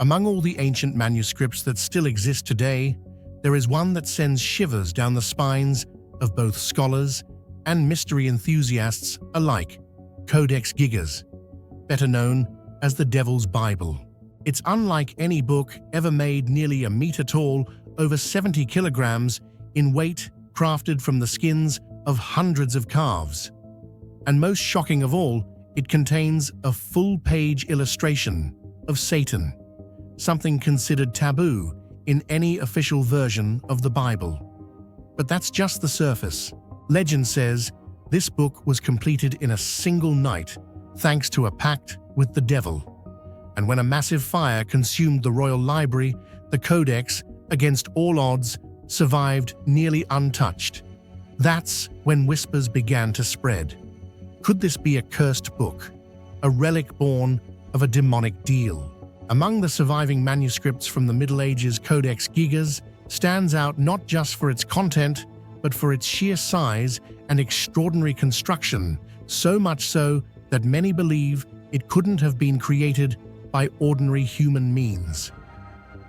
Among all the ancient manuscripts that still exist today, there is one that sends shivers down the spines of both scholars and mystery enthusiasts alike: Codex Gigas, better known as the Devil's Bible. It's unlike any book ever made, nearly a meter tall, over 70 kilograms in weight, crafted from the skins of hundreds of calves. And most shocking of all, it contains a full-page illustration of Satan, something considered taboo in any official version of the Bible. But that's just the surface. Legend says this book was completed in a single night, thanks to a pact with the devil. And when a massive fire consumed the royal library, the codex, against all odds, survived nearly untouched. That's when whispers began to spread. Could this be a cursed book, a relic born of a demonic deal? Among the surviving manuscripts from the Middle Ages, Codex Gigas stands out not just for its content, but for its sheer size and extraordinary construction, so much so that many believe it couldn't have been created by ordinary human means.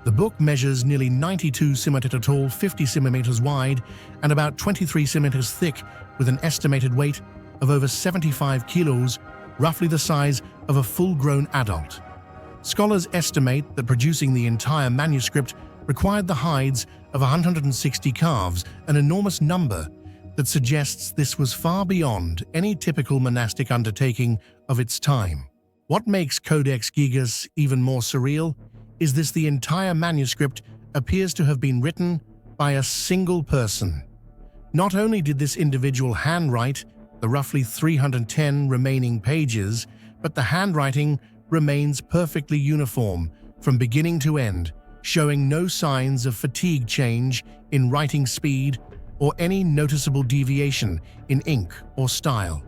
The book measures nearly 92 centimeters tall, 50 centimeters wide, and about 23 centimeters thick, with an estimated weight of over 75 kilos, roughly the size of a full-grown adult. Scholars estimate that producing the entire manuscript required the hides of 160 calves, an enormous number that suggests this was far beyond any typical monastic undertaking of its time. What makes Codex Gigas even more surreal is the entire manuscript appears to have been written by a single person. Not only did this individual handwrite the roughly 310 remaining pages, but the handwriting remains perfectly uniform from beginning to end, showing no signs of fatigue, change in writing speed, or any noticeable deviation in ink or style.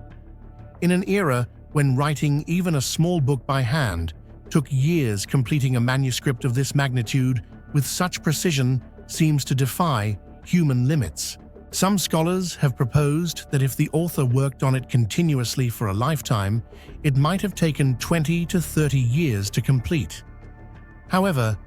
In an era when writing even a small book by hand took years, completing a manuscript of this magnitude with such precision seems to defy human limits. Some scholars have proposed that if the author worked on it continuously for a lifetime, it might have taken 20 to 30 years to complete. However,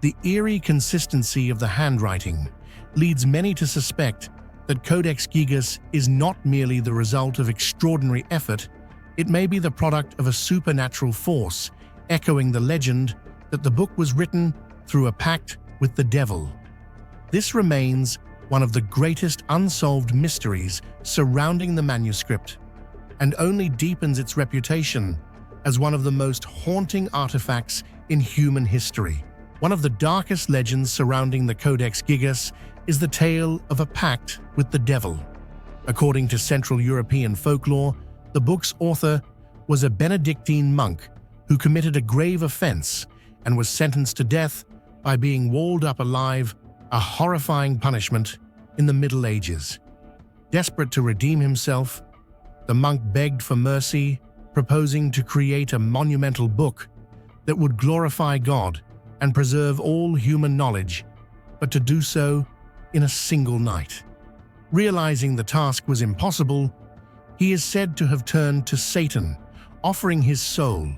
the eerie consistency of the handwriting leads many to suspect that Codex Gigas is not merely the result of extraordinary effort, it may be the product of a supernatural force, echoing the legend that the book was written through a pact with the devil. This remains one of the greatest unsolved mysteries surrounding the manuscript, and only deepens its reputation as one of the most haunting artifacts in human history. One of the darkest legends surrounding the Codex Gigas is the tale of a pact with the devil. According to Central European folklore, the book's author was a Benedictine monk who committed a grave offense and was sentenced to death by being walled up alive, a horrifying punishment in the Middle Ages. Desperate to redeem himself, the monk begged for mercy, proposing to create a monumental book that would glorify God and preserve all human knowledge, but to do so in a single night. Realizing the task was impossible, he is said to have turned to Satan, offering his soul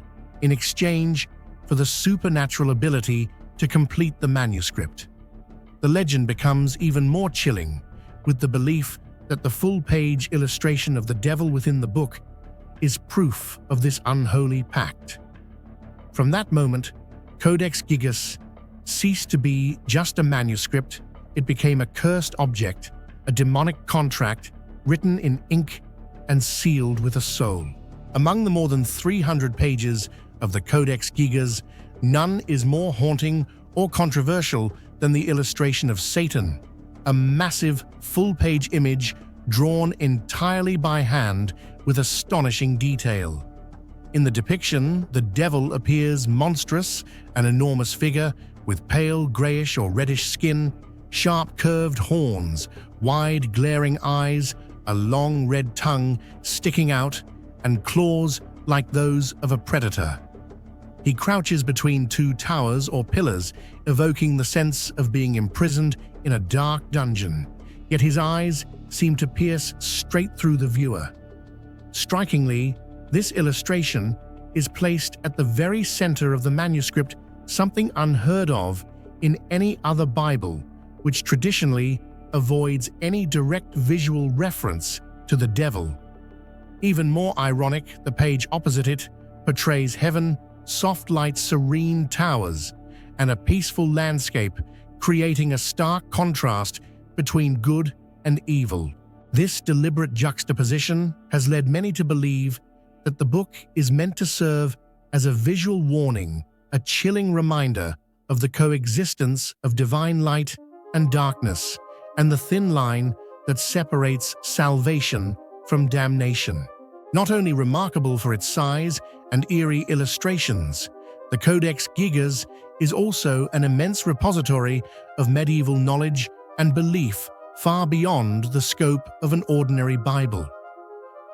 in exchange for the supernatural ability to complete the manuscript. The legend becomes even more chilling with the belief that the full-page illustration of the devil within the book is proof of this unholy pact. From that moment, Codex Gigas ceased to be just a manuscript. It became a cursed object, a demonic contract written in ink and sealed with a soul. Among the more than 300 pages of the Codex Gigas, none is more haunting or controversial than the illustration of Satan, a massive full-page image drawn entirely by hand with astonishing detail. In the depiction, the devil appears monstrous, an enormous figure with pale grayish or reddish skin, sharp curved horns, wide glaring eyes, a long red tongue sticking out, and claws like those of a predator. He crouches between two towers or pillars, evoking the sense of being imprisoned in a dark dungeon, yet his eyes seem to pierce straight through the viewer. Strikingly, this illustration is placed at the very center of the manuscript, something unheard of in any other Bible, which traditionally avoids any direct visual reference to the devil. Even more ironic, the page opposite it portrays heaven, soft light, serene towers, and a peaceful landscape, creating a stark contrast between good and evil. This deliberate juxtaposition has led many to believe that the book is meant to serve as a visual warning, a chilling reminder of the coexistence of divine light and darkness, and the thin line that separates salvation from damnation. Not only remarkable for its size and eerie illustrations, the Codex Gigas is also an immense repository of medieval knowledge and belief far beyond the scope of an ordinary Bible.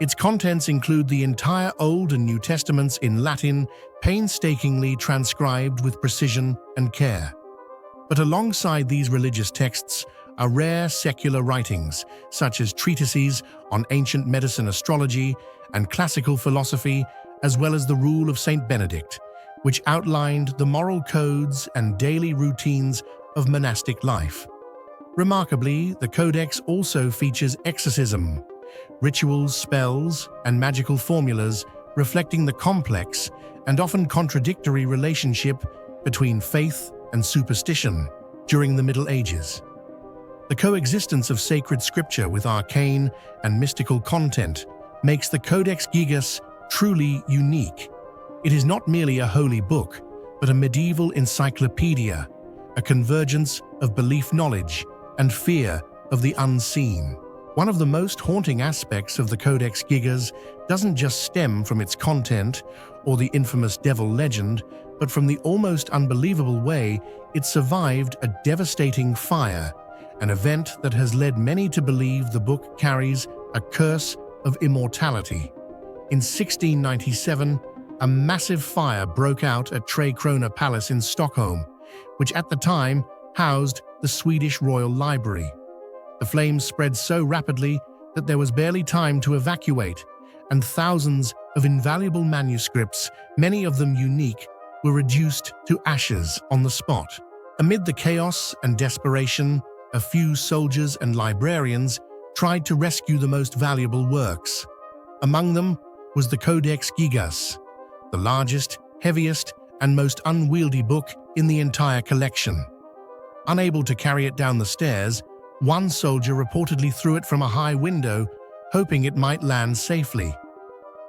Its contents include the entire Old and New Testaments in Latin, painstakingly transcribed with precision and care. But alongside these religious texts are rare secular writings, such as treatises on ancient medicine, astrology, and classical philosophy, as well as the Rule of Saint Benedict, which outlined the moral codes and daily routines of monastic life. Remarkably, the Codex also features exorcism, rituals, spells, and magical formulas reflecting the complex and often contradictory relationship between faith and superstition during the Middle Ages. The coexistence of sacred scripture with arcane and mystical content makes the Codex Gigas truly unique. It is not merely a holy book, but a medieval encyclopedia, a convergence of belief, knowledge, and fear of the unseen. One of the most haunting aspects of the Codex Gigas doesn't just stem from its content or the infamous devil legend, but from the almost unbelievable way it survived a devastating fire, an event that has led many to believe the book carries a curse of immortality. In 1697, a massive fire broke out at Tre Krona Palace in Stockholm, which at the time housed the Swedish Royal Library. The flames spread so rapidly that there was barely time to evacuate, and thousands of invaluable manuscripts, many of them unique, were reduced to ashes on the spot. Amid the chaos and desperation, a few soldiers and librarians tried to rescue the most valuable works. Among them was the Codex Gigas, the largest, heaviest, and most unwieldy book in the entire collection. Unable to carry it down the stairs, one soldier reportedly threw it from a high window, hoping it might land safely.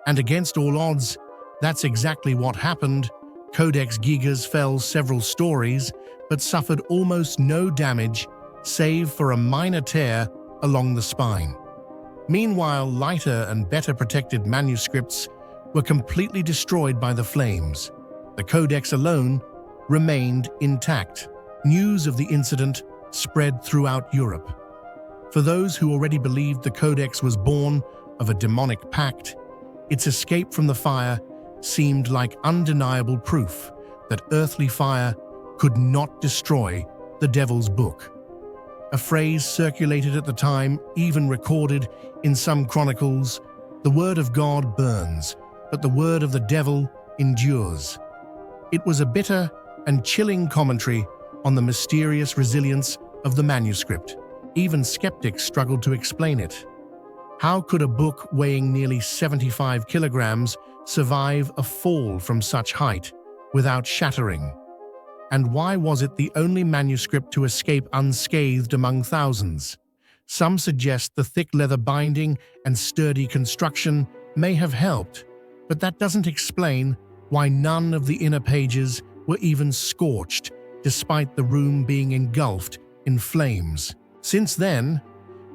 And against all odds, that's exactly what happened. Codex Gigas fell several stories, but suffered almost no damage, save for a minor tear along the spine. Meanwhile, lighter and better protected manuscripts were completely destroyed by the flames. The Codex alone remained intact. News of the incident spread throughout Europe. For those who already believed the Codex was born of a demonic pact, its escape from the fire seemed like undeniable proof that earthly fire could not destroy the devil's book. A phrase circulated at the time, even recorded in some chronicles, "The word of God burns, but the word of the devil endures." It was a bitter and chilling commentary on the mysterious resilience of the manuscript. Even skeptics struggled to explain it. How could a book weighing nearly 75 kilograms survive a fall from such height without shattering? And why was it the only manuscript to escape unscathed among thousands? Some suggest the thick leather binding and sturdy construction may have helped, but that doesn't explain why none of the inner pages were even scorched, despite the room being engulfed in flames. Since then,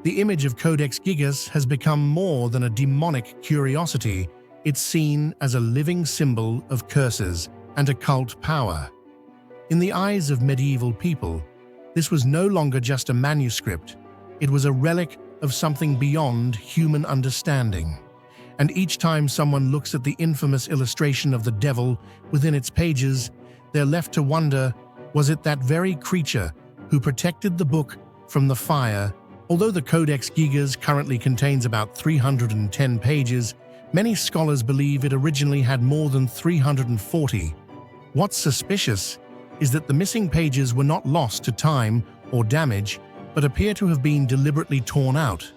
the image of Codex Gigas has become more than a demonic curiosity. It's seen as a living symbol of curses and occult power. In the eyes of medieval people, this was no longer just a manuscript. It was a relic of something beyond human understanding. And each time someone looks at the infamous illustration of the devil within its pages, they're left to wonder, was it that very creature who protected the book from the fire? Although the Codex Gigas currently contains about 310 pages, many scholars believe it originally had more than 340. What's suspicious is that the missing pages were not lost to time or damage, but appear to have been deliberately torn out.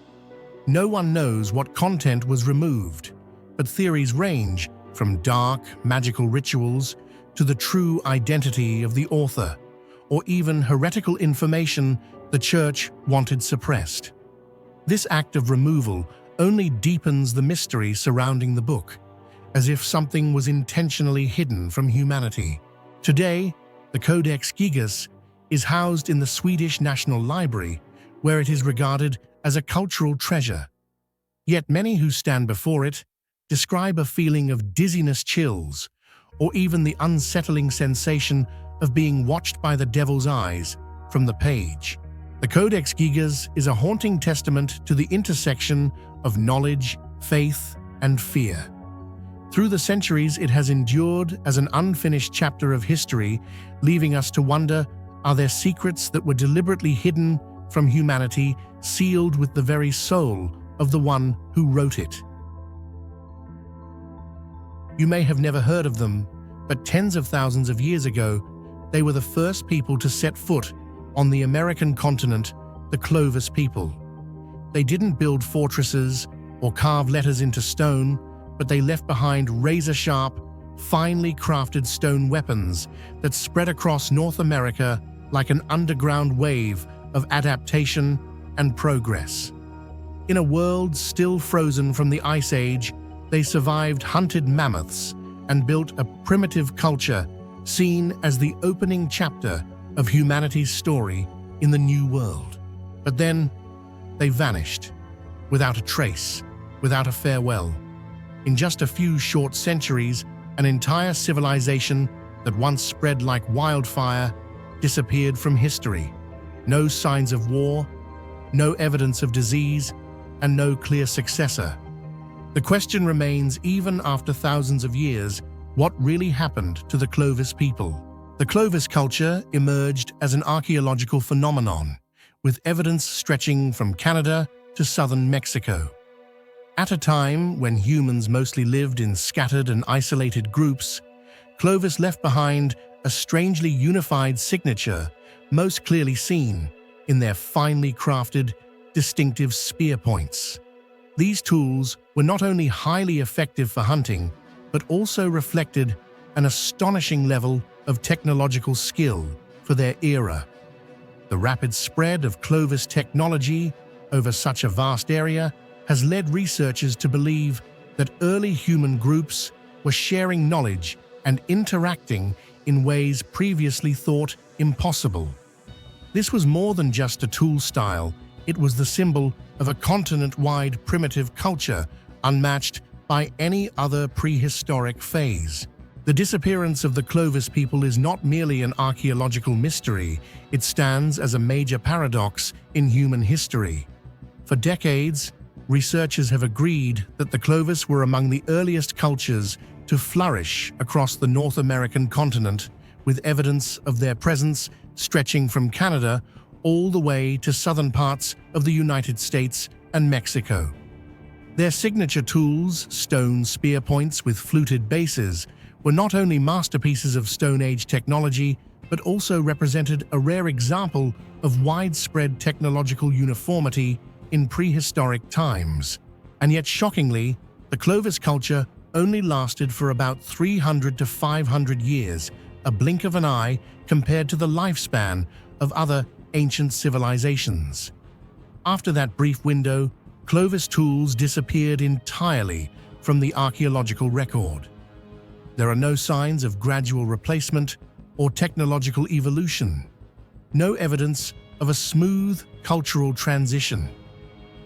No one knows what content was removed, but theories range from dark, magical rituals to the true identity of the author, or even heretical information the Church wanted suppressed. This act of removal only deepens the mystery surrounding the book, as if something was intentionally hidden from humanity. Today, the Codex Gigas is housed in the Swedish National Library, where it is regarded as a cultural treasure. Yet many who stand before it describe a feeling of dizziness, chills, or even the unsettling sensation of being watched by the devil's eyes from the page. The Codex Gigas is a haunting testament to the intersection of knowledge, faith, and fear. Through the centuries, it has endured as an unfinished chapter of history, leaving us to wonder, are there secrets that were deliberately hidden from humanity, sealed with the very soul of the one who wrote it? You may have never heard of them, but tens of thousands of years ago, they were the first people to set foot on the American continent, the Clovis people. They didn't build fortresses or carve letters into stone, but they left behind razor-sharp, finely crafted stone weapons that spread across North America like an underground wave of adaptation and progress. In a world still frozen from the Ice Age, they survived hunted mammoths and built a primitive culture seen as the opening chapter of humanity's story in the New World. But then, they vanished, without a trace, without a farewell. In just a few short centuries, an entire civilization that once spread like wildfire disappeared from history. No signs of war, no evidence of disease, and no clear successor. The question remains, even after thousands of years, what really happened to the Clovis people? The Clovis culture emerged as an archaeological phenomenon, with evidence stretching from Canada to southern Mexico. At a time when humans mostly lived in scattered and isolated groups, Clovis left behind a strangely unified signature, most clearly seen in their finely crafted, distinctive spear points. These tools were not only highly effective for hunting, but also reflected an astonishing level of technological skill for their era. The rapid spread of Clovis technology over such a vast area has led researchers to believe that early human groups were sharing knowledge and interacting in ways previously thought impossible. This was more than just a tool style, it was the symbol of a continent-wide primitive culture unmatched by any other prehistoric phase. The disappearance of the Clovis people is not merely an archaeological mystery, it stands as a major paradox in human history. For decades, researchers have agreed that the Clovis were among the earliest cultures to flourish across the North American continent, with evidence of their presence stretching from Canada all the way to southern parts of the United States and Mexico. Their signature tools, stone spear points with fluted bases, were not only masterpieces of Stone Age technology, but also represented a rare example of widespread technological uniformity in prehistoric times. And yet, shockingly, the Clovis culture only lasted for about 300 to 500 years, a blink of an eye compared to the lifespan of other ancient civilizations. After that brief window, Clovis tools disappeared entirely from the archaeological record. There are no signs of gradual replacement or technological evolution, no evidence of a smooth cultural transition.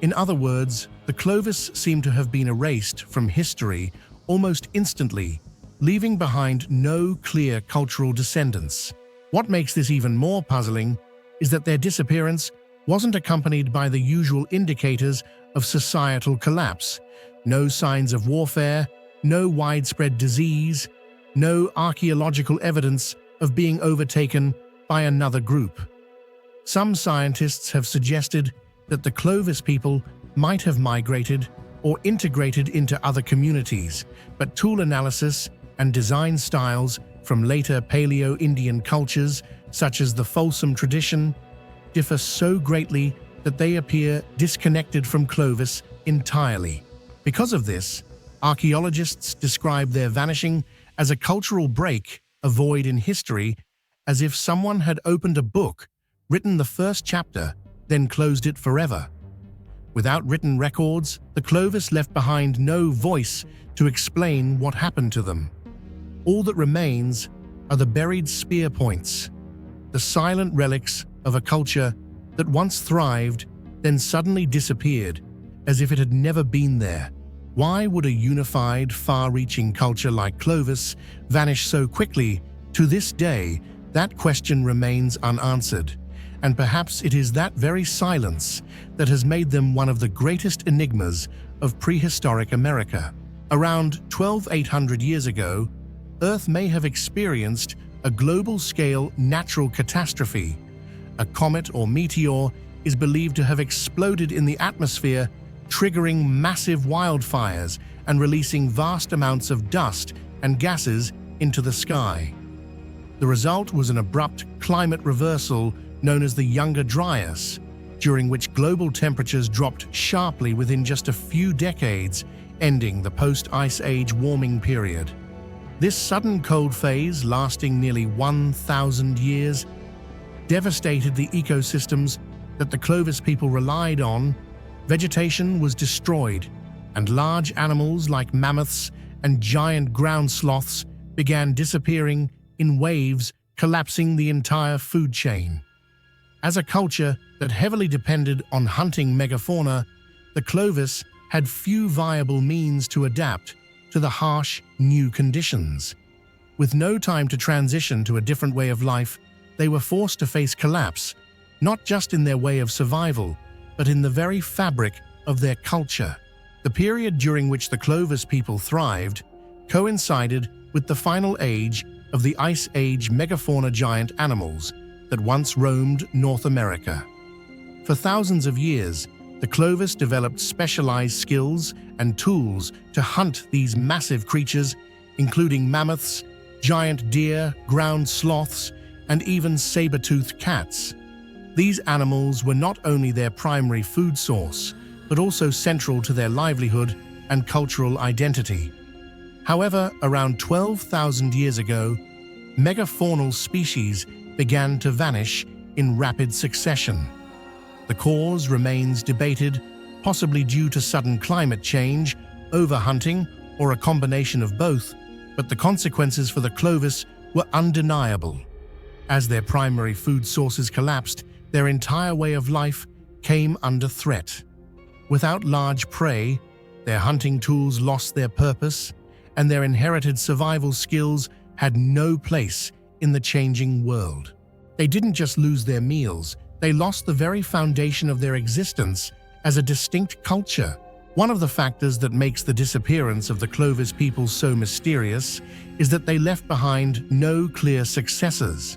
In other words, the Clovis seem to have been erased from history almost instantly, leaving behind no clear cultural descendants. What makes this even more puzzling is that their disappearance wasn't accompanied by the usual indicators of societal collapse. No signs of warfare, no widespread disease, no archaeological evidence of being overtaken by another group. Some scientists have suggested that the Clovis people might have migrated or integrated into other communities, but tool analysis and design styles from later Paleo-Indian cultures, such as the Folsom tradition, differ so greatly that they appear disconnected from Clovis entirely. Because of this, archaeologists describe their vanishing as a cultural break, a void in history, as if someone had opened a book, written the first chapter, then closed it forever. Without written records, the Clovis left behind no voice to explain what happened to them. All that remains are the buried spear points, the silent relics of a culture that once thrived, then suddenly disappeared, as if it had never been there. Why would a unified, far-reaching culture like Clovis vanish so quickly? To this day, that question remains unanswered, and perhaps it is that very silence that has made them one of the greatest enigmas of prehistoric America. Around 12,800 years ago, Earth may have experienced a global-scale natural catastrophe. A comet or meteor is believed to have exploded in the atmosphere, triggering massive wildfires and releasing vast amounts of dust and gases into the sky. The result was an abrupt climate reversal known as the Younger Dryas, during which global temperatures dropped sharply within just a few decades, ending the post-Ice Age warming period. This sudden cold phase, lasting nearly 1,000 years, devastated the ecosystems that the Clovis people relied on. Vegetation was destroyed, and large animals like mammoths and giant ground sloths began disappearing in waves, collapsing the entire food chain. As a culture that heavily depended on hunting megafauna, the Clovis had few viable means to adapt to the harsh, new conditions. With no time to transition to a different way of life, they were forced to face collapse, not just in their way of survival, but in the very fabric of their culture. The period during which the Clovis people thrived coincided with the final age of the Ice Age megafauna giant animals that once roamed North America. For thousands of years, the Clovis developed specialized skills and tools to hunt these massive creatures, including mammoths, giant deer, ground sloths, and even saber-toothed cats. These animals were not only their primary food source, but also central to their livelihood and cultural identity. However, around 12,000 years ago, megafaunal species began to vanish in rapid succession. The cause remains debated, possibly due to sudden climate change, overhunting, or a combination of both, but the consequences for the Clovis were undeniable. As their primary food sources collapsed, their entire way of life came under threat. Without large prey, their hunting tools lost their purpose, and their inherited survival skills had no place in the changing world. They didn't just lose their meals, they lost the very foundation of their existence as a distinct culture. One of the factors that makes the disappearance of the Clovis people so mysterious is that they left behind no clear successors.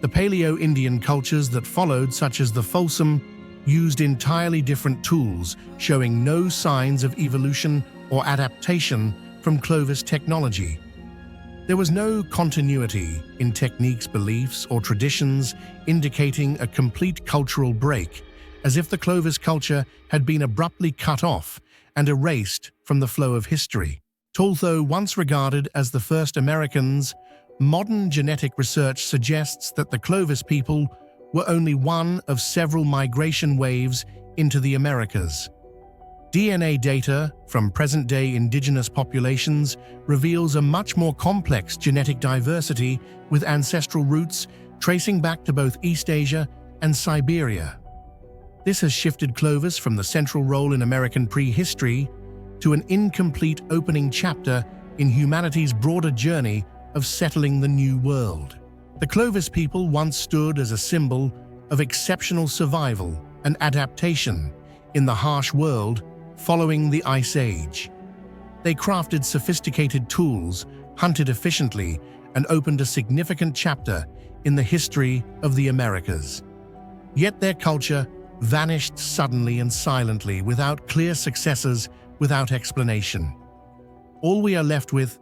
The Paleo-Indian cultures that followed, such as the Folsom, used entirely different tools, showing no signs of evolution or adaptation from Clovis technology. There was no continuity in techniques, beliefs, or traditions, indicating a complete cultural break, as if the Clovis culture had been abruptly cut off and erased from the flow of history. Although once regarded as the first Americans, modern genetic research suggests that the Clovis people were only one of several migration waves into the Americas. DNA data from present-day indigenous populations reveals a much more complex genetic diversity, with ancestral roots tracing back to both East Asia and Siberia. This has shifted Clovis from the central role in American prehistory to an incomplete opening chapter in humanity's broader journey of settling the New World. The Clovis people once stood as a symbol of exceptional survival and adaptation in the harsh world following the Ice Age. They crafted sophisticated tools, hunted efficiently, and opened a significant chapter in the history of the Americas. Yet their culture vanished suddenly and silently, without clear successors, without explanation. All we are left with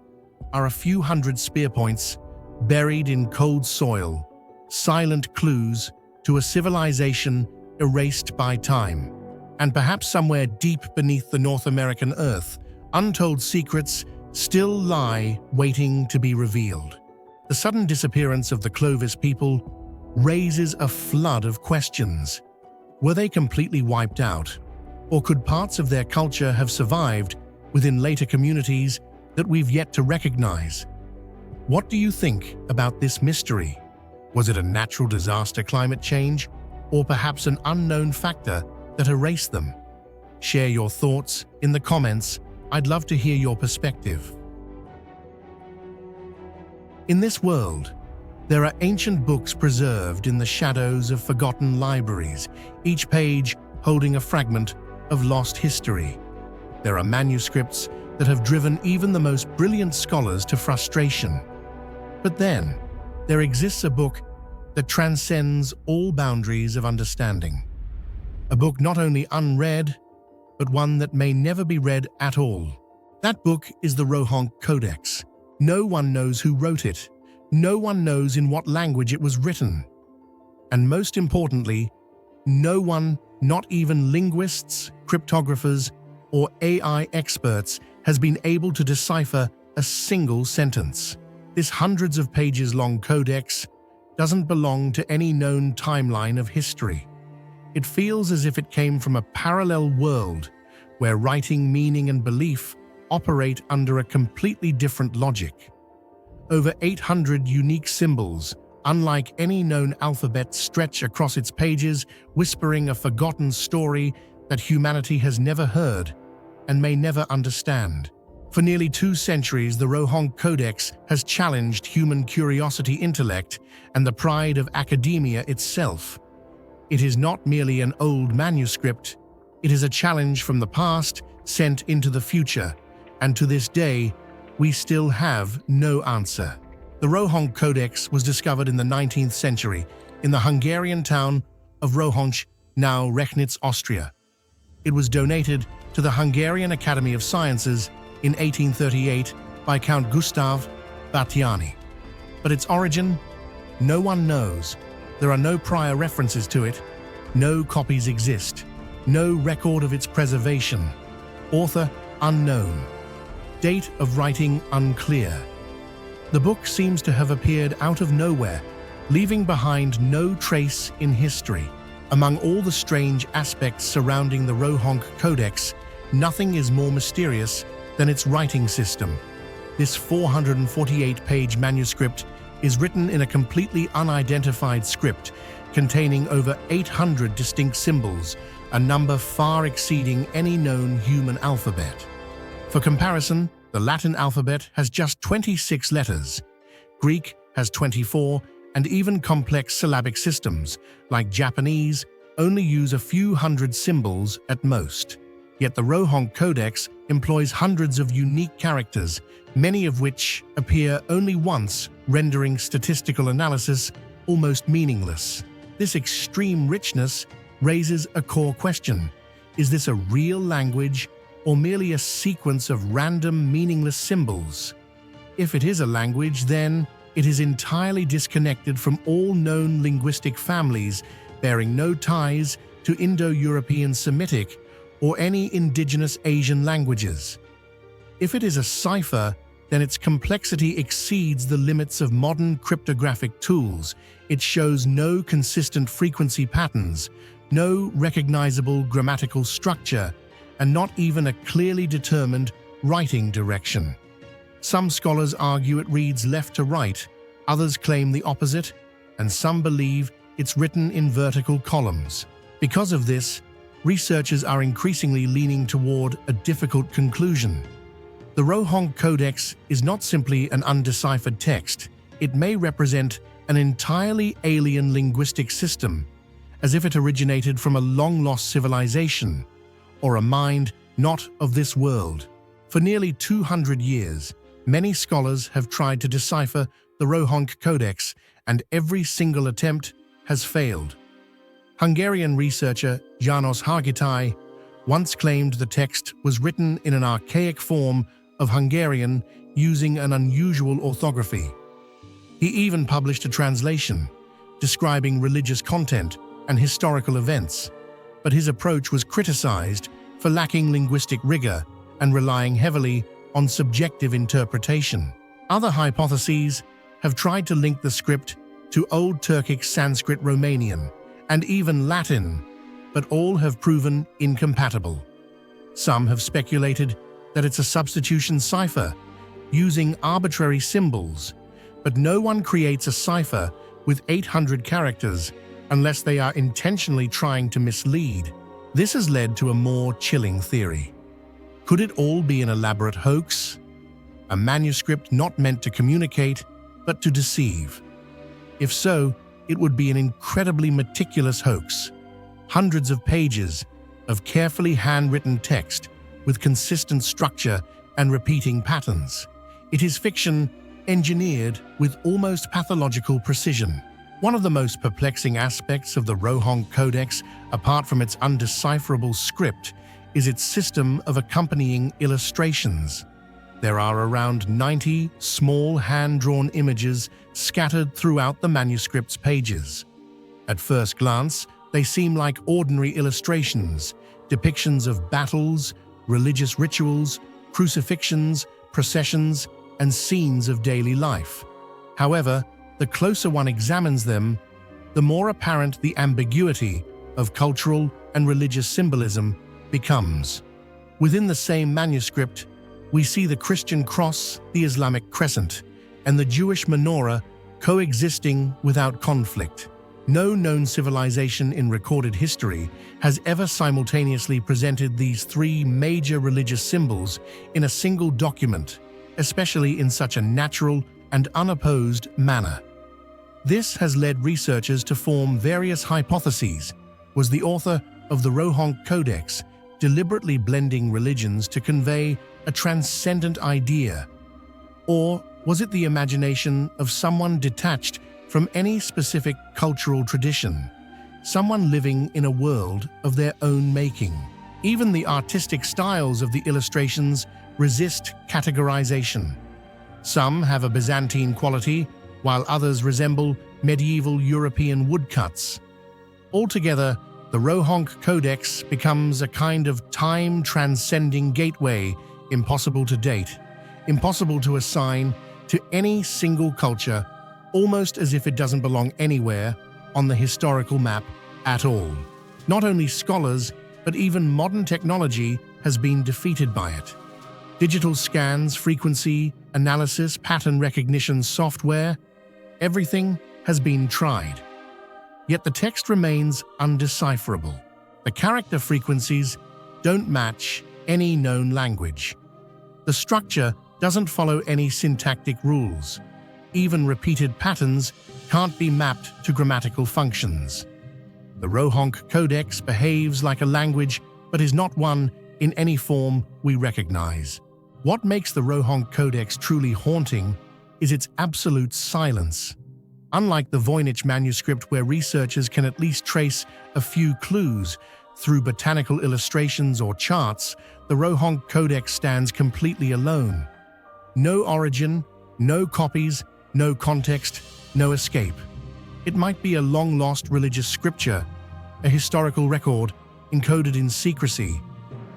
are a few hundred spear points buried in cold soil, silent clues to a civilization erased by time. And perhaps somewhere deep beneath the North American earth, untold secrets still lie waiting to be revealed. The sudden disappearance of the Clovis people raises a flood of questions. Were they completely wiped out? Or could parts of their culture have survived within later communities that we've yet to recognize? What do you think about this mystery? Was it a natural disaster, climate change, or perhaps an unknown factor that erased them? Share your thoughts in the comments. I'd love to hear your perspective. In this world, there are ancient books preserved in the shadows of forgotten libraries, each page holding a fragment of lost history. There are manuscripts that have driven even the most brilliant scholars to frustration. But then, there exists a book that transcends all boundaries of understanding. A book not only unread, but one that may never be read at all. That book is the Rohank Codex. No one knows who wrote it. No one knows in what language it was written. And most importantly, no one, not even linguists, cryptographers, or AI experts, has been able to decipher a single sentence. This hundreds of pages long codex doesn't belong to any known timeline of history. It feels as if it came from a parallel world where writing, meaning, and belief operate under a completely different logic. Over 800 unique symbols, unlike any known alphabet, stretch across its pages, whispering a forgotten story that humanity has never heard and may never understand. For nearly 2 centuries, the Rohank Codex has challenged human curiosity, intellect, and the pride of academia itself. It is not merely an old manuscript, it is a challenge from the past sent into the future, and to this day, we still have no answer. The Rohank Codex was discovered in the 19th century in the Hungarian town of Rohanch, now Rechnitz, Austria. It was donated to the Hungarian Academy of Sciences in 1838 by Count Gustav Batthyány. But its origin? No one knows. There are no prior references to it. No copies exist. No record of its preservation. Author unknown. Date of writing unclear. The book seems to have appeared out of nowhere, leaving behind no trace in history. Among all the strange aspects surrounding the Rohank Codex, nothing is more mysterious than its writing system. This 448-page manuscript is written in a completely unidentified script containing over 800 distinct symbols, a number far exceeding any known human alphabet. For comparison, the Latin alphabet has just 26 letters, Greek has 24, and even complex syllabic systems, like Japanese, only use a few hundred symbols at most. Yet the Rohank Codex employs hundreds of unique characters, many of which appear only once, rendering statistical analysis almost meaningless. This extreme richness raises a core question. Is this a real language or merely a sequence of random, meaningless symbols? If it is a language, then it is entirely disconnected from all known linguistic families, bearing no ties to Indo-European Semitic or any indigenous Asian languages. If it is a cipher, then its complexity exceeds the limits of modern cryptographic tools. It shows no consistent frequency patterns, no recognizable grammatical structure, and not even a clearly determined writing direction. Some scholars argue it reads left to right, others claim the opposite, and some believe it's written in vertical columns. Because of this, researchers are increasingly leaning toward a difficult conclusion. The Rohank Codex is not simply an undeciphered text, it may represent an entirely alien linguistic system, as if it originated from a long-lost civilization, or a mind not of this world. For nearly 200 years, many scholars have tried to decipher the Rohank Codex, and every single attempt has failed. Hungarian researcher János Hargitai once claimed the text was written in an archaic form of Hungarian using an unusual orthography. He even published a translation describing religious content and historical events, but his approach was criticized for lacking linguistic rigor and relying heavily on subjective interpretation. Other hypotheses have tried to link the script to Old Turkic, Sanskrit, Romanian, and even Latin, but all have proven incompatible. Some have speculated that it's a substitution cipher using arbitrary symbols, but no one creates a cipher with 800 characters unless they are intentionally trying to mislead. This has led to a more chilling theory. Could it all be an elaborate hoax? A manuscript not meant to communicate, but to deceive? If so, it would be an incredibly meticulous hoax. Hundreds of pages of carefully handwritten text with consistent structure and repeating patterns. It is fiction engineered with almost pathological precision. One of the most perplexing aspects of the Rohonk Codex, apart from its undecipherable script, is its system of accompanying illustrations. There are around 90 small hand-drawn images scattered throughout the manuscript's pages. At first glance, they seem like ordinary illustrations, depictions of battles, religious rituals, crucifixions, processions, and scenes of daily life. However, the closer one examines them, the more apparent the ambiguity of cultural and religious symbolism becomes. Within the same manuscript, we see the Christian cross, the Islamic crescent, and the Jewish menorah coexisting without conflict. No known civilization in recorded history has ever simultaneously presented these three major religious symbols in a single document, especially in such a natural and unopposed manner. This has led researchers to form various hypotheses. Was the author of the Rohonk Codex deliberately blending religions to convey a transcendent idea? Or was it the imagination of someone detached from any specific cultural tradition, someone living in a world of their own making? Even the artistic styles of the illustrations resist categorization. Some have a Byzantine quality, while others resemble medieval European woodcuts. Altogether, the Rohonk Codex becomes a kind of time-transcending gateway, impossible to date, impossible to assign to any single culture, almost as if it doesn't belong anywhere on the historical map at all. Not only scholars, but even modern technology has been defeated by it. Digital scans, frequency analysis, pattern recognition software, everything has been tried. Yet the text remains undecipherable. The character frequencies don't match any known language. The structure doesn't follow any syntactic rules. Even repeated patterns can't be mapped to grammatical functions. The Rohonk Codex behaves like a language, but is not one in any form we recognize. What makes the Rohonk Codex truly haunting is its absolute silence. Unlike the Voynich manuscript, where researchers can at least trace a few clues through botanical illustrations or charts, the Rohonk Codex stands completely alone. No origin, no copies, no context, no escape. It might be a long-lost religious scripture, a historical record encoded in secrecy,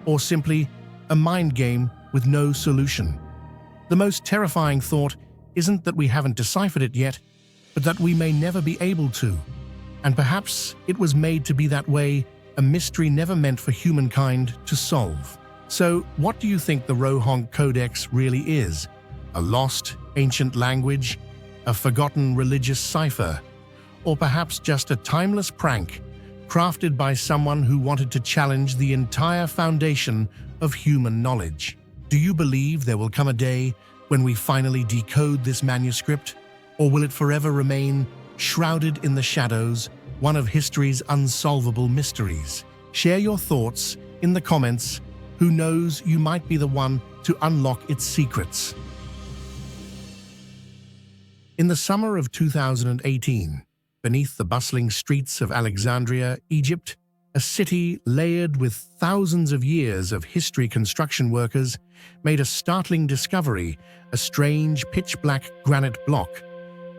or simply a mind game with no solution. The most terrifying thought isn't that we haven't deciphered it yet, but that we may never be able to. And perhaps it was made to be that way, a mystery never meant for humankind to solve. So, what do you think the Rohonk Codex really is? A lost, ancient language? A forgotten religious cipher? Or perhaps just a timeless prank crafted by someone who wanted to challenge the entire foundation of human knowledge? Do you believe there will come a day when we finally decode this manuscript? Or will it forever remain shrouded in the shadows, one of history's unsolvable mysteries? Share your thoughts in the comments. Who knows, you might be the one to unlock its secrets. In the summer of 2018, beneath the bustling streets of Alexandria, Egypt, a city layered with thousands of years of history, construction workers made a startling discovery: a strange pitch-black granite block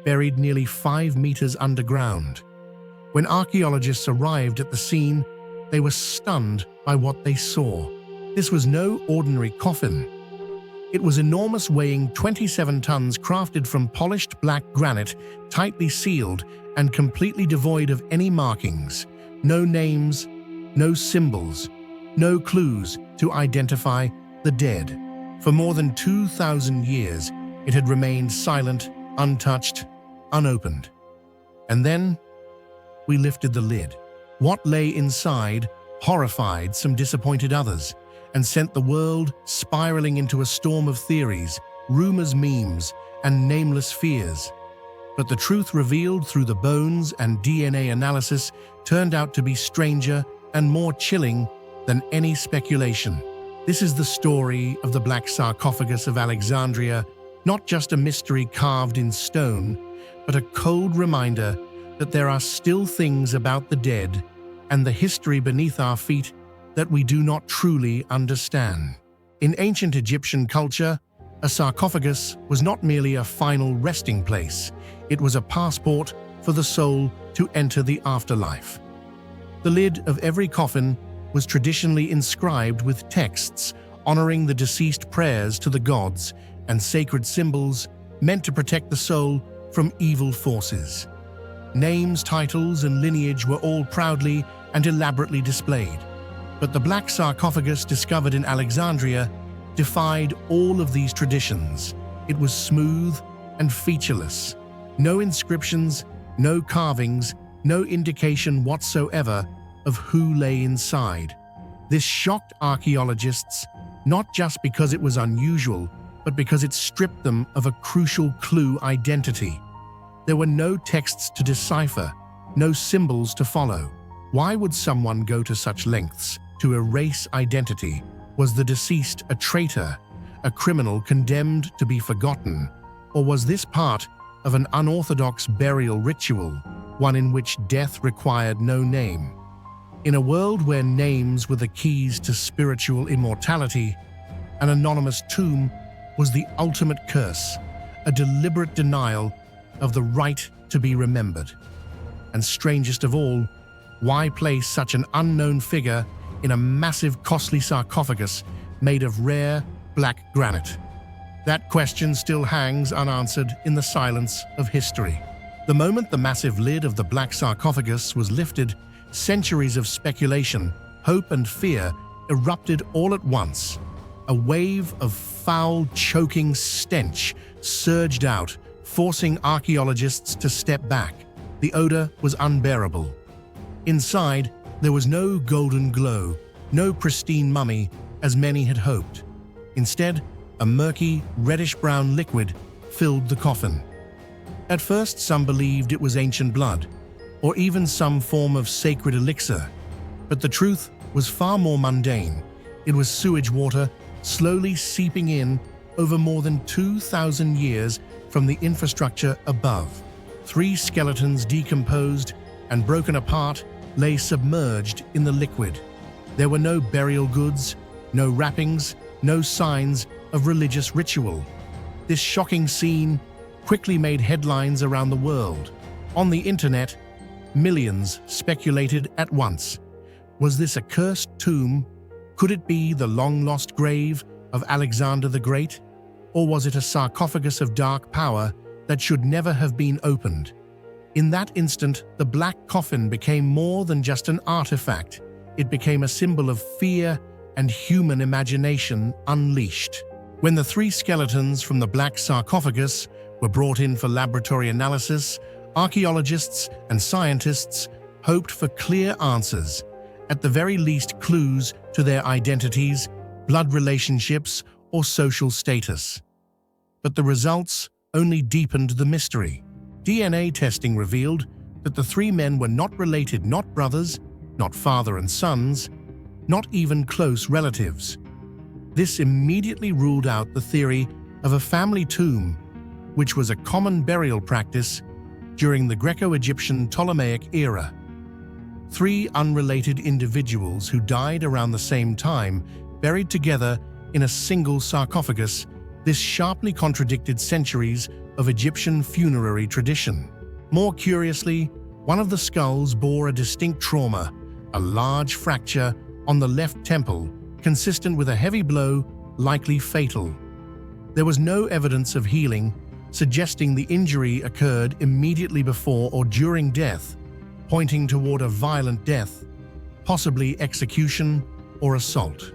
buried nearly 5 meters underground. When archaeologists arrived at the scene, they were stunned by what they saw. This was no ordinary coffin. It was enormous, weighing 27 tons, crafted from polished black granite, tightly sealed and completely devoid of any markings. No names, no symbols, no clues to identify the dead. For more than 2,000 years, it had remained silent, untouched, unopened. And then we lifted the lid. What lay inside horrified some disappointed others and sent the world spiraling into a storm of theories, rumors, memes, and nameless fears. But the truth revealed through the bones and DNA analysis turned out to be stranger and more chilling than any speculation. This is the story of the Black Sarcophagus of Alexandria, not just a mystery carved in stone, but a cold reminder that there are still things about the dead and the history beneath our feet that we do not truly understand. In ancient Egyptian culture, a sarcophagus was not merely a final resting place, it was a passport for the soul to enter the afterlife. The lid of every coffin was traditionally inscribed with texts honoring the deceased, prayers to the gods, and sacred symbols meant to protect the soul from evil forces. Names, titles, and lineage were all proudly and elaborately displayed. But the black sarcophagus discovered in Alexandria defied all of these traditions. It was smooth and featureless. No inscriptions, no carvings, no indication whatsoever of who lay inside. This shocked archaeologists, not just because it was unusual, but because it stripped them of a crucial clue: identity. There were no texts to decipher, no symbols to follow. Why would someone go to such lengths to erase identity? Was the deceased a traitor, a criminal condemned to be forgotten? Or was this part of an unorthodox burial ritual, one in which death required no name? In a world where names were the keys to spiritual immortality, an anonymous tomb was the ultimate curse, a deliberate denial of the right to be remembered. And strangest of all, why place such an unknown figure in a massive, costly sarcophagus made of rare black granite? That question still hangs unanswered in the silence of history. The moment the massive lid of the black sarcophagus was lifted, centuries of speculation, hope, and fear erupted all at once. A wave of foul, choking stench surged out, forcing archaeologists to step back. The odor was unbearable. Inside, there was no golden glow, no pristine mummy, as many had hoped. Instead, a murky, reddish-brown liquid filled the coffin. At first, some believed it was ancient blood, or even some form of sacred elixir. But the truth was far more mundane. It was sewage water slowly seeping in over more than 2,000 years from the infrastructure above. 3 skeletons, decomposed and broken apart, lay submerged in the liquid. There were no burial goods, no wrappings, no signs of religious ritual. This shocking scene quickly made headlines around the world. On the internet, millions speculated at once. Was this a cursed tomb? Could it be the long-lost grave of Alexander the Great? Or was it a sarcophagus of dark power that should never have been opened? In that instant, the black coffin became more than just an artifact. It became a symbol of fear and human imagination unleashed. When the 3 skeletons from the black sarcophagus were brought in for laboratory analysis, archaeologists and scientists hoped for clear answers, at the very least clues to their identities, blood relationships, or social status. But the results only deepened the mystery. DNA testing revealed that the 3 men were not related, not brothers, not father and sons, not even close relatives. This immediately ruled out the theory of a family tomb, which was a common burial practice during the Greco-Egyptian Ptolemaic era. 3 unrelated individuals who died around the same time, buried together in a single sarcophagus. This sharply contradicted centuries of Egyptian funerary tradition. More curiously, one of the skulls bore a distinct trauma, a large fracture on the left temple, consistent with a heavy blow, likely fatal. There was no evidence of healing, suggesting the injury occurred immediately before or during death, pointing toward a violent death, possibly execution or assault.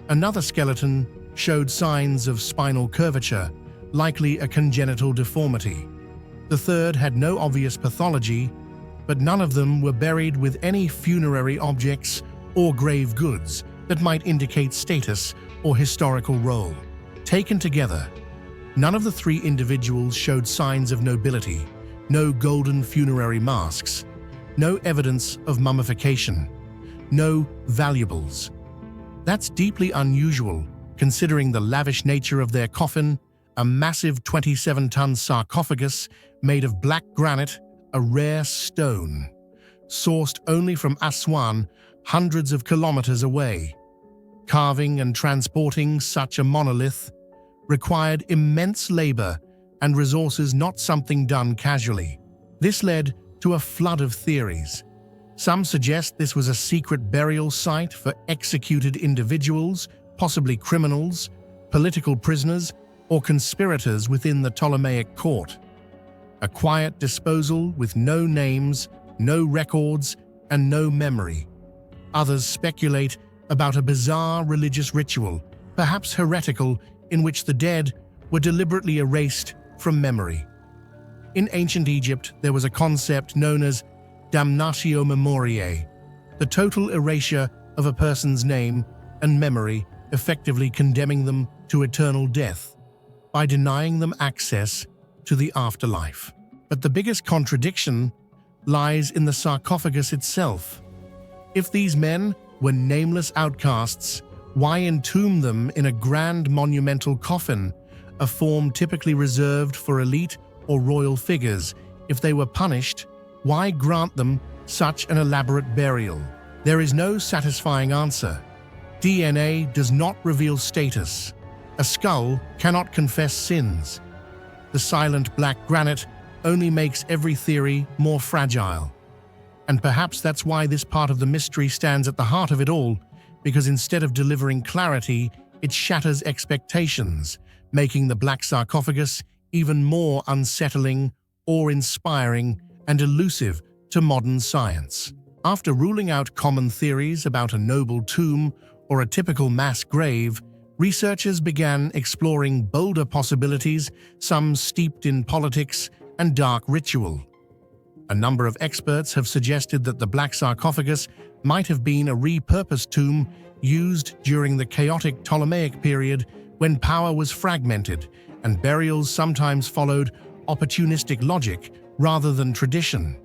Another skeleton showed signs of spinal curvature, likely a congenital deformity. The third had no obvious pathology, but none of them were buried with any funerary objects or grave goods that might indicate status or historical role. Taken together, none of the three individuals showed signs of nobility, no golden funerary masks, no evidence of mummification, no valuables. That's deeply unusual, considering the lavish nature of their coffin, a massive 27-ton sarcophagus made of black granite, a rare stone, sourced only from Aswan, hundreds of kilometers away. Carving and transporting such a monolith required immense labor and resources, not something done casually. This led to a flood of theories. Some suggest this was a secret burial site for executed individuals, possibly criminals, political prisoners, or conspirators within the Ptolemaic court. A quiet disposal with no names, no records, and no memory. Others speculate about a bizarre religious ritual, perhaps heretical, in which the dead were deliberately erased from memory. In ancient Egypt, there was a concept known as damnatio memoriae, the total erasure of a person's name and memory, effectively condemning them to eternal death by denying them access to the afterlife. But the biggest contradiction lies in the sarcophagus itself. If these men were nameless outcasts, why entomb them in a grand monumental coffin, a form typically reserved for elite or royal figures? If they were punished, why grant them such an elaborate burial? There is no satisfying answer. DNA does not reveal status. A skull cannot confess sins. The silent black granite only makes every theory more fragile. And perhaps that's why this part of the mystery stands at the heart of it all, because instead of delivering clarity, it shatters expectations, making the black sarcophagus even more unsettling, awe-inspiring, and elusive to modern science. After ruling out common theories about a noble tomb or a typical mass grave, researchers began exploring bolder possibilities, some steeped in politics and dark ritual. A number of experts have suggested that the black sarcophagus might have been a repurposed tomb used during the chaotic Ptolemaic period when power was fragmented and burials sometimes followed opportunistic logic rather than tradition.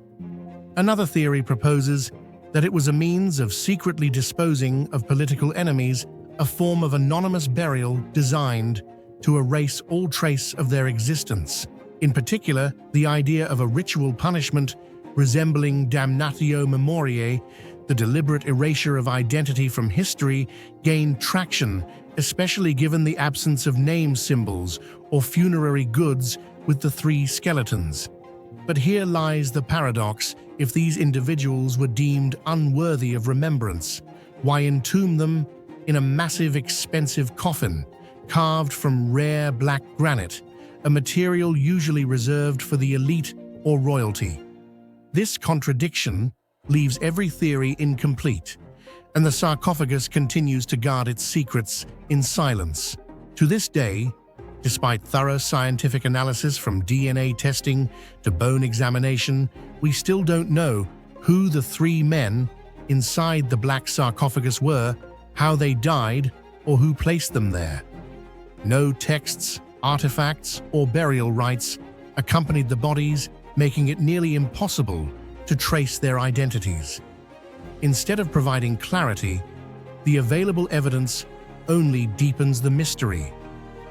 Another theory proposes that it was a means of secretly disposing of political enemies, a form of anonymous burial designed to erase all trace of their existence. In particular, the idea of a ritual punishment resembling damnatio memoriae, the deliberate erasure of identity from history, gained traction, especially given the absence of name symbols or funerary goods with the three skeletons. But here lies the paradox. If these individuals were deemed unworthy of remembrance, why entomb them in a massive, expensive coffin, carved from rare black granite, a material usually reserved for the elite or royalty? This contradiction leaves every theory incomplete, and the sarcophagus continues to guard its secrets in silence. To this day, despite thorough scientific analysis from DNA testing to bone examination, we still don't know who the three men inside the black sarcophagus were, how they died, or who placed them there. No texts, artifacts, or burial rites accompanied the bodies, making it nearly impossible to trace their identities. Instead of providing clarity, the available evidence only deepens the mystery.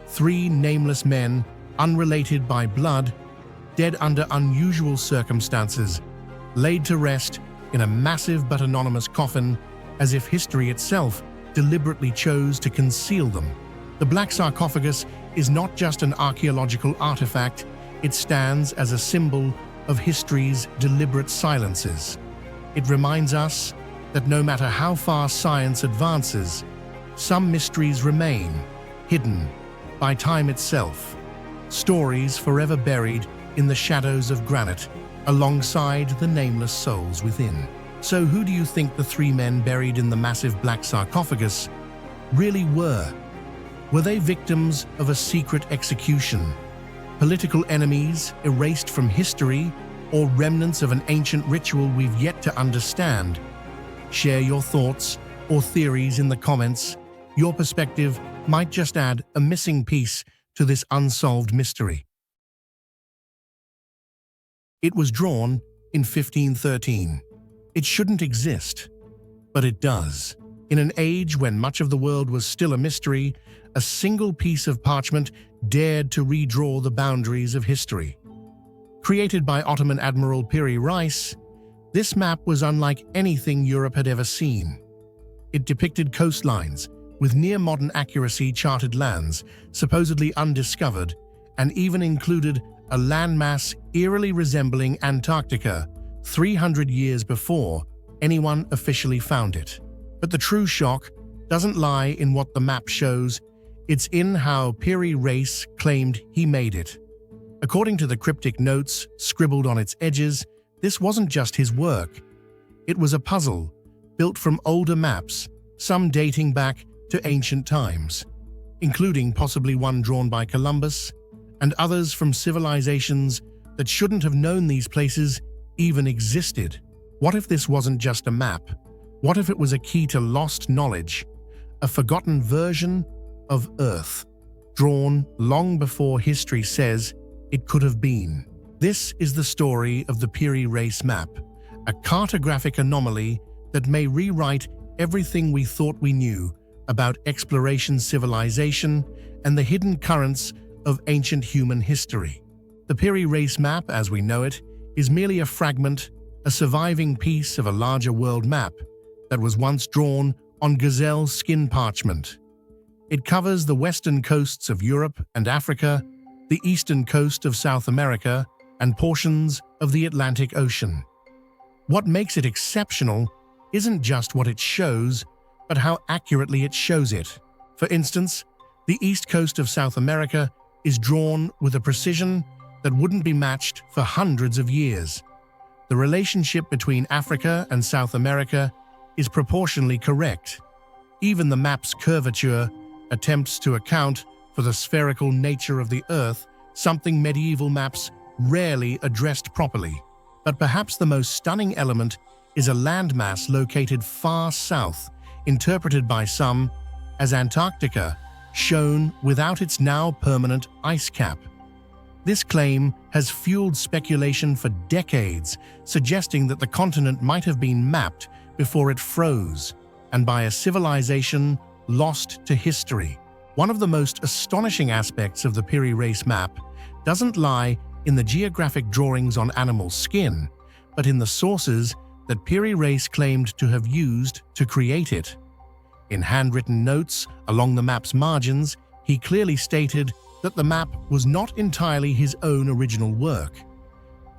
Three nameless men, unrelated by blood, dead under unusual circumstances, laid to rest in a massive but anonymous coffin, as if history itself deliberately chose to conceal them. The black sarcophagus is not just an archaeological artifact, It stands as a symbol of history's deliberate silences. It reminds us that no matter how far science advances, some mysteries remain hidden by time itself, stories forever buried in the shadows of granite alongside the nameless souls within. So who do you think the three men buried in the massive black sarcophagus really were? Were they victims of a secret execution, political enemies erased from history, or remnants of an ancient ritual we've yet to understand? Share your thoughts or theories in the comments. Your perspective might just add a missing piece to this unsolved mystery. It was drawn in 1513. It shouldn't exist, but it does. In an age when much of the world was still a mystery, a single piece of parchment dared to redraw the boundaries of history. Created by Ottoman Admiral Piri Reis, this map was unlike anything Europe had ever seen. It depicted coastlines with near-modern accuracy, charted lands, supposedly undiscovered, and even included a landmass eerily resembling Antarctica 300 years before anyone officially found it. But the true shock doesn't lie in what the map shows, it's in how Piri Reis claimed he made it. According to the cryptic notes scribbled on its edges, this wasn't just his work. It was a puzzle built from older maps, some dating back to ancient times, including possibly one drawn by Columbus, and others from civilizations that shouldn't have known these places even existed. What if this wasn't just a map? What if it was a key to lost knowledge, a forgotten version of Earth, drawn long before history says it could have been? This is the story of the Piri Reis map, a cartographic anomaly that may rewrite everything we thought we knew about exploration, civilization, and the hidden currents of ancient human history. The Piri Reis map, as we know it, is merely a fragment, a surviving piece of a larger world map that was once drawn on gazelle skin parchment. It covers the western coasts of Europe and Africa, the eastern coast of South America, and portions of the Atlantic Ocean. What makes it exceptional isn't just what it shows, but how accurately it shows it. For instance, the east coast of South America is drawn with a precision that wouldn't be matched for hundreds of years. The relationship between Africa and South America is proportionally correct. Even the map's curvature attempts to account for the spherical nature of the Earth, something medieval maps rarely addressed properly. But perhaps the most stunning element is a landmass located far south, interpreted by some as Antarctica, shown without its now permanent ice cap. This claim has fueled speculation for decades, suggesting that the continent might have been mapped before it froze, and by a civilization lost to history. One of the most astonishing aspects of the Piri Reis map doesn't lie in the geographic drawings on animal skin, but in the sources that Piri Reis claimed to have used to create it. In handwritten notes along the map's margins, he clearly stated that the map was not entirely his own original work.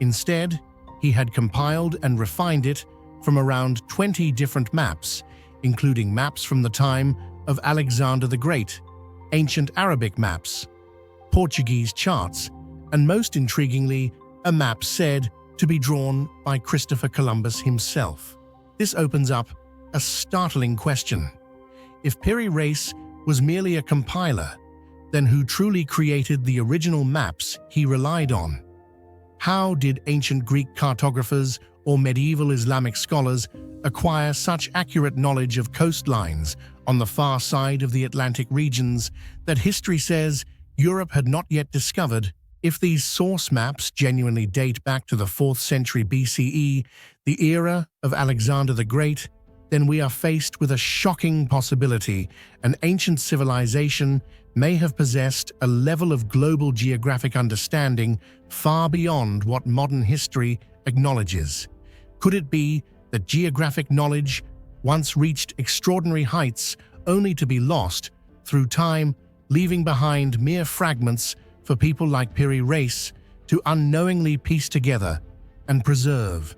Instead, he had compiled and refined it from around 20 different maps, including maps from the time of Alexander the Great, ancient Arabic maps, Portuguese charts, and most intriguingly, a map said to be drawn by Christopher Columbus himself. This opens up a startling question. If Piri Reis was merely a compiler, then who truly created the original maps he relied on? How did ancient Greek cartographers or medieval Islamic scholars acquire such accurate knowledge of coastlines on the far side of the Atlantic regions that history says Europe had not yet discovered? If these source maps genuinely date back to the 4th century BCE, the era of Alexander the Great, then we are faced with a shocking possibility. An ancient civilization may have possessed a level of global geographic understanding far beyond what modern history acknowledges. Could it be that geographic knowledge once reached extraordinary heights only to be lost through time, leaving behind mere fragments for people like Piri Reis to unknowingly piece together and preserve.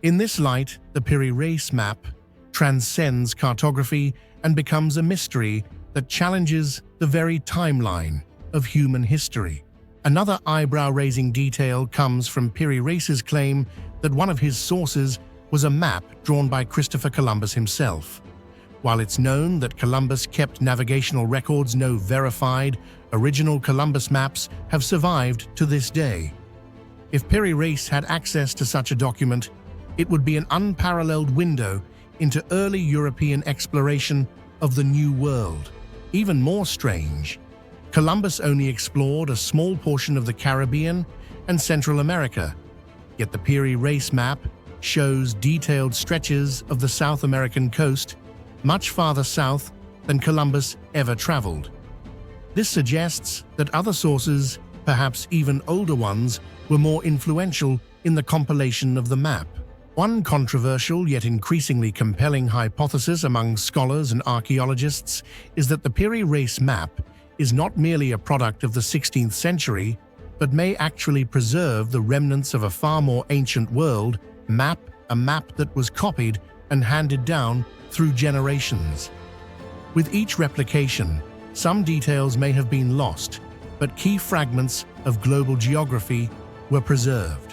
In this light, the Piri Reis map transcends cartography and becomes a mystery that challenges the very timeline of human history. Another eyebrow-raising detail comes from Piri Reis's claim that one of his sources was a map drawn by Christopher Columbus himself. While it's known that Columbus kept navigational records, no verified, original Columbus maps have survived to this day. If Piri Reis had access to such a document, it would be an unparalleled window into early European exploration of the New World. Even more strange, Columbus only explored a small portion of the Caribbean and Central America, yet the Piri Reis map shows detailed stretches of the South American coast much farther south than Columbus ever traveled. This suggests that other sources, perhaps even older ones, were more influential in the compilation of the map. One controversial yet increasingly compelling hypothesis among scholars and archaeologists is that the Piri Reis map is not merely a product of the 16th century, but may actually preserve the remnants of a far more ancient world map, a map that was copied and handed down through generations. With each replication, some details may have been lost, but key fragments of global geography were preserved.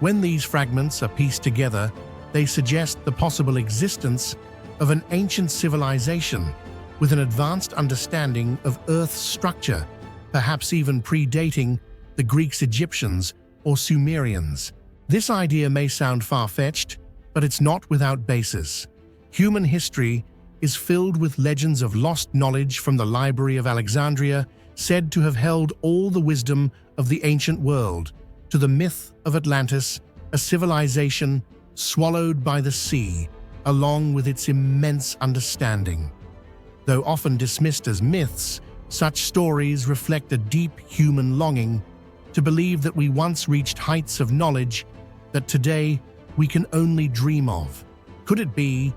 When these fragments are pieced together, they suggest the possible existence of an ancient civilization with an advanced understanding of Earth's structure, perhaps even predating the Greeks, Egyptians, or Sumerians. This idea may sound far-fetched, but it's not without basis. Human history is filled with legends of lost knowledge, from the Library of Alexandria, said to have held all the wisdom of the ancient world, to the myth of Atlantis, a civilization swallowed by the sea, along with its immense understanding. Though often dismissed as myths, such stories reflect a deep human longing to believe that we once reached heights of knowledge that today we can only dream of. Could it be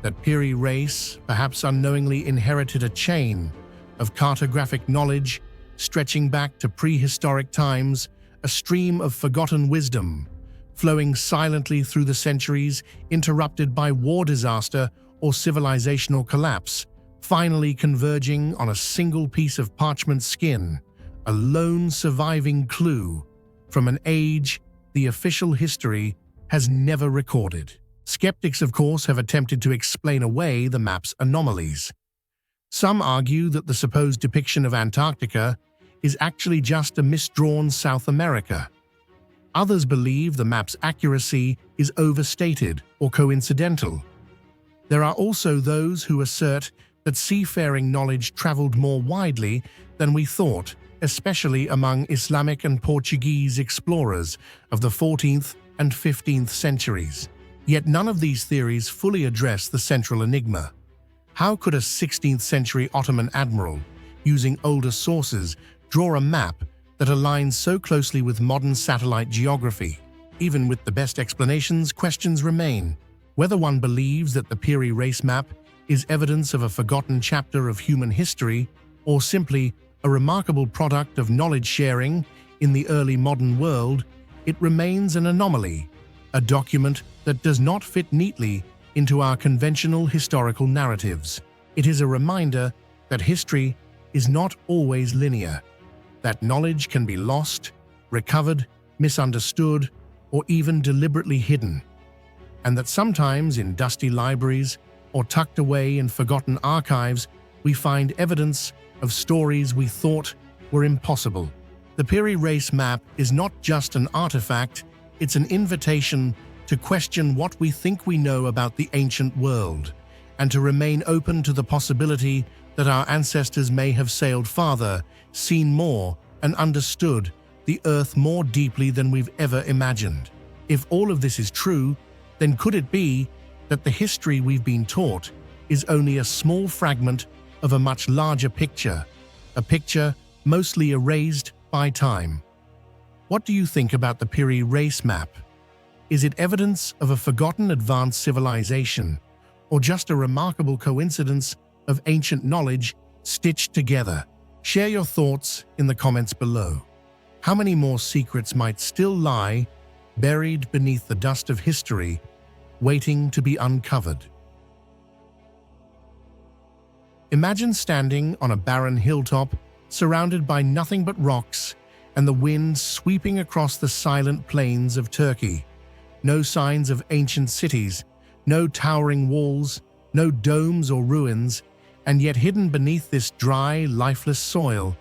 that Piri Reis perhaps unknowingly inherited a chain of cartographic knowledge stretching back to prehistoric times, a stream of forgotten wisdom, flowing silently through the centuries, interrupted by war, disaster, or civilizational collapse, finally converging on a single piece of parchment skin, a lone surviving clue from an age the official history has never recorded? Skeptics, of course, have attempted to explain away the map's anomalies. Some argue that the supposed depiction of Antarctica is actually just a misdrawn South America. Others believe the map's accuracy is overstated or coincidental. There are also those who assert that seafaring knowledge traveled more widely than we thought, especially among Islamic and Portuguese explorers of the 14th and 15th centuries. Yet none of these theories fully address the central enigma. How could a 16th century Ottoman admiral, using older sources, draw a map that aligns so closely with modern satellite geography? Even with the best explanations, questions remain. Whether one believes that the Piri Reis map is evidence of a forgotten chapter of human history, or simply a remarkable product of knowledge sharing in the early modern world, it remains an anomaly, a document that does not fit neatly into our conventional historical narratives. It is a reminder that history is not always linear, that knowledge can be lost, recovered, misunderstood, or even deliberately hidden, and that sometimes in dusty libraries or tucked away in forgotten archives we find evidence of stories we thought were impossible. The Piri Reis map is not just an artifact, it's an invitation to question what we think we know about the ancient world, and to remain open to the possibility that our ancestors may have sailed farther, seen more, and understood the Earth more deeply than we've ever imagined. If all of this is true, then could it be that the history we've been taught is only a small fragment of a much larger picture, a picture mostly erased by time? What do you think about the Piri Reis map? Is it evidence of a forgotten advanced civilization, or just a remarkable coincidence of ancient knowledge stitched together? Share your thoughts in the comments below. How many more secrets might still lie buried beneath the dust of history, waiting to be uncovered? Imagine standing on a barren hilltop, surrounded by nothing but rocks, and the wind sweeping across the silent plains of Turkey. No signs of ancient cities, no towering walls, no domes or ruins, and yet hidden beneath this dry, lifeless soil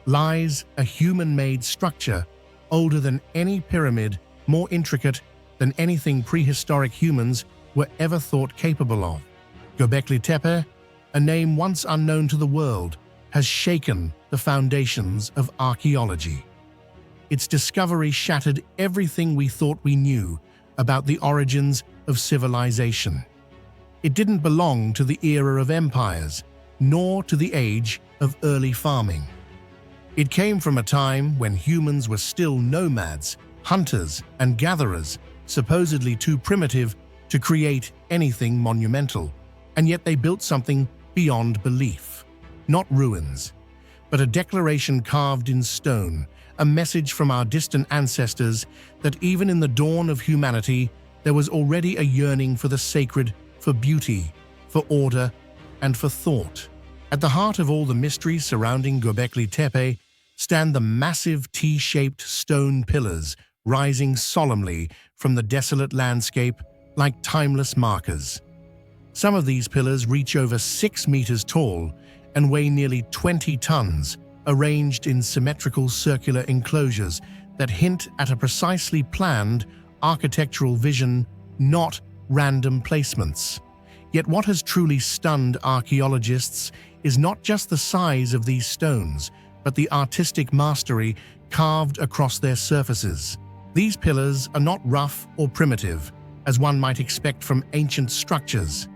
lies a human-made structure older than any pyramid, more intricate than anything prehistoric humans were ever thought capable of. Göbekli Tepe, a name once unknown to the world, has shaken the foundations of archaeology. Its discovery shattered everything we thought we knew about the origins of civilization. It didn't belong to the era of empires, nor to the age of early farming. It came from a time when humans were still nomads, hunters, and gatherers, supposedly too primitive to create anything monumental. And yet they built something beyond belief. Not ruins, but a declaration carved in stone, a message from our distant ancestors that even in the dawn of humanity, there was already a yearning for the sacred, for beauty, for order, and for thought. At the heart of all the mysteries surrounding Göbekli Tepe stand the massive T-shaped stone pillars rising solemnly from the desolate landscape like timeless markers. Some of these pillars reach over 6 meters tall and weigh nearly 20 tons, arranged in symmetrical circular enclosures that hint at a precisely planned architectural vision, not random placements. Yet what has truly stunned archaeologists is not just the size of these stones, but the artistic mastery carved across their surfaces. These pillars are not rough or primitive, as one might expect from ancient structures.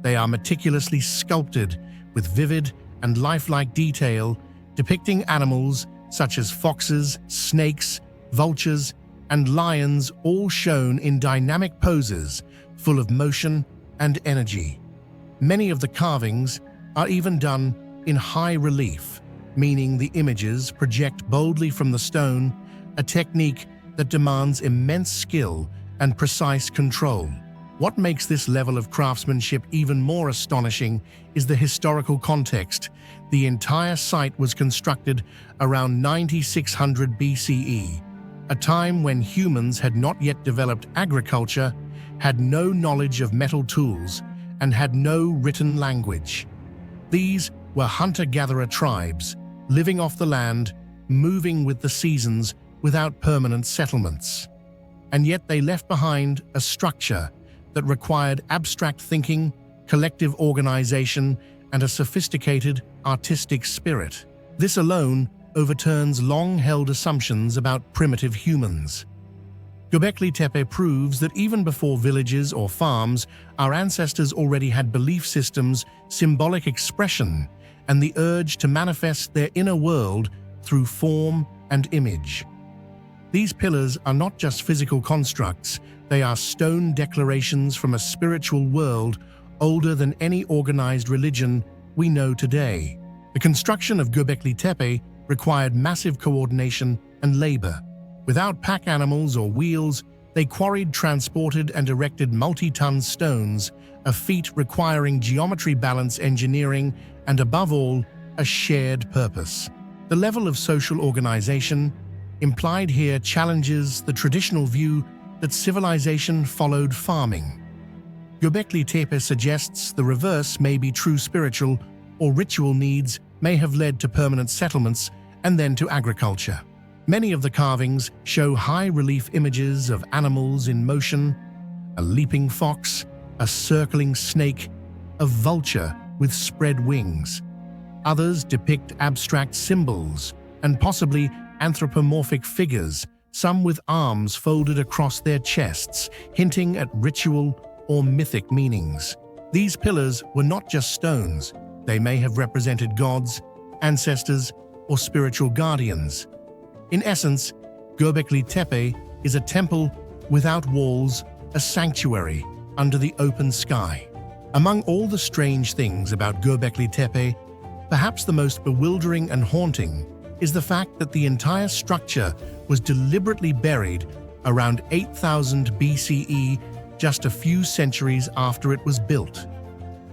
They are meticulously sculpted with vivid and lifelike detail, depicting animals such as foxes, snakes, vultures, and lions, all shown in dynamic poses full of motion and energy. Many of the carvings are even done in high relief, meaning the images project boldly from the stone, a technique that demands immense skill and precise control. What makes this level of craftsmanship even more astonishing is the historical context. The entire site was constructed around 9600 BCE, a time when humans had not yet developed agriculture, had no knowledge of metal tools, and had no written language. These were hunter-gatherer tribes, living off the land, moving with the seasons without permanent settlements. And yet they left behind a structure that required abstract thinking, collective organization, and a sophisticated artistic spirit. This alone overturns long-held assumptions about primitive humans. Göbekli Tepe proves that even before villages or farms, our ancestors already had belief systems, symbolic expression, and the urge to manifest their inner world through form and image. These pillars are not just physical constructs, they are stone declarations from a spiritual world older than any organized religion we know today. The construction of Göbekli Tepe required massive coordination and labor. Without pack animals or wheels, they quarried, transported, and erected multi-ton stones, a feat requiring geometry balance engineering and, above all, a shared purpose. The level of social organization implied here challenges the traditional view that civilization followed farming. Göbekli Tepe suggests the reverse may be true. Spiritual or ritual needs may have led to permanent settlements and then to agriculture. Many of the carvings show high-relief images of animals in motion, a leaping fox, a circling snake, a vulture with spread wings. Others depict abstract symbols and possibly anthropomorphic figures, some with arms folded across their chests, hinting at ritual or mythic meanings. These pillars were not just stones. They may have represented gods, ancestors, or spiritual guardians. In essence, Göbekli Tepe is a temple without walls, a sanctuary under the open sky. Among all the strange things about Göbekli Tepe, perhaps the most bewildering and haunting is the fact that the entire structure was deliberately buried around 8000 BCE, just a few centuries after it was built.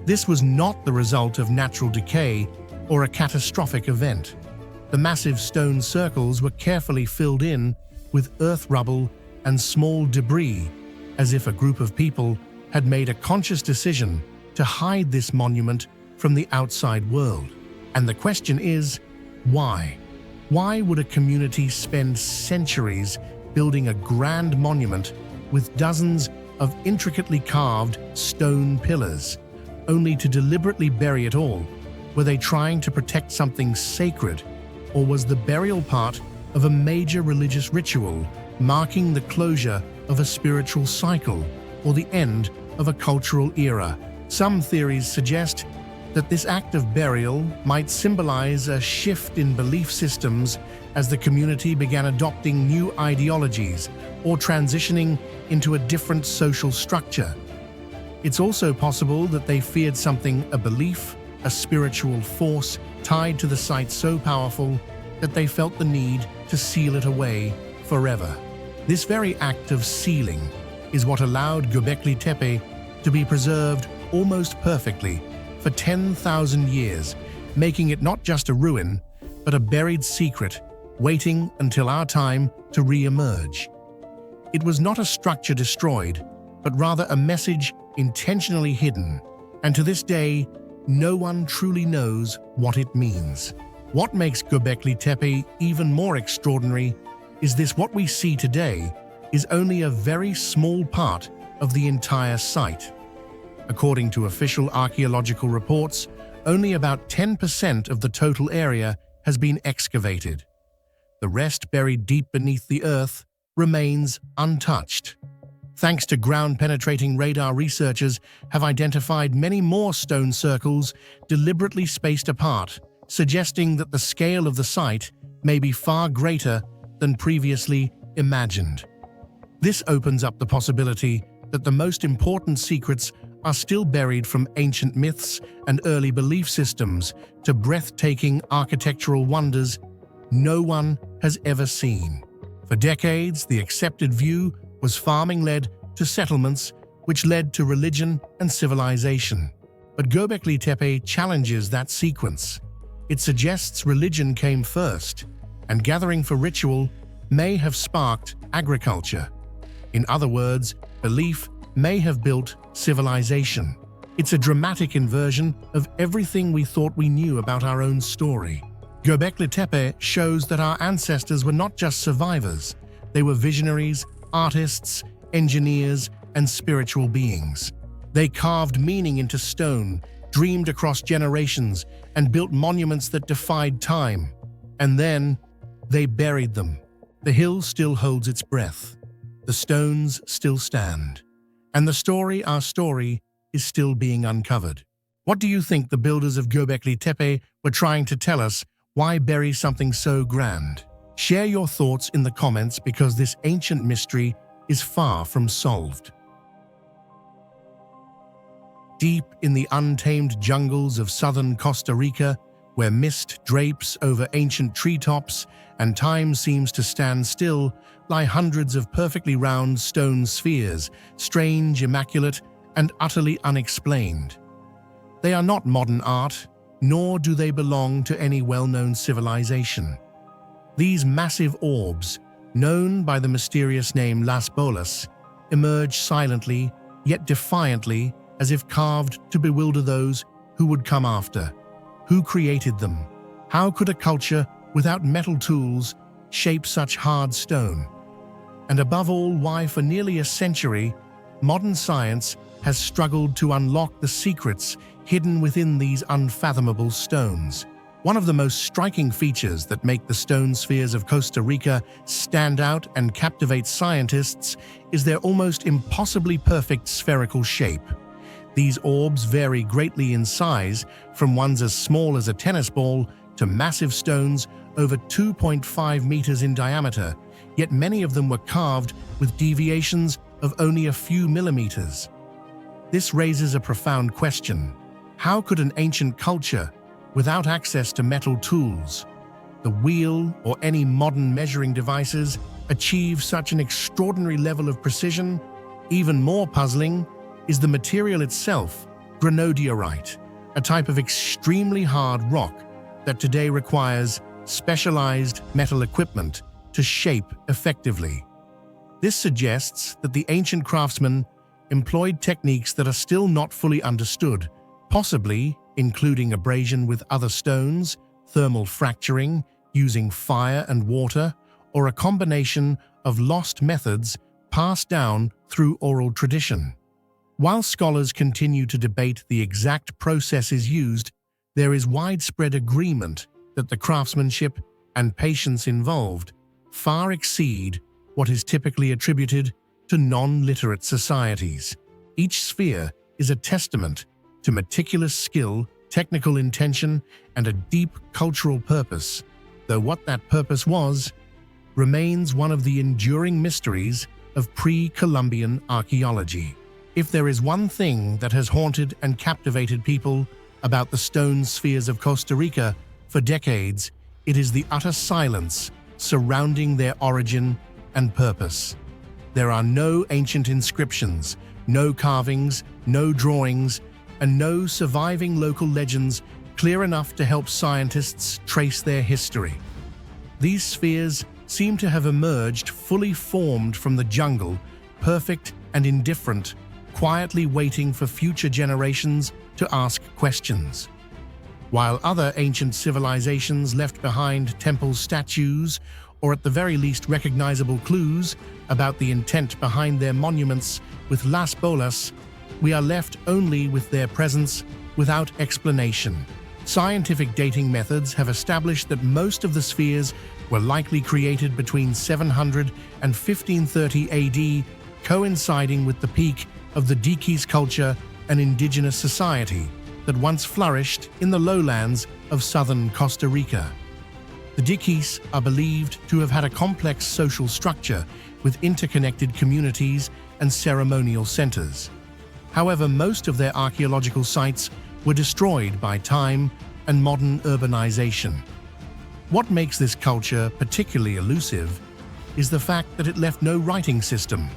This was not the result of natural decay or a catastrophic event. The massive stone circles were carefully filled in with earth rubble and small debris, as if a group of people had made a conscious decision to hide this monument from the outside world. And the question is, why? Why would a community spend centuries building a grand monument with dozens of intricately carved stone pillars, only to deliberately bury it all? Were they trying to protect something sacred, or was the burial part of a major religious ritual marking the closure of a spiritual cycle or the end of a cultural era? Some theories suggest that this act of burial might symbolize a shift in belief systems as the community began adopting new ideologies or transitioning into a different social structure. It's also possible that they feared something, a belief, a spiritual force tied to the site so powerful that they felt the need to seal it away forever. This very act of sealing is what allowed Göbekli Tepe to be preserved almost perfectly for 10,000 years, making it not just a ruin, but a buried secret waiting until our time to re-emerge. It was not a structure destroyed, but rather a message intentionally hidden, and to this day, no one truly knows what it means. What makes Göbekli Tepe even more extraordinary is what we see today is only a very small part of the entire site. According to official archaeological reports, only about 10% of the total area has been excavated. The rest, buried deep beneath the earth, remains untouched. Thanks to ground-penetrating radar, researchers have identified many more stone circles deliberately spaced apart, suggesting that the scale of the site may be far greater than previously imagined. This opens up the possibility that the most important secrets are still buried, from ancient myths and early belief systems to breathtaking architectural wonders no one has ever seen. For decades, the accepted view was farming led to settlements, which led to religion and civilization. But Göbekli Tepe challenges that sequence. It suggests religion came first, and gathering for ritual may have sparked agriculture. In other words, belief may have built civilization. It's a dramatic inversion of everything we thought we knew about our own story. Göbekli Tepe shows that our ancestors were not just survivors. They were visionaries, artists, engineers, and spiritual beings. They carved meaning into stone, dreamed across generations, and built monuments that defied time. And then, they buried them. The hill still holds its breath. The stones still stand. And the story, our story, is still being uncovered. What do you think the builders of Göbekli Tepe were trying to tell us? Why bury something so grand? Share your thoughts in the comments, because this ancient mystery is far from solved. Deep in the untamed jungles of southern Costa Rica, where mist drapes over ancient treetops and time seems to stand still, lie hundreds of perfectly round stone spheres, strange, immaculate, and utterly unexplained. They are not modern art, nor do they belong to any well-known civilization. These massive orbs, known by the mysterious name Las Bolas, emerge silently, yet defiantly, as if carved to bewilder those who would come after. Who created them? How could a culture without metal tools shape such hard stone? And above all, why for nearly a century, modern science has struggled to unlock the secrets hidden within these unfathomable stones. One of the most striking features that make the stone spheres of Costa Rica stand out and captivate scientists is their almost impossibly perfect spherical shape. These orbs vary greatly in size, from ones as small as a tennis ball to massive stones over 2.5 meters in diameter, yet many of them were carved with deviations of only a few millimeters. This raises a profound question. How could an ancient culture, without access to metal tools, the wheel or any modern measuring devices achieve such an extraordinary level of precision. Even more puzzling is the material itself, granodiorite, a type of extremely hard rock that today requires specialized metal equipment to shape effectively. This suggests that the ancient craftsmen employed techniques that are still not fully understood, possibly including abrasion with other stones, thermal fracturing, using fire and water, or a combination of lost methods passed down through oral tradition. While scholars continue to debate the exact processes used, there is widespread agreement that the craftsmanship and patience involved far exceed what is typically attributed to non-literate societies. Each sphere is a testament to meticulous skill, technical intention, and a deep cultural purpose, though what that purpose was remains one of the enduring mysteries of pre-Columbian archaeology. If there is one thing that has haunted and captivated people about the stone spheres of Costa Rica for decades, it is the utter silence surrounding their origin and purpose. There are no ancient inscriptions, no carvings, no drawings, and no surviving local legends clear enough to help scientists trace their history. These spheres seem to have emerged fully formed from the jungle, perfect and indifferent, quietly waiting for future generations to ask questions. While other ancient civilizations left behind temple statues, or at the very least recognizable clues about the intent behind their monuments with Las Bolas, we are left only with their presence without explanation. Scientific dating methods have established that most of the spheres were likely created between 700 and 1530 AD, coinciding with the peak of the Diquis culture, an indigenous society that once flourished in the lowlands of southern Costa Rica. The Diquis are believed to have had a complex social structure with interconnected communities and ceremonial centers. However, most of their archaeological sites were destroyed by time and modern urbanization. What makes this culture particularly elusive is the fact that it left no writing system,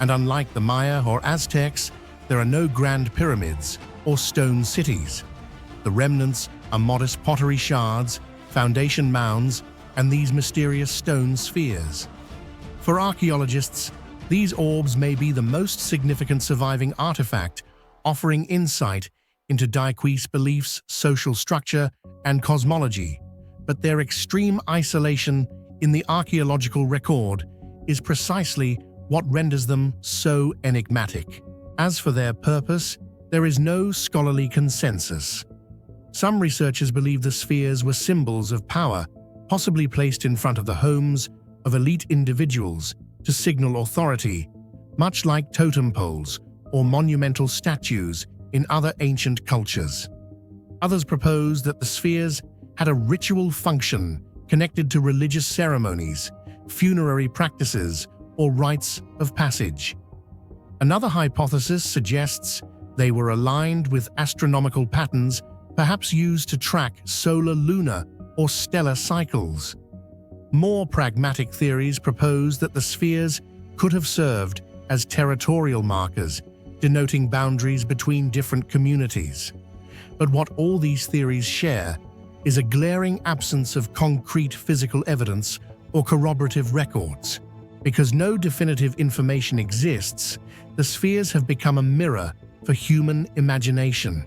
and unlike the Maya or Aztecs, there are no grand pyramids or stone cities. The remnants are modest pottery shards, foundation mounds, and these mysterious stone spheres. For archaeologists, these orbs may be the most significant surviving artifact, offering insight into Diquis beliefs, social structure, and cosmology, but their extreme isolation in the archaeological record is precisely what renders them so enigmatic. As for their purpose, there is no scholarly consensus. Some researchers believe the spheres were symbols of power, possibly placed in front of the homes of elite individuals to signal authority, much like totem poles or monumental statues in other ancient cultures. Others propose that the spheres had a ritual function connected to religious ceremonies, funerary practices, or rites of passage. Another hypothesis suggests they were aligned with astronomical patterns, perhaps used to track solar, lunar, or stellar cycles. More pragmatic theories propose that the spheres could have served as territorial markers, denoting boundaries between different communities. But what all these theories share is a glaring absence of concrete physical evidence or corroborative records. Because no definitive information exists, the spheres have become a mirror for human imagination.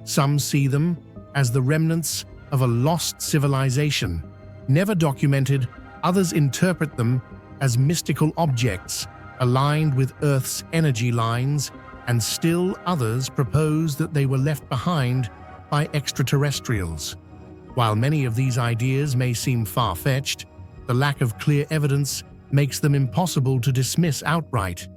Some see them as the remnants of a lost civilization, never documented. Others interpret them as mystical objects aligned with Earth's energy lines, and still others propose that they were left behind by extraterrestrials. While many of these ideas may seem far-fetched, the lack of clear evidence makes them impossible to dismiss outright,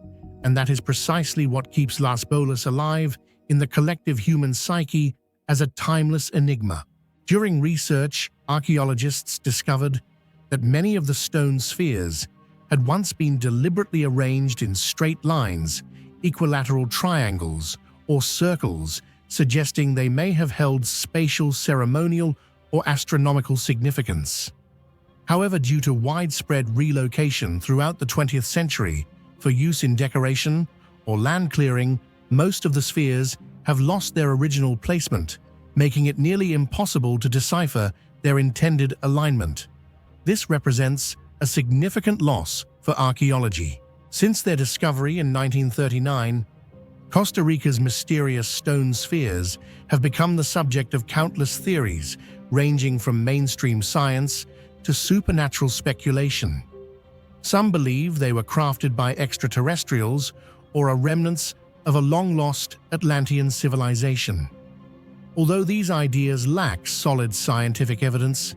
and that is precisely what keeps Las Bolas alive in the collective human psyche as a timeless enigma. During research, archaeologists discovered that many of the stone spheres had once been deliberately arranged in straight lines, equilateral triangles, or circles, suggesting they may have held spatial, ceremonial, or astronomical significance. However, due to widespread relocation throughout the 20th century for use in decoration or land clearing, most of the spheres have lost their original placement, making it nearly impossible to decipher their intended alignment. This represents a significant loss for archaeology. Since their discovery in 1939, Costa Rica's mysterious stone spheres have become the subject of countless theories, ranging from mainstream science to supernatural speculation. Some believe they were crafted by extraterrestrials or are remnants of a long-lost Atlantean civilization. Although these ideas lack solid scientific evidence,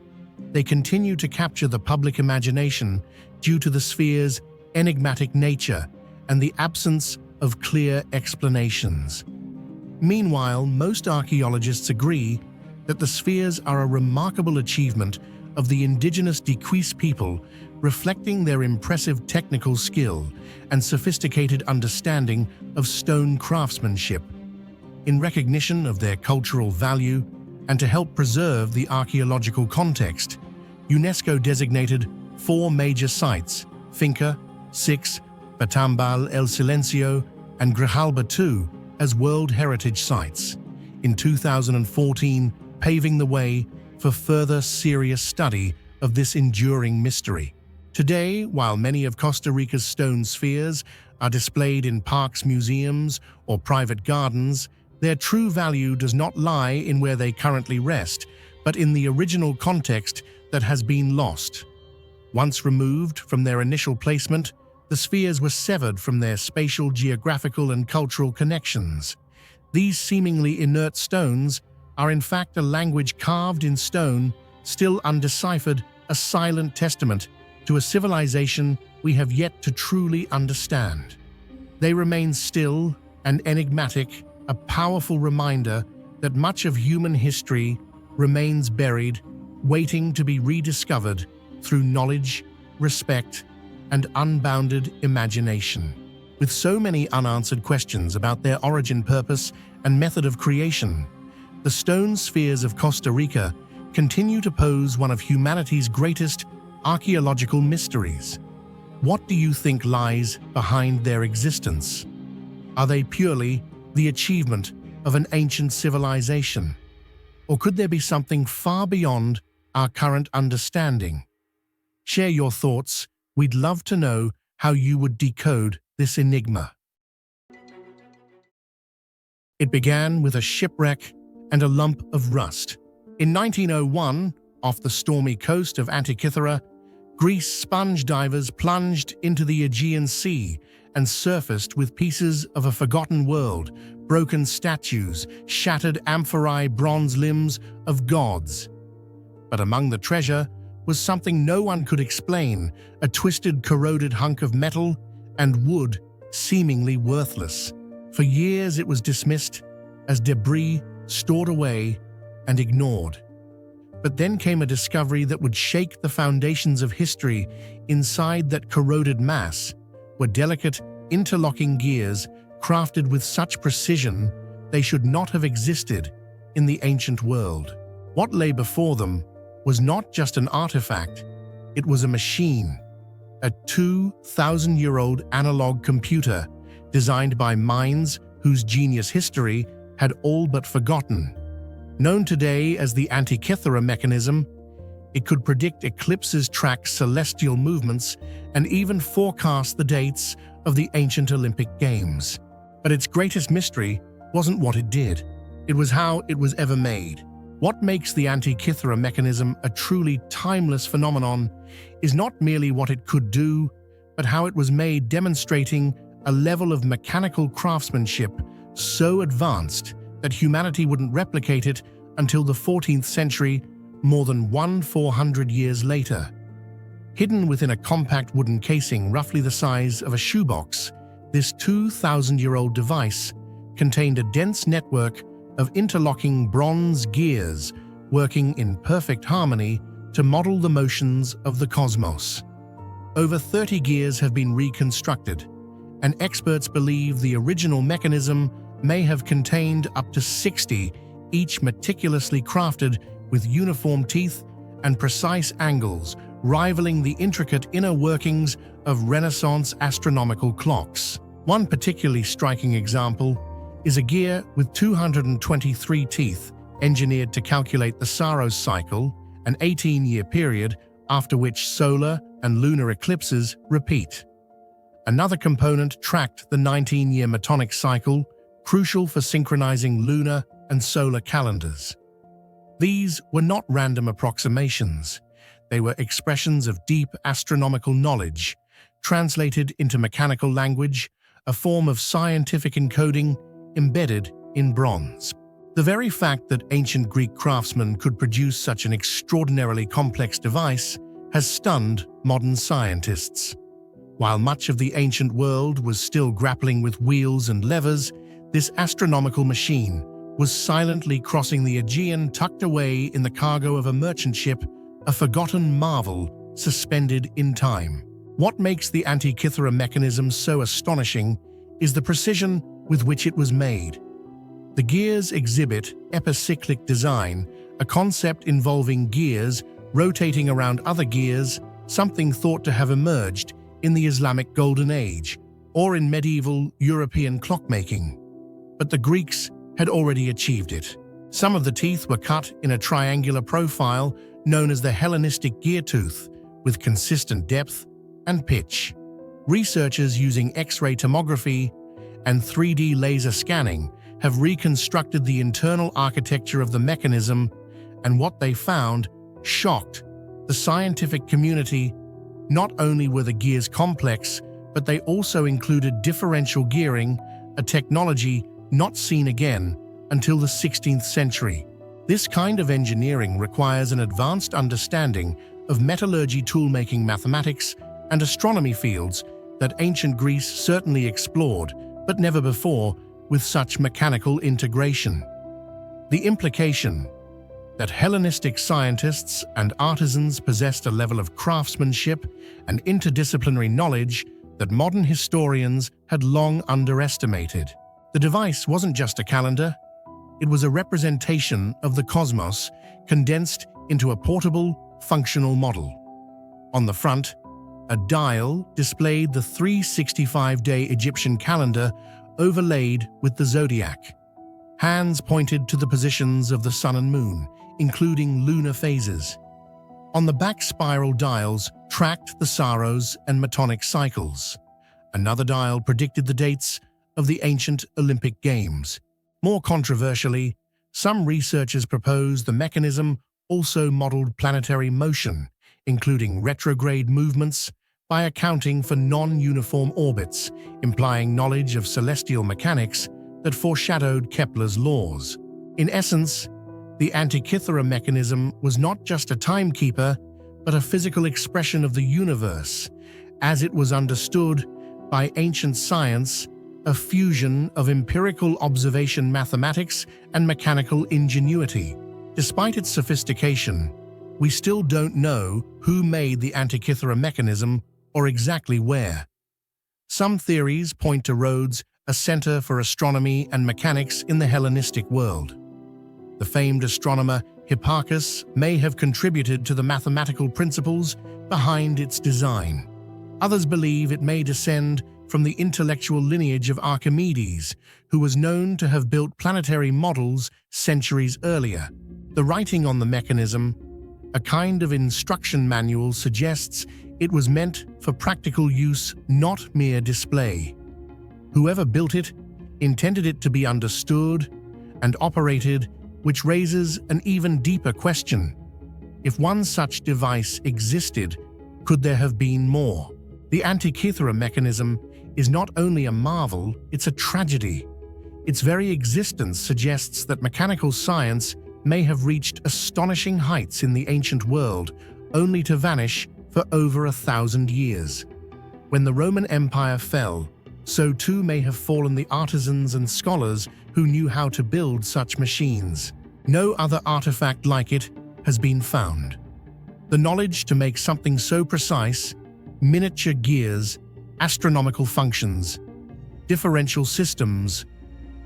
they continue to capture the public imagination due to the sphere's enigmatic nature and the absence of clear explanations. Meanwhile, most archaeologists agree that the spheres are a remarkable achievement of the indigenous Diquis people, reflecting their impressive technical skill and sophisticated understanding of stone craftsmanship. In recognition of their cultural value and to help preserve the archaeological context, UNESCO designated 4 major sites, Finca, 6, Batambal El Silencio, and Grijalba II, as World Heritage Sites in 2014, paving the way for further serious study of this enduring mystery. Today, while many of Costa Rica's stone spheres are displayed in parks, museums, or private gardens, their true value does not lie in where they currently rest, but in the original context that has been lost. Once removed from their initial placement, the spheres were severed from their spatial, geographical, and cultural connections. These seemingly inert stones are in fact a language carved in stone, still undeciphered, a silent testament to a civilization we have yet to truly understand. They remain still and enigmatic, a powerful reminder that much of human history remains buried, waiting to be rediscovered through knowledge, respect, and unbounded imagination. With so many unanswered questions about their origin, purpose, and method of creation, the stone spheres of Costa Rica continue to pose one of humanity's greatest archaeological mysteries. What do you think lies behind their existence? Are they purely the achievement of an ancient civilization? Or could there be something far beyond our current understanding? Share your thoughts. We'd love to know how you would decode this enigma. It began with a shipwreck and a lump of rust. In 1901, off the stormy coast of Antikythera, Greece, sponge divers plunged into the Aegean Sea and surfaced with pieces of a forgotten world, broken statues, shattered amphorae, bronze limbs of gods. But among the treasure was something no one could explain, a twisted, corroded hunk of metal and wood, seemingly worthless. For years it was dismissed as debris, stored away and ignored. But then came a discovery that would shake the foundations of history. Inside that corroded mass were delicate, interlocking gears crafted with such precision they should not have existed in the ancient world. What lay before them was not just an artifact, it was a machine, a 2,000-year-old analog computer designed by minds whose genius history had all but forgotten. Known today as the Antikythera mechanism, it could predict eclipses, track celestial movements, and even forecast the dates of the ancient Olympic Games. But its greatest mystery wasn't what it did, it was how it was ever made. What makes the Antikythera mechanism a truly timeless phenomenon is not merely what it could do, but how it was made, demonstrating a level of mechanical craftsmanship so advanced that humanity wouldn't replicate it until the 14th century, more than 400 years later. Hidden within a compact wooden casing roughly the size of a shoebox, this 2,000-year-old device contained a dense network of interlocking bronze gears working in perfect harmony to model the motions of the cosmos. Over 30 gears have been reconstructed, and experts believe the original mechanism may have contained up to 60, each meticulously crafted with uniform teeth and precise angles, rivaling the intricate inner workings of Renaissance astronomical clocks. One particularly striking example is a gear with 223 teeth engineered to calculate the Saros cycle, an 18-year period after which solar and lunar eclipses repeat. Another component tracked the 19-year Metonic cycle, crucial for synchronizing lunar and solar calendars. These were not random approximations. They were expressions of deep astronomical knowledge, translated into mechanical language, a form of scientific encoding embedded in bronze. The very fact that ancient Greek craftsmen could produce such an extraordinarily complex device has stunned modern scientists. While much of the ancient world was still grappling with wheels and levers, this astronomical machine was silently crossing the Aegean, tucked away in the cargo of a merchant ship, a forgotten marvel suspended in time. What makes the Antikythera mechanism so astonishing is the precision with which it was made. The gears exhibit epicyclic design, a concept involving gears rotating around other gears, something thought to have emerged in the Islamic Golden Age or in medieval European clockmaking. But the Greeks had already achieved it. Some of the teeth were cut in a triangular profile known as the Hellenistic gear tooth, with consistent depth and pitch. Researchers using X-ray tomography and 3D laser scanning have reconstructed the internal architecture of the mechanism, and what they found shocked the scientific community. Not only were the gears complex, but they also included differential gearing, a technology not seen again until the 16th century. This kind of engineering requires an advanced understanding of metallurgy, toolmaking, mathematics, and astronomy, fields that ancient Greece certainly explored, but never before with such mechanical integration. The implication that Hellenistic scientists and artisans possessed a level of craftsmanship and interdisciplinary knowledge that modern historians had long underestimated. The device wasn't just a calendar, it was a representation of the cosmos condensed into a portable, functional model. On the front, a dial displayed the 365-day Egyptian calendar overlaid with the zodiac. Hands pointed to the positions of the sun and moon, including lunar phases. On the back, spiral dials tracked the Saros and Metonic cycles. Another dial predicted the dates of the ancient Olympic Games. More controversially, some researchers proposed the mechanism also modeled planetary motion, including retrograde movements, by accounting for non-uniform orbits, implying knowledge of celestial mechanics that foreshadowed Kepler's laws. In essence, the Antikythera mechanism was not just a timekeeper, but a physical expression of the universe, as it was understood by ancient science, a fusion of empirical observation, mathematics, and mechanical ingenuity. Despite its sophistication, we still don't know who made the Antikythera mechanism or exactly where. Some theories point to Rhodes, a center for astronomy and mechanics in the Hellenistic world. The famed astronomer Hipparchus may have contributed to the mathematical principles behind its design. Others believe it may descend from the intellectual lineage of Archimedes, who was known to have built planetary models centuries earlier. The writing on the mechanism, a kind of instruction manual, suggests it was meant for practical use, not mere display. Whoever built it intended it to be understood and operated, which raises an even deeper question. If one such device existed, could there have been more? The Antikythera mechanism is not only a marvel, it's a tragedy. Its very existence suggests that mechanical science may have reached astonishing heights in the ancient world, only to vanish for over 1,000 years. When the Roman Empire fell, so too may have fallen the artisans and scholars who knew how to build such machines. No other artifact like it has been found. The knowledge to make something so precise, miniature gears, astronomical functions, differential systems,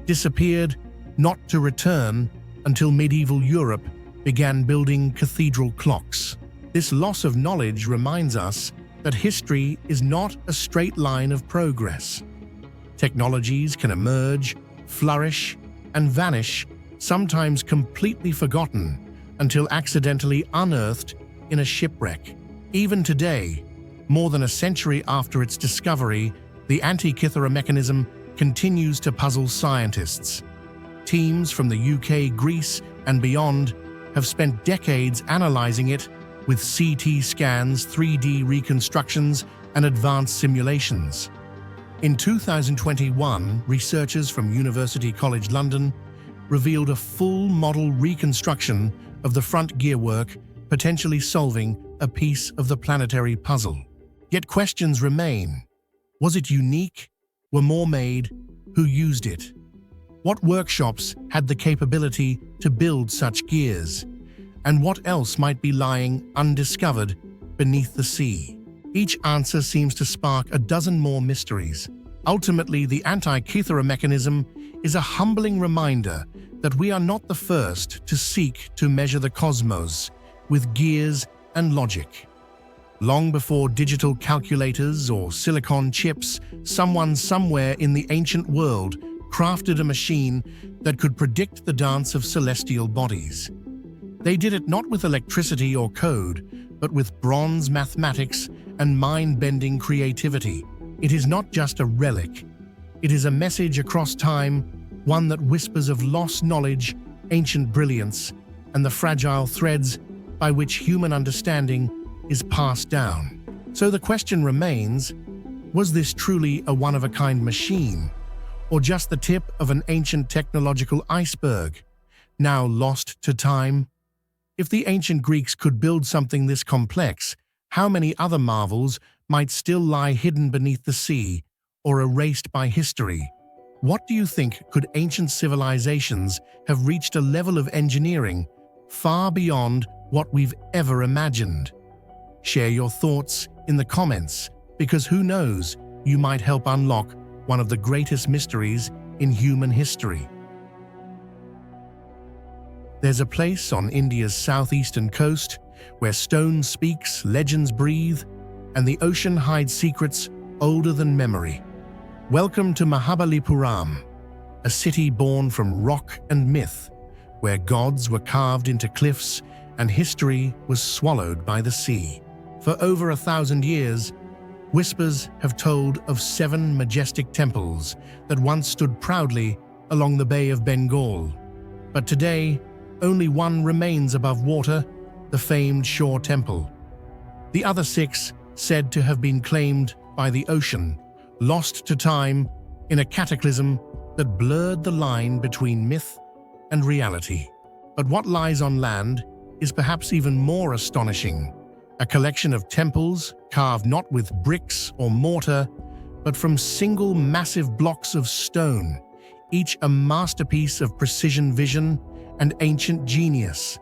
disappeared, not to return until medieval Europe began building cathedral clocks. This loss of knowledge reminds us that history is not a straight line of progress. Technologies can emerge, flourish, and vanish, sometimes completely forgotten, until accidentally unearthed in a shipwreck. Even today, more than a century after its discovery, the Antikythera mechanism continues to puzzle scientists. Teams from the UK, Greece, and beyond have spent decades analyzing it with CT scans, 3D reconstructions, and advanced simulations. In 2021, researchers from University College London revealed a full model reconstruction of the front gearwork, potentially solving a piece of the planetary puzzle. Yet questions remain. Was it unique? Were more made? Who used it? What workshops had the capability to build such gears? And what else might be lying undiscovered beneath the sea? Each answer seems to spark a dozen more mysteries. Ultimately, the Antikythera mechanism is a humbling reminder that we are not the first to seek to measure the cosmos with gears and logic. Long before digital calculators or silicon chips, someone somewhere in the ancient world crafted a machine that could predict the dance of celestial bodies. They did it not with electricity or code, but with bronze mathematics and mind-bending creativity. It is not just a relic. It is a message across time, one that whispers of lost knowledge, ancient brilliance, and the fragile threads by which human understanding is passed down. So the question remains, was this truly a one-of-a-kind machine, or just the tip of an ancient technological iceberg, now lost to time? If the ancient Greeks could build something this complex, how many other marvels might still lie hidden beneath the sea or erased by history? What do you think? Could ancient civilizations have reached a level of engineering far beyond what we've ever imagined? Share your thoughts in the comments, because who knows, you might help unlock one of the greatest mysteries in human history. There's a place on India's southeastern coast where stone speaks, legends breathe, and the ocean hides secrets older than memory. Welcome to Mahabalipuram, a city born from rock and myth, where gods were carved into cliffs and history was swallowed by the sea. For over 1,000 years, whispers have told of 7 majestic temples that once stood proudly along the Bay of Bengal. But today, only one remains above water, the famed Shore Temple. The other 6 said to have been claimed by the ocean, lost to time in a cataclysm that blurred the line between myth and reality. But what lies on land is perhaps even more astonishing. A collection of temples carved not with bricks or mortar, but from single massive blocks of stone, each a masterpiece of precision vision and ancient genius.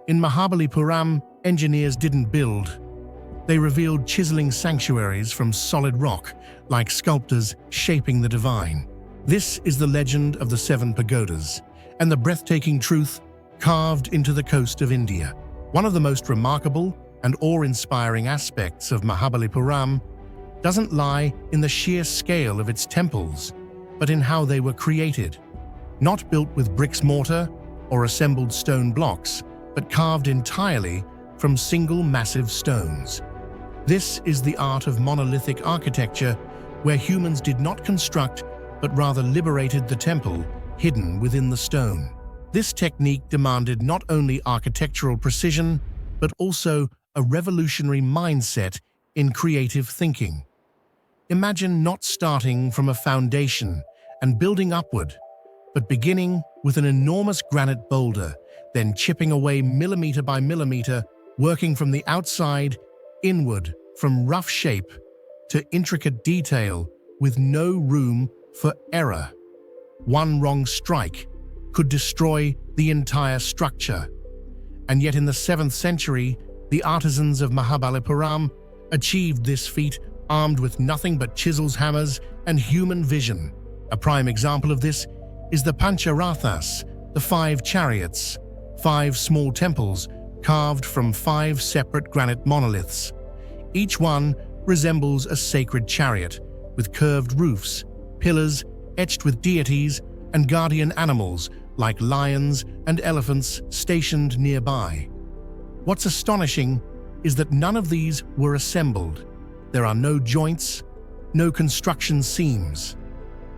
In Mahabalipuram, engineers didn't build. They revealed chiseling sanctuaries from solid rock, like sculptors shaping the divine. This is the legend of the 7 pagodas, and the breathtaking truth carved into the coast of India. One of the most remarkable and awe-inspiring aspects of Mahabalipuram doesn't lie in the sheer scale of its temples, but in how they were created. Not built with bricks mortar or assembled stone blocks, but carved entirely from single massive stones. This is the art of monolithic architecture, where humans did not construct, but rather liberated the temple hidden within the stone. This technique demanded not only architectural precision, but also a revolutionary mindset in creative thinking. Imagine not starting from a foundation and building upward, but beginning with an enormous granite boulder, then chipping away millimeter by millimeter, working from the outside inward, from rough shape to intricate detail with no room for error. One wrong strike could destroy the entire structure. And yet in the 7th century, the artisans of Mahabalipuram achieved this feat armed with nothing but chisels, hammers, and human vision. A prime example of this is the Pancharathas, the 5 chariots, 5 small temples carved from 5 separate granite monoliths. Each one resembles a sacred chariot, with curved roofs, pillars etched with deities, and guardian animals like lions and elephants stationed nearby. What's astonishing is that none of these were assembled. There are no joints, no construction seams.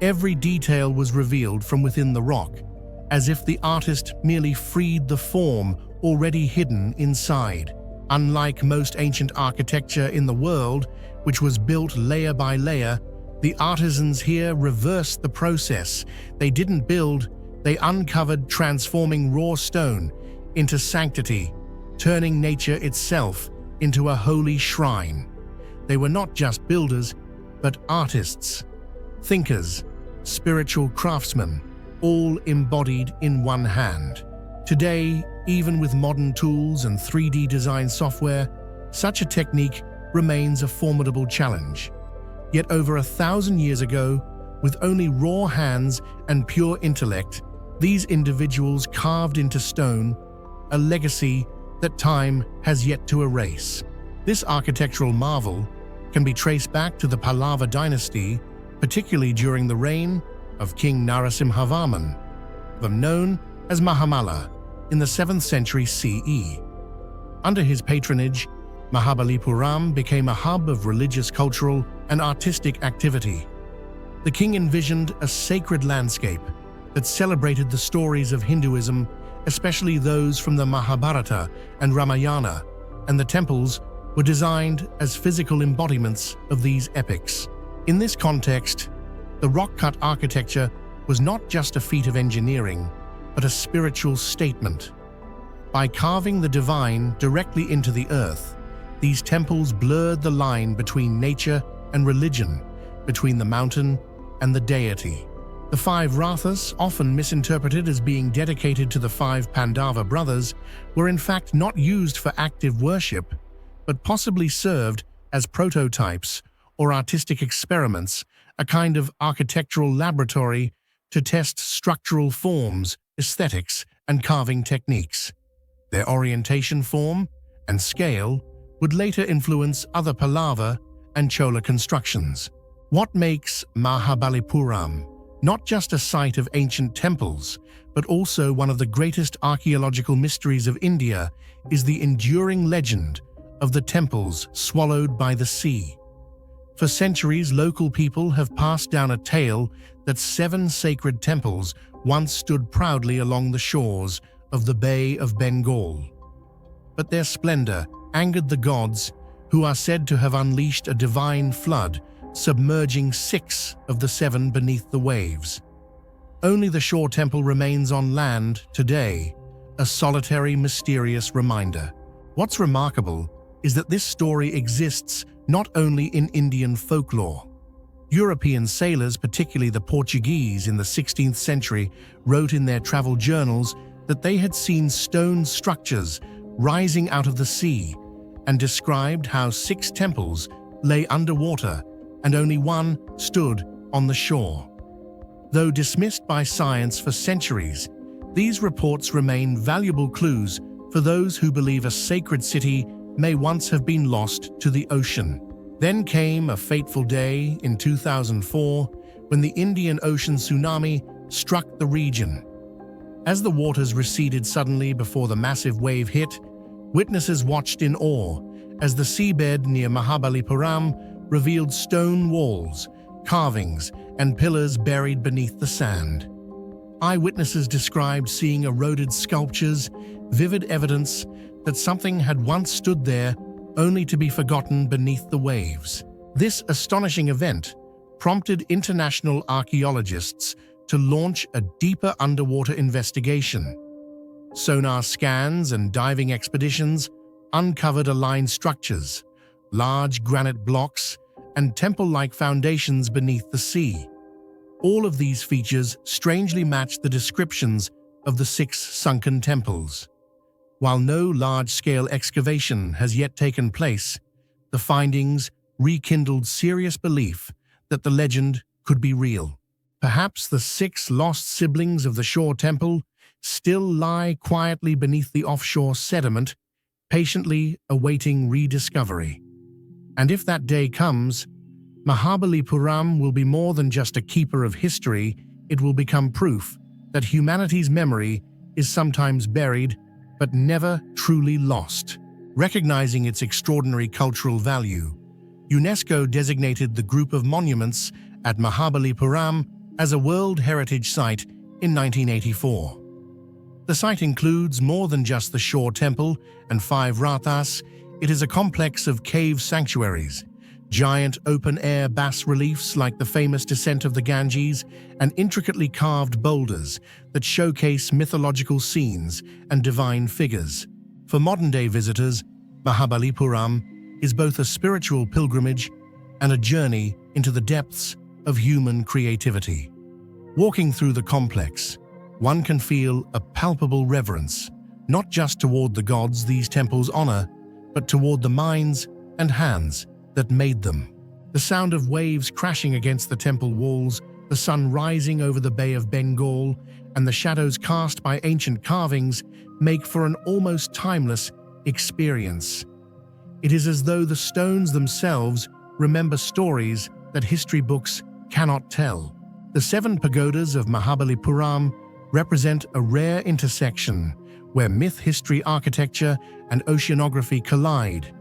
Every detail was revealed from within the rock, as if the artist merely freed the form already hidden inside. Unlike most ancient architecture in the world, which was built layer by layer, the artisans here reversed the process. They didn't build, they uncovered, transforming raw stone into sanctity, turning nature itself into a holy shrine. They were not just builders, but artists, thinkers, spiritual craftsmen, all embodied in one hand. Today, even with modern tools and 3D design software, such a technique remains a formidable challenge. Yet over 1,000 years ago, with only raw hands and pure intellect, these individuals carved into stone a legacy that time has yet to erase. This architectural marvel can be traced back to the Pallava dynasty, particularly during the reign of King Narasimhavarman, known as Mahamalla, in the 7th century CE. Under his patronage, Mahabalipuram became a hub of religious, cultural, and artistic activity. The king envisioned a sacred landscape that celebrated the stories of Hinduism, especially those from the Mahabharata and Ramayana, and the temples were designed as physical embodiments of these epics. In this context, the rock-cut architecture was not just a feat of engineering, but a spiritual statement. By carving the divine directly into the earth, these temples blurred the line between nature and religion, between the mountain and the deity. The 5 rathas, often misinterpreted as being dedicated to the 5 Pandava brothers, were in fact not used for active worship, but possibly served as prototypes or artistic experiments, a kind of architectural laboratory to test structural forms, aesthetics, and carving techniques. Their orientation, form, and scale would later influence other Pallava and Chola constructions. What makes Mahabalipuram not just a site of ancient temples, but also one of the greatest archaeological mysteries of India is the enduring legend of the temples swallowed by the sea. For centuries, local people have passed down a tale that 7 sacred temples once stood proudly along the shores of the Bay of Bengal. But their splendor angered the gods, who are said to have unleashed a divine flood, submerging 6 of the 7 beneath the waves. Only the shore temple remains on land today, a solitary, mysterious reminder. What's remarkable is that this story exists not only in Indian folklore. European sailors, particularly the Portuguese in the 16th century, wrote in their travel journals that they had seen stone structures rising out of the sea and described how 6 temples lay underwater and only one stood on the shore. Though dismissed by science for centuries, these reports remain valuable clues for those who believe a sacred city may once have been lost to the ocean. Then came a fateful day in 2004 when the Indian Ocean tsunami struck the region. As the waters receded suddenly before the massive wave hit, witnesses watched in awe as the seabed near Mahabalipuram revealed stone walls, carvings, and pillars buried beneath the sand. Eyewitnesses described seeing eroded sculptures, vivid evidence that something had once stood there only to be forgotten beneath the waves. This astonishing event prompted international archaeologists to launch a deeper underwater investigation. Sonar scans and diving expeditions uncovered aligned structures, large granite blocks, and temple-like foundations beneath the sea. All of these features strangely matched the descriptions of the 6 sunken temples. While no large-scale excavation has yet taken place, the findings rekindled serious belief that the legend could be real. Perhaps the 6 lost siblings of the shore temple still lie quietly beneath the offshore sediment, patiently awaiting rediscovery. And if that day comes, Mahabalipuram will be more than just a keeper of history. It will become proof that humanity's memory is sometimes buried but never truly lost. Recognizing its extraordinary cultural value, UNESCO designated the group of monuments at Mahabalipuram as a World Heritage Site in 1984. The site includes more than just the shore temple and 5 rathas. It is a complex of cave sanctuaries, giant open-air bas-reliefs like the famous descent of the Ganges, and intricately carved boulders that showcase mythological scenes and divine figures. For modern-day visitors, Mahabalipuram is both a spiritual pilgrimage and a journey into the depths of human creativity. Walking through the complex, one can feel a palpable reverence, not just toward the gods these temples honor, but toward the minds and hands that made them. The sound of waves crashing against the temple walls, the sun rising over the Bay of Bengal, and the shadows cast by ancient carvings make for an almost timeless experience. It is as though the stones themselves remember stories that history books cannot tell. The 7 pagodas of Mahabalipuram represent a rare intersection where myth, history, architecture, and oceanography collide.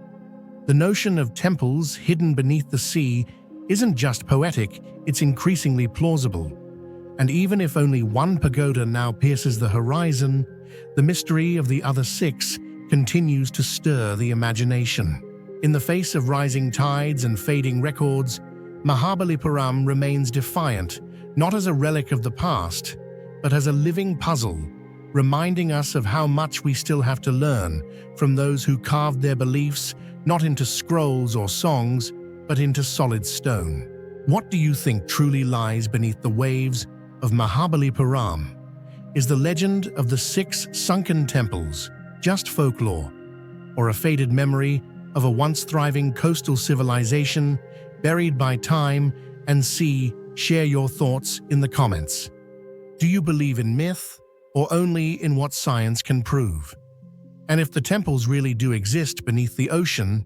The notion of temples hidden beneath the sea isn't just poetic, it's increasingly plausible. And even if only one pagoda now pierces the horizon, the mystery of the other 6 continues to stir the imagination. In the face of rising tides and fading records, Mahabalipuram remains defiant, not as a relic of the past, but as a living puzzle, reminding us of how much we still have to learn from those who carved their beliefs not into scrolls or songs, but into solid stone. What do you think truly lies beneath the waves of Mahabalipuram? Is the legend of the 6 sunken temples just folklore, or a faded memory of a once thriving coastal civilization buried by time and sea? Share your thoughts in the comments. Do you believe in myth, or only in what science can prove? And if the temples really do exist beneath the ocean,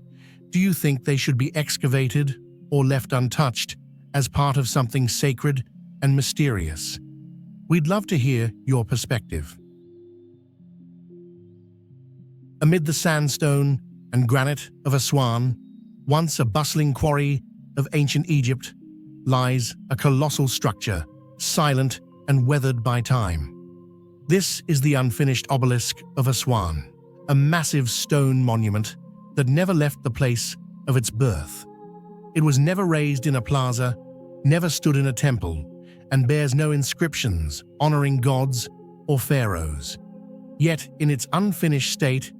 do you think they should be excavated or left untouched as part of something sacred and mysterious? We'd love to hear your perspective. Amid the sandstone and granite of Aswan, once a bustling quarry of ancient Egypt, lies a colossal structure, silent and weathered by time. This is the unfinished obelisk of Aswan, a massive stone monument that never left the place of its birth. It was never raised in a plaza, never stood in a temple, and bears no inscriptions honoring gods or pharaohs. Yet, in its unfinished state,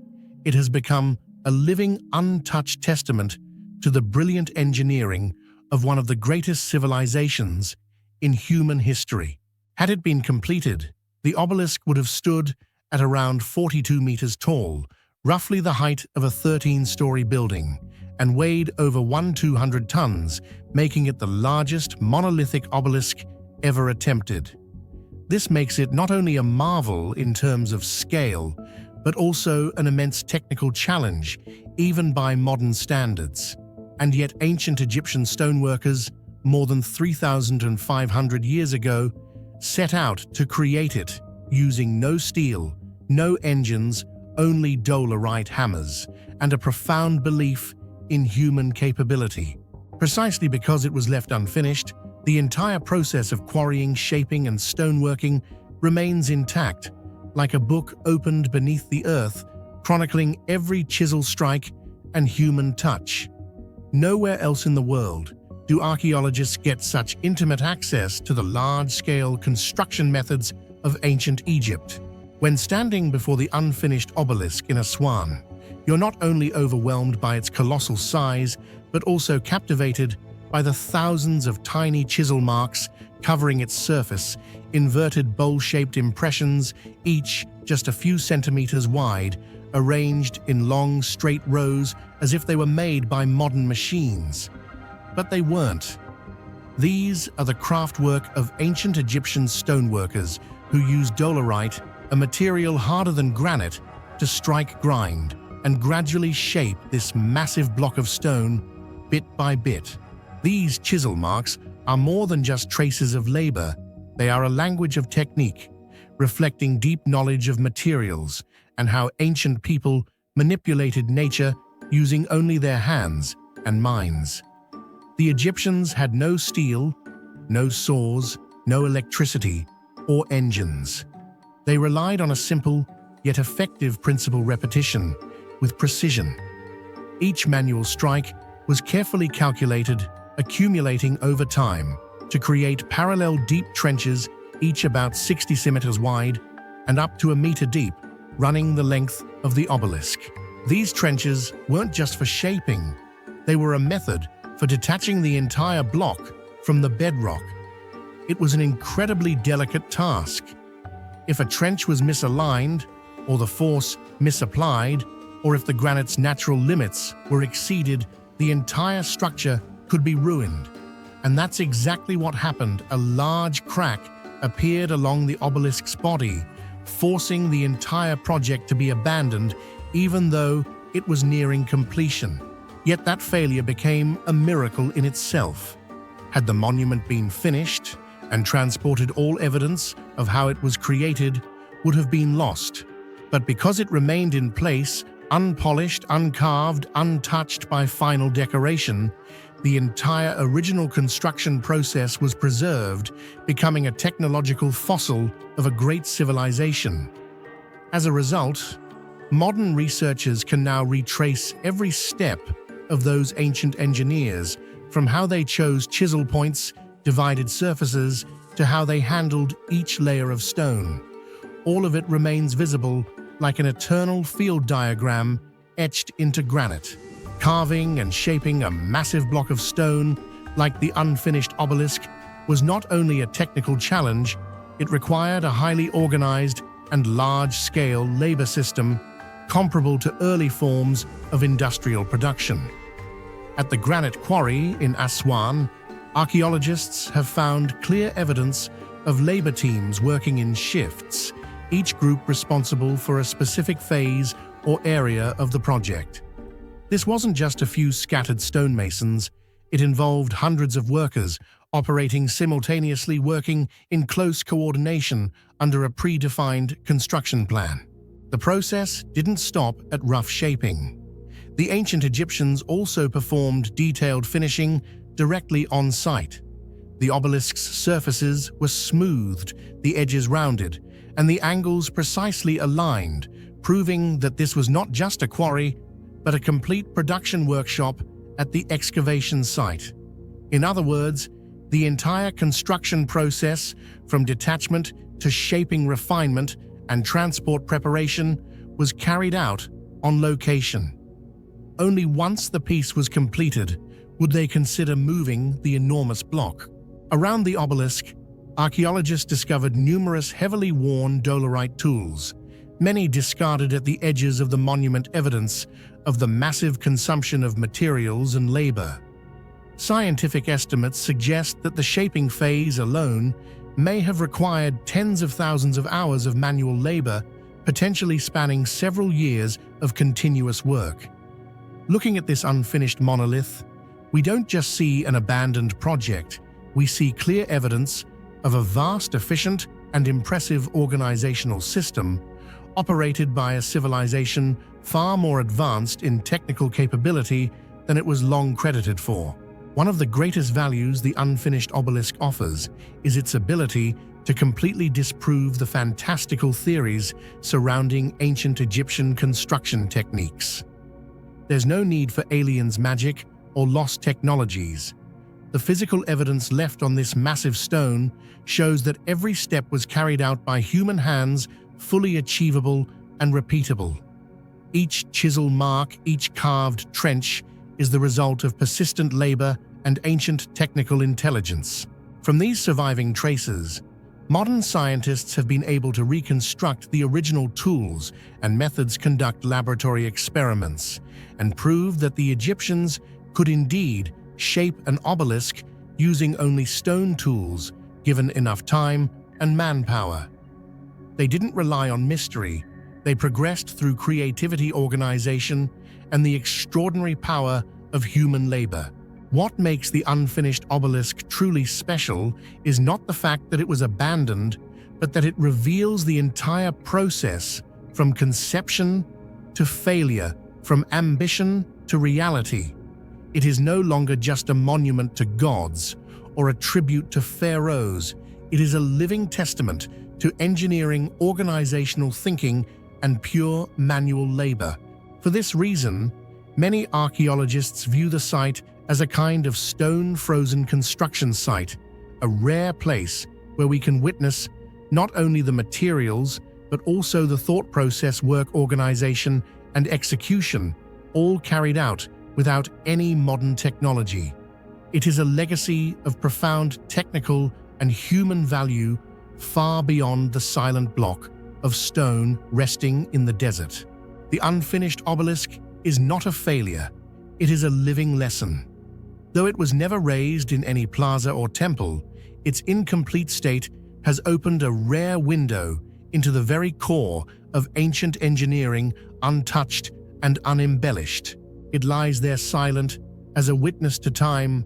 it has become a living, untouched testament to the brilliant engineering of one of the greatest civilizations in human history. Had it been completed, the obelisk would have stood at around 42 meters tall, roughly the height of a 13-story building, and weighed over 1,200 tons, making it the largest monolithic obelisk ever attempted. This makes it not only a marvel in terms of scale, but also an immense technical challenge, even by modern standards. And yet ancient Egyptian stoneworkers, more than 3,500 years ago, set out to create it using no steel, no engines, only dolerite hammers, and a profound belief in human capability. Precisely because it was left unfinished, the entire process of quarrying, shaping, and stoneworking remains intact, like a book opened beneath the earth, chronicling every chisel strike and human touch. Nowhere else in the world do archaeologists get such intimate access to the large-scale construction methods of ancient Egypt. When standing before the unfinished obelisk in Aswan, you're not only overwhelmed by its colossal size, but also captivated by the thousands of tiny chisel marks covering its surface, inverted bowl-shaped impressions, each just a few centimeters wide, arranged in long, straight rows as if they were made by modern machines. But they weren't. These are the craftwork of ancient Egyptian stoneworkers who used dolerite, a material harder than granite, to strike grind, and gradually shape this massive block of stone bit by bit. These chisel marks are more than just traces of labor. They are a language of technique, reflecting deep knowledge of materials and how ancient people manipulated nature using only their hands and minds. The Egyptians had no steel, no saws, no electricity, or engines. They relied on a simple yet effective principle: repetition with precision. Each manual strike was carefully calculated, accumulating over time to create parallel deep trenches, each about 60 centimeters wide and up to a meter deep, running the length of the obelisk. These trenches weren't just for shaping, they were a method for detaching the entire block from the bedrock. It was an incredibly delicate task. If a trench was misaligned, or the force misapplied, or if the granite's natural limits were exceeded, the entire structure could be ruined. And that's exactly what happened. A large crack appeared along the obelisk's body, forcing the entire project to be abandoned, even though it was nearing completion. Yet that failure became a miracle in itself. Had the monument been finished and transported, all evidence of how it was created would have been lost. But because it remained in place, unpolished, uncarved, untouched by final decoration, the entire original construction process was preserved, becoming a technological fossil of a great civilization. As a result, modern researchers can now retrace every step of those ancient engineers, from how they chose chisel points, divided surfaces, to how they handled each layer of stone. All of it remains visible like an eternal field diagram etched into granite. Carving and shaping a massive block of stone like the unfinished obelisk was not only a technical challenge, it required a highly organized and large-scale labor system comparable to early forms of industrial production. At the granite quarry in Aswan, archaeologists have found clear evidence of labor teams working in shifts, each group responsible for a specific phase or area of the project. This wasn't just a few scattered stonemasons, it involved hundreds of workers operating simultaneously, working in close coordination under a predefined construction plan. The process didn't stop at rough shaping. The ancient Egyptians also performed detailed finishing directly on site. The obelisk's surfaces were smoothed, the edges rounded, and the angles precisely aligned, proving that this was not just a quarry, but a complete production workshop at the excavation site. In other words, the entire construction process, from detachment to shaping, refinement, and transport preparation, was carried out on location. Only once the piece was completed would they consider moving the enormous block. Around the obelisk, archaeologists discovered numerous heavily worn dolerite tools, many discarded at the edges of the monument, evidence of the massive consumption of materials and labor. Scientific estimates suggest that the shaping phase alone may have required tens of thousands of hours of manual labor, potentially spanning several years of continuous work. Looking at this unfinished monolith, we don't just see an abandoned project, we see clear evidence of a vast, efficient, and impressive organizational system operated by a civilization far more advanced in technical capability than it was long credited for. One of the greatest values the unfinished obelisk offers is its ability to completely disprove the fantastical theories surrounding ancient Egyptian construction techniques. There's no need for aliens' magic or lost technologies. The physical evidence left on this massive stone shows that every step was carried out by human hands, fully achievable and repeatable. Each chisel mark, each carved trench is the result of persistent labor and ancient technical intelligence. From these surviving traces, modern scientists have been able to reconstruct the original tools and methods, conduct laboratory experiments, and prove that the Egyptians could indeed shape an obelisk using only stone tools, given enough time and manpower. They didn't rely on mystery, They progressed through creativity, organization, and the extraordinary power of human labor. What makes the unfinished obelisk truly special is not the fact that it was abandoned, but that it reveals the entire process from conception to failure, from ambition to reality. It is no longer just a monument to gods or a tribute to pharaohs. It is a living testament to engineering, organizational thinking, and pure manual labor. For this reason, many archaeologists view the site as a kind of stone-frozen construction site, a rare place where we can witness not only the materials, but also the thought process, work organization, and execution, all carried out without any modern technology. It is a legacy of profound technical and human value far beyond the silent block of stone resting in the desert. The unfinished obelisk is not a failure, it is a living lesson. Though it was never raised in any plaza or temple, its incomplete state has opened a rare window into the very core of ancient engineering, untouched and unembellished. It lies there silent as a witness to time,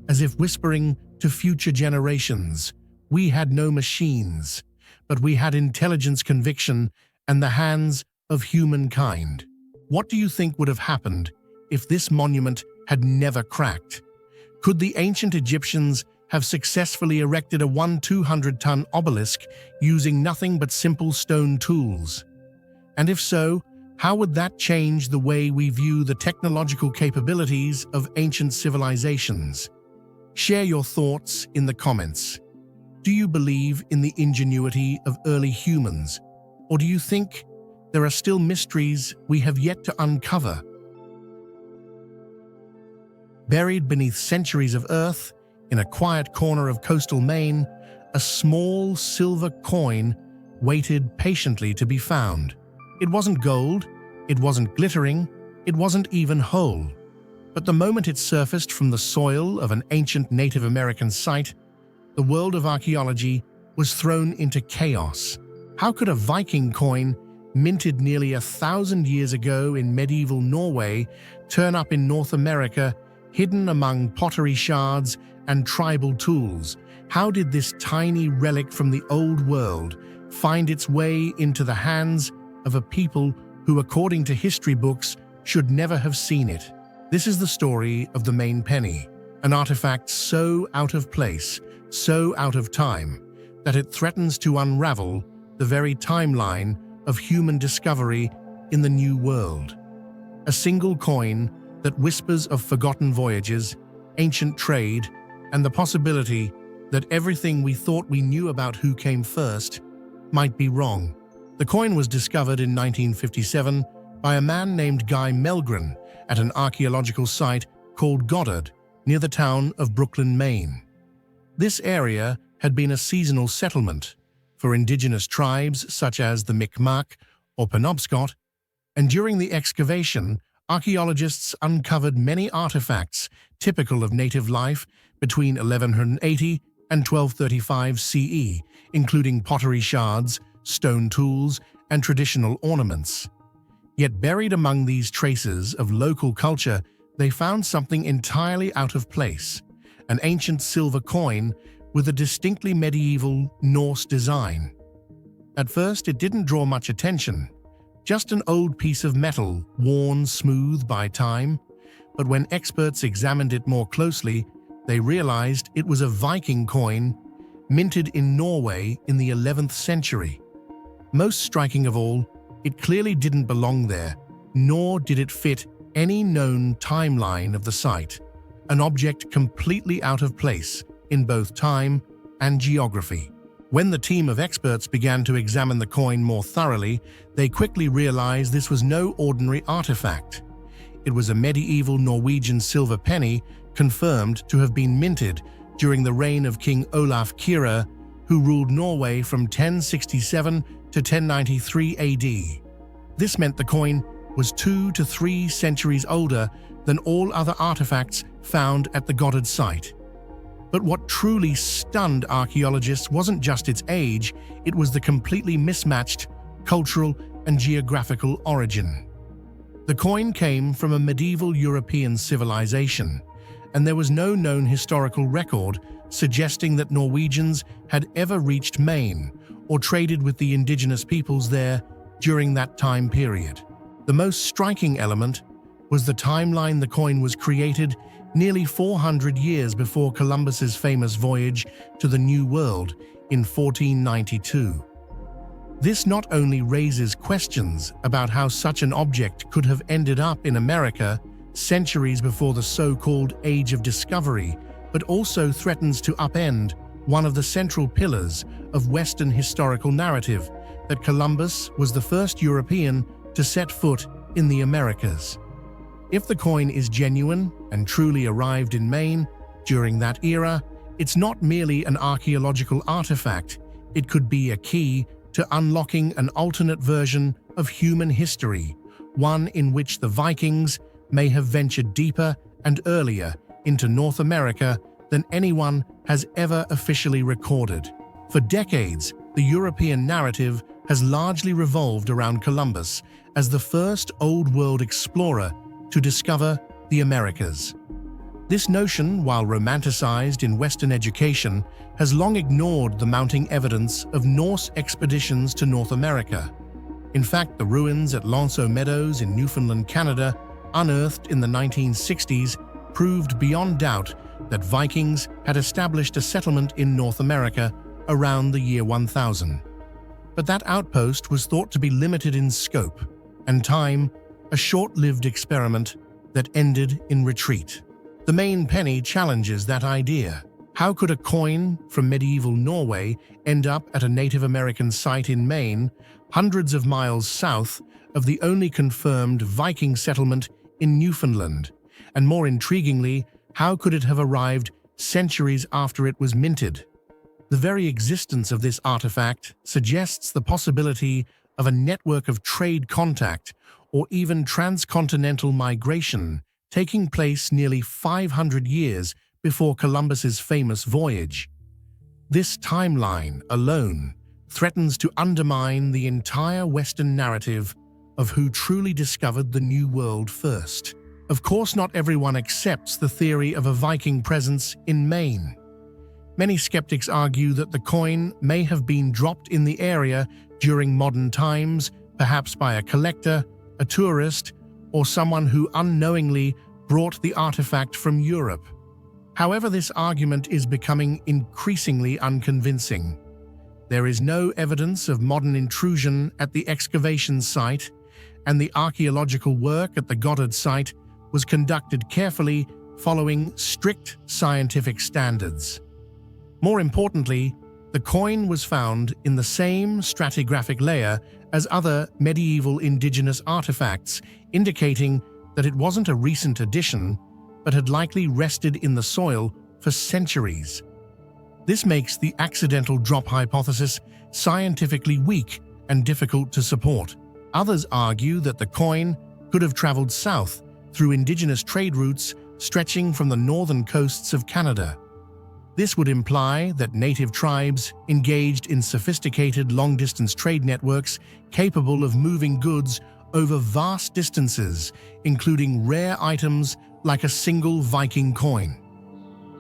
as if whispering to future generations, "We had no machines, but we had intelligence, conviction, and the hands of humankind." What do you think would have happened if this monument had never cracked? Could the ancient Egyptians have successfully erected a 1,200-ton obelisk using nothing but simple stone tools? And if so, how would that change the way we view the technological capabilities of ancient civilizations? Share your thoughts in the comments. Do you believe in the ingenuity of early humans, or do you think there are still mysteries we have yet to uncover? Buried beneath centuries of earth, in a quiet corner of coastal Maine, a small silver coin waited patiently to be found. It wasn't gold, it wasn't glittering, it wasn't even whole. But the moment it surfaced from the soil of an ancient Native American site, the world of archaeology was thrown into chaos. How could a Viking coin, minted nearly 1,000 years ago in medieval Norway, turn up in North America, hidden among pottery shards and tribal tools? How did this tiny relic from the old world find its way into the hands of a people who, according to history books, should never have seen it? This is the story of the Maine penny, an artifact so out of place, so out of time, that it threatens to unravel the very timeline of human discovery in the New World. A single coin that whispers of forgotten voyages, ancient trade, and the possibility that everything we thought we knew about who came first might be wrong. The coin was discovered in 1957 by a man named Guy Melgren at an archaeological site called Goddard, near the town of Brooklyn, Maine. This area had been a seasonal settlement for indigenous tribes such as the Mi'kmaq or Penobscot, and during the excavation, archaeologists uncovered many artifacts typical of native life between 1180 and 1235 CE, including pottery shards, stone tools, and traditional ornaments. Yet buried among these traces of local culture, they found something entirely out of place, an ancient silver coin with a distinctly medieval Norse design. At first, it didn't draw much attention, just an old piece of metal worn smooth by time, but when experts examined it more closely, they realized it was a Viking coin minted in Norway in the 11th century. Most striking of all, it clearly didn't belong there, nor did it fit any known timeline of the site, an object completely out of place in both time and geography. When the team of experts began to examine the coin more thoroughly, they quickly realized this was no ordinary artifact. It was a medieval Norwegian silver penny confirmed to have been minted during the reign of King Olaf Kyrre, who ruled Norway from 1067 to 1093 AD. This meant the coin was 2 to 3 centuries older than all other artifacts found at the Goddard site. But what truly stunned archaeologists wasn't just its age, it was the completely mismatched cultural and geographical origin. The coin came from a medieval European civilization, and there was no known historical record suggesting that Norwegians had ever reached Maine or traded with the indigenous peoples there during that time period. The most striking element was the timeline the coin was created nearly 400 years before Columbus's famous voyage to the New World in 1492. This not only raises questions about how such an object could have ended up in America centuries before the so-called Age of Discovery, but also threatens to upend one of the central pillars of Western historical narrative, that Columbus was the first European to set foot in the Americas. If the coin is genuine and truly arrived in Maine during that era, it's not merely an archaeological artifact, it could be a key to unlocking an alternate version of human history, one in which the Vikings may have ventured deeper and earlier into North America than anyone has ever officially recorded. For decades, the European narrative has largely revolved around Columbus as the first Old World explorer to discover the Americas. This notion, while romanticized in Western education, has long ignored the mounting evidence of Norse expeditions to North America. In fact, the ruins at L'Anse aux Meadows in Newfoundland, Canada, unearthed in the 1960s, proved beyond doubt that Vikings had established a settlement in North America around the year 1000. But that outpost was thought to be limited in scope and time, a short-lived experiment that ended in retreat. The main penny challenges that idea. How could a coin from medieval Norway end up at a Native American site in Maine, hundreds of miles south of the only confirmed Viking settlement in Newfoundland? And more intriguingly, how could it have arrived centuries after it was minted? The very existence of this artifact suggests the possibility of a network of trade contact or even transcontinental migration taking place nearly 500 years before Columbus's famous voyage. This timeline alone threatens to undermine the entire Western narrative of who truly discovered the New World first. Of course, not everyone accepts the theory of a Viking presence in Maine. Many skeptics argue that the coin may have been dropped in the area during modern times, perhaps by a collector, a tourist, or someone who unknowingly brought the artifact from Europe. However, this argument is becoming increasingly unconvincing. There is no evidence of modern intrusion at the excavation site, and the archaeological work at the Goddard site was conducted carefully following strict scientific standards. More importantly, the coin was found in the same stratigraphic layer as other medieval indigenous artifacts, indicating that it wasn't a recent addition, but had likely rested in the soil for centuries. This makes the accidental drop hypothesis scientifically weak and difficult to support. Others argue that the coin could have traveled south through indigenous trade routes stretching from the northern coasts of Canada. This would imply that native tribes engaged in sophisticated long-distance trade networks capable of moving goods over vast distances, including rare items like a single Viking coin.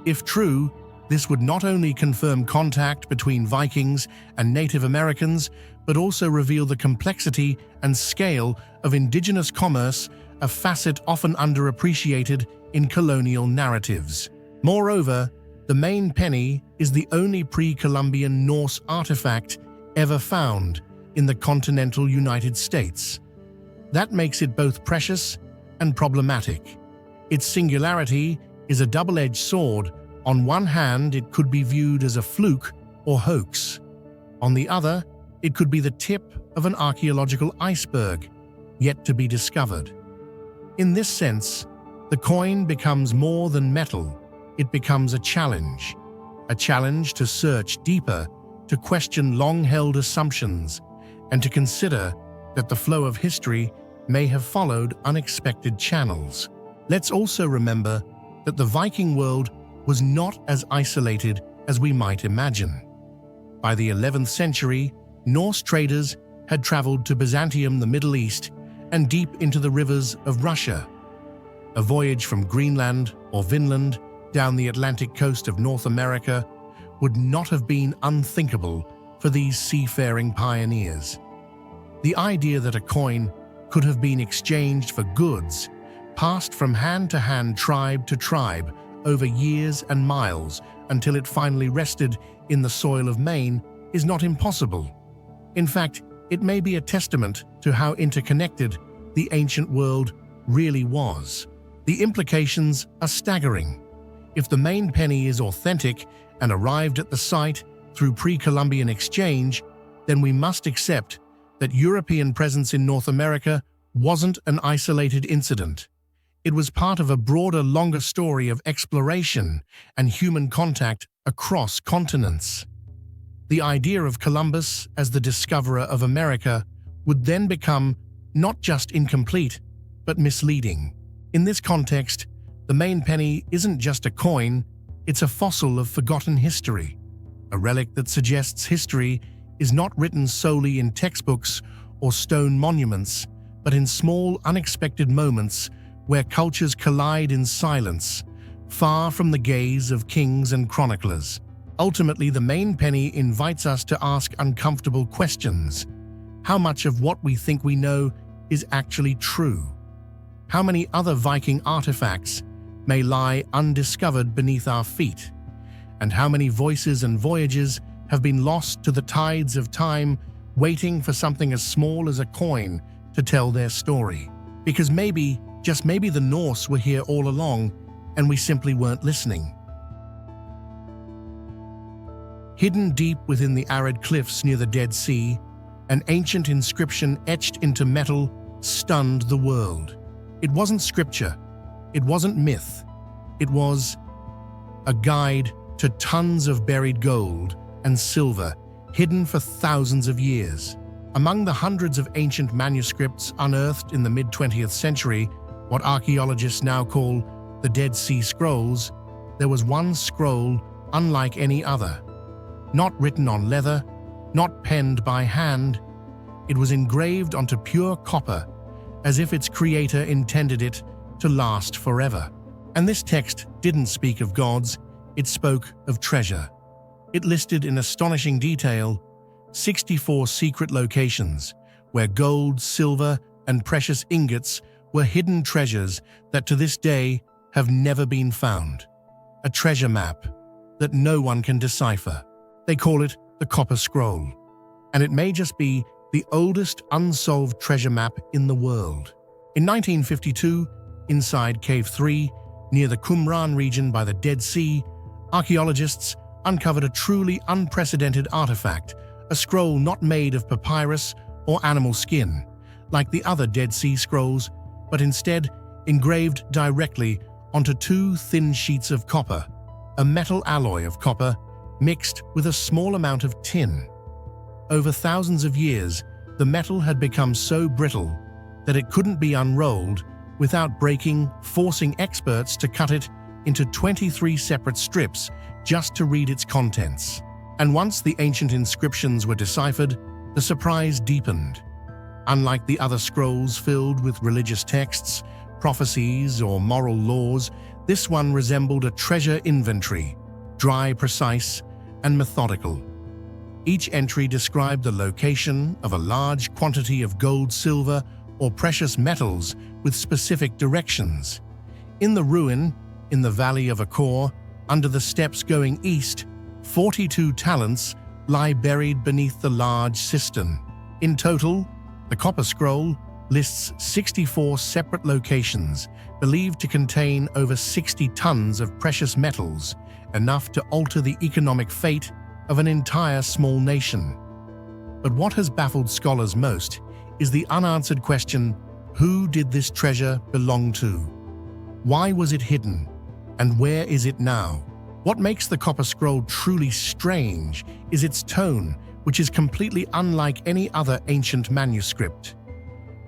If true, this would not only confirm contact between Vikings and Native Americans, but also reveal the complexity and scale of indigenous commerce, a facet often underappreciated in colonial narratives. Moreover, the Maine penny is the only pre-Columbian Norse artifact ever found in the continental United States. That makes it both precious and problematic. Its singularity is a double-edged sword. On one hand, it could be viewed as a fluke or hoax. On the other, it could be the tip of an archaeological iceberg, yet to be discovered. In this sense, the coin becomes more than metal. It becomes a challenge to search deeper, to question long-held assumptions, and to consider that the flow of history may have followed unexpected channels. Let's also remember that the Viking world was not as isolated as we might imagine. By the 11th century, Norse traders had traveled to Byzantium, the Middle East, and deep into the rivers of Russia. A voyage from Greenland or Vinland down the Atlantic coast of North America would not have been unthinkable for these seafaring pioneers. The idea that a coin could have been exchanged for goods, passed from hand to hand, tribe to tribe, over years and miles until it finally rested in the soil of Maine, is not impossible. In fact, it may be a testament to how interconnected the ancient world really was. The implications are staggering. If the Maine penny is authentic and arrived at the site through pre-Columbian exchange, then we must accept that European presence in North America wasn't an isolated incident. It was part of a broader, longer story of exploration and human contact across continents. The idea of Columbus as the discoverer of America would then become not just incomplete, but misleading. In this context, the Maine penny isn't just a coin, it's a fossil of forgotten history, a relic that suggests history is not written solely in textbooks or stone monuments, but in small, unexpected moments where cultures collide in silence, far from the gaze of kings and chroniclers. Ultimately, the Maine penny invites us to ask uncomfortable questions. How much of what we think we know is actually true? How many other Viking artifacts may lie undiscovered beneath our feet? And how many voices and voyages have been lost to the tides of time, waiting for something as small as a coin to tell their story? Because maybe, just maybe, the Norse were here all along and we simply weren't listening. Hidden deep within the arid cliffs near the Dead Sea, an ancient inscription etched into metal stunned the world. It wasn't scripture, it wasn't myth, it was a guide to tons of buried gold and silver hidden for thousands of years. Among the hundreds of ancient manuscripts unearthed in the mid-20th century, what archaeologists now call the Dead Sea Scrolls, there was one scroll unlike any other. Not written on leather, not penned by hand, it was engraved onto pure copper, as if its creator intended it to last forever. And this text didn't speak of gods, it spoke of treasure. It listed in astonishing detail 64 secret locations where gold, silver, and precious ingots were hidden treasures that to this day have never been found. A treasure map that no one can decipher. They call it the Copper Scroll, and it may just be the oldest unsolved treasure map in the world. In 1952, inside Cave 3, near the Qumran region by the Dead Sea, archaeologists uncovered a truly unprecedented artifact, a scroll not made of papyrus or animal skin, like the other Dead Sea Scrolls, but instead engraved directly onto two thin sheets of copper, a metal alloy of copper mixed with a small amount of tin. Over thousands of years, the metal had become so brittle that it couldn't be unrolled without breaking, forcing experts to cut it into 23 separate strips just to read its contents. And once the ancient inscriptions were deciphered, the surprise deepened. Unlike the other scrolls filled with religious texts, prophecies, or moral laws, this one resembled a treasure inventory, dry, precise, and methodical. Each entry described the location of a large quantity of gold, silver, or precious metals with specific directions. In the ruin, in the valley of Achor, under the steps going east, 42 talents lie buried beneath the large cistern. In total, the Copper Scroll lists 64 separate locations, believed to contain over 60 tons of precious metals, enough to alter the economic fate of an entire small nation. But what has baffled scholars most is the unanswered question, who did this treasure belong to? Why was it hidden? And where is it now? What makes the Copper Scroll truly strange is its tone, which is completely unlike any other ancient manuscript.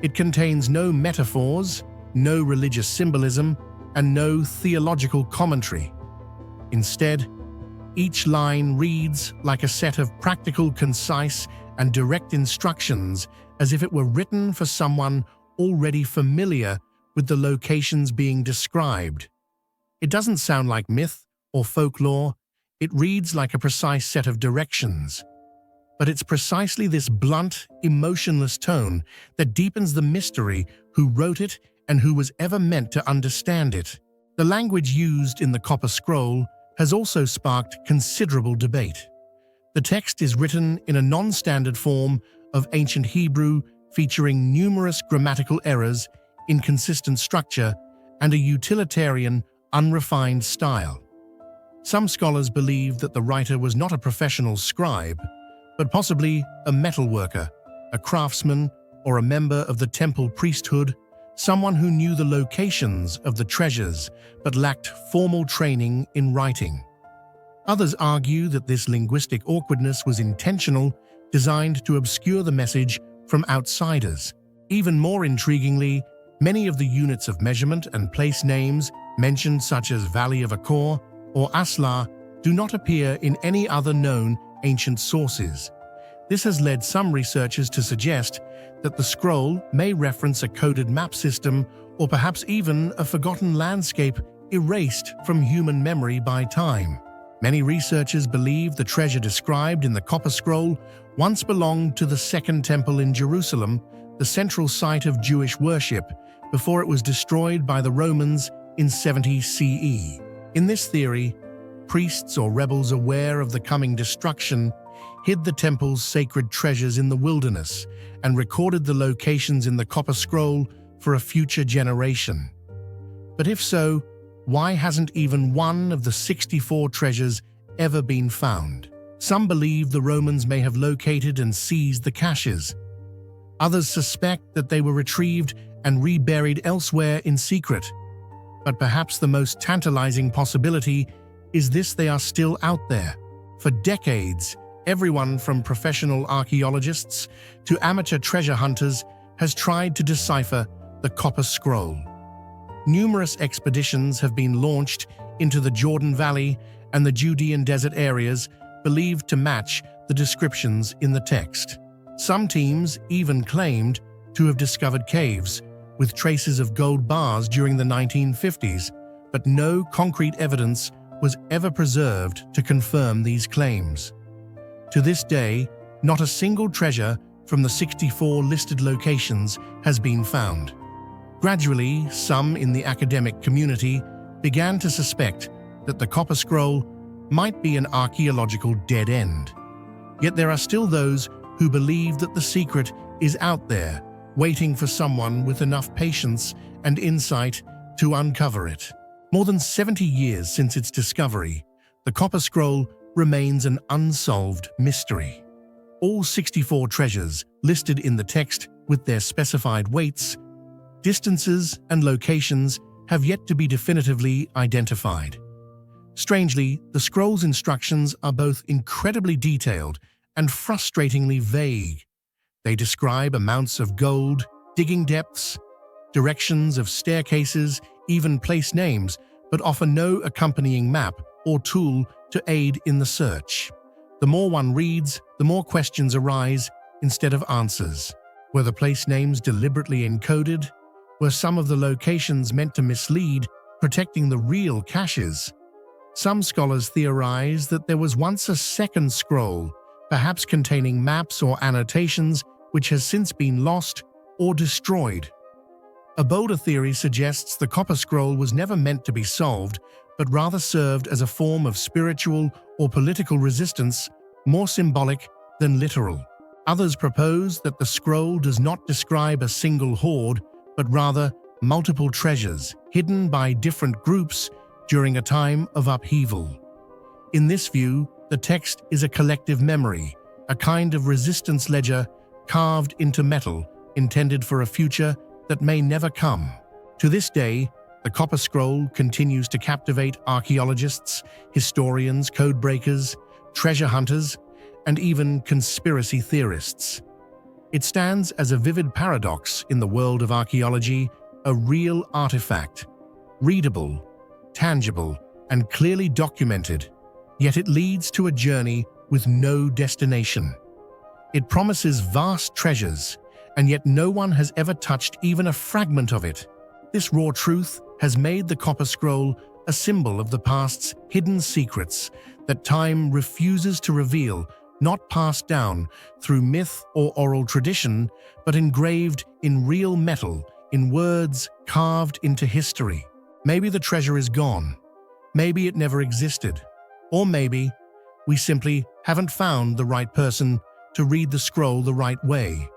It contains no metaphors, no religious symbolism, and no theological commentary. Instead, each line reads like a set of practical, concise, and direct instructions as if it were written for someone already familiar with the locations being described. It doesn't sound like myth or folklore, it reads like a precise set of directions. But it's precisely this blunt, emotionless tone that deepens the mystery: who wrote it and who was ever meant to understand it. The language used in the Copper Scroll has also sparked considerable debate. The text is written in a non-standard form of ancient Hebrew, featuring numerous grammatical errors, inconsistent structure, and a utilitarian, unrefined style. Some scholars believe that the writer was not a professional scribe, but possibly a metalworker, a craftsman, or a member of the temple priesthood, someone who knew the locations of the treasures but lacked formal training in writing. Others argue that this linguistic awkwardness was intentional, designed to obscure the message from outsiders. Even more intriguingly, many of the units of measurement and place names mentioned, such as Valley of Achor or Asla, do not appear in any other known ancient sources. This has led some researchers to suggest that the scroll may reference a coded map system or perhaps even a forgotten landscape erased from human memory by time. Many researchers believe the treasure described in the Copper Scroll once belonged to the Second Temple in Jerusalem, the central site of Jewish worship, before it was destroyed by the Romans in 70 CE. In this theory, priests or rebels aware of the coming destruction hid the temple's sacred treasures in the wilderness and recorded the locations in the Copper Scroll for a future generation. But if so, why hasn't even one of the 64 treasures ever been found? Some believe the Romans may have located and seized the caches. Others suspect that they were retrieved and reburied elsewhere in secret. But perhaps the most tantalizing possibility is this: they are still out there. For decades, everyone from professional archaeologists to amateur treasure hunters has tried to decipher the Copper Scroll. Numerous expeditions have been launched into the Jordan Valley and the Judean desert areas believed to match the descriptions in the text. Some teams even claimed to have discovered caves with traces of gold bars during the 1950s, but no concrete evidence was ever preserved to confirm these claims. To this day, not a single treasure from the 64 listed locations has been found. Gradually, some in the academic community began to suspect that the Copper Scroll might be an archaeological dead end. Yet there are still those who believe that the secret is out there, waiting for someone with enough patience and insight to uncover it. More than 70 years since its discovery, the Copper Scroll remains an unsolved mystery. All 64 treasures listed in the text with their specified weights, distances, and locations have yet to be definitively identified. Strangely, the scroll's instructions are both incredibly detailed and frustratingly vague. They describe amounts of gold, digging depths, directions of staircases, even place names, but offer no accompanying map or tool to aid in the search. The more one reads, the more questions arise instead of answers. Were the place names deliberately encoded? Were some of the locations meant to mislead, protecting the real caches? Some scholars theorize that there was once a second scroll, perhaps containing maps or annotations, which has since been lost or destroyed. A bolder theory suggests the Copper Scroll was never meant to be solved, but rather served as a form of spiritual or political resistance, more symbolic than literal. Others propose that the scroll does not describe a single hoard, but rather multiple treasures hidden by different groups during a time of upheaval. In this view, the text is a collective memory, a kind of resistance ledger carved into metal, intended for a future that may never come. To this day, the Copper Scroll continues to captivate archaeologists, historians, codebreakers, treasure hunters, and even conspiracy theorists. It stands as a vivid paradox in the world of archaeology, a real artifact, readable, tangible, and clearly documented, yet it leads to a journey with no destination. It promises vast treasures, and yet no one has ever touched even a fragment of it. This raw truth has made the Copper Scroll a symbol of the past's hidden secrets that time refuses to reveal, not passed down through myth or oral tradition, but engraved in real metal, in words carved into history. Maybe the treasure is gone. Maybe it never existed. Or maybe we simply haven't found the right person to read the scroll the right way.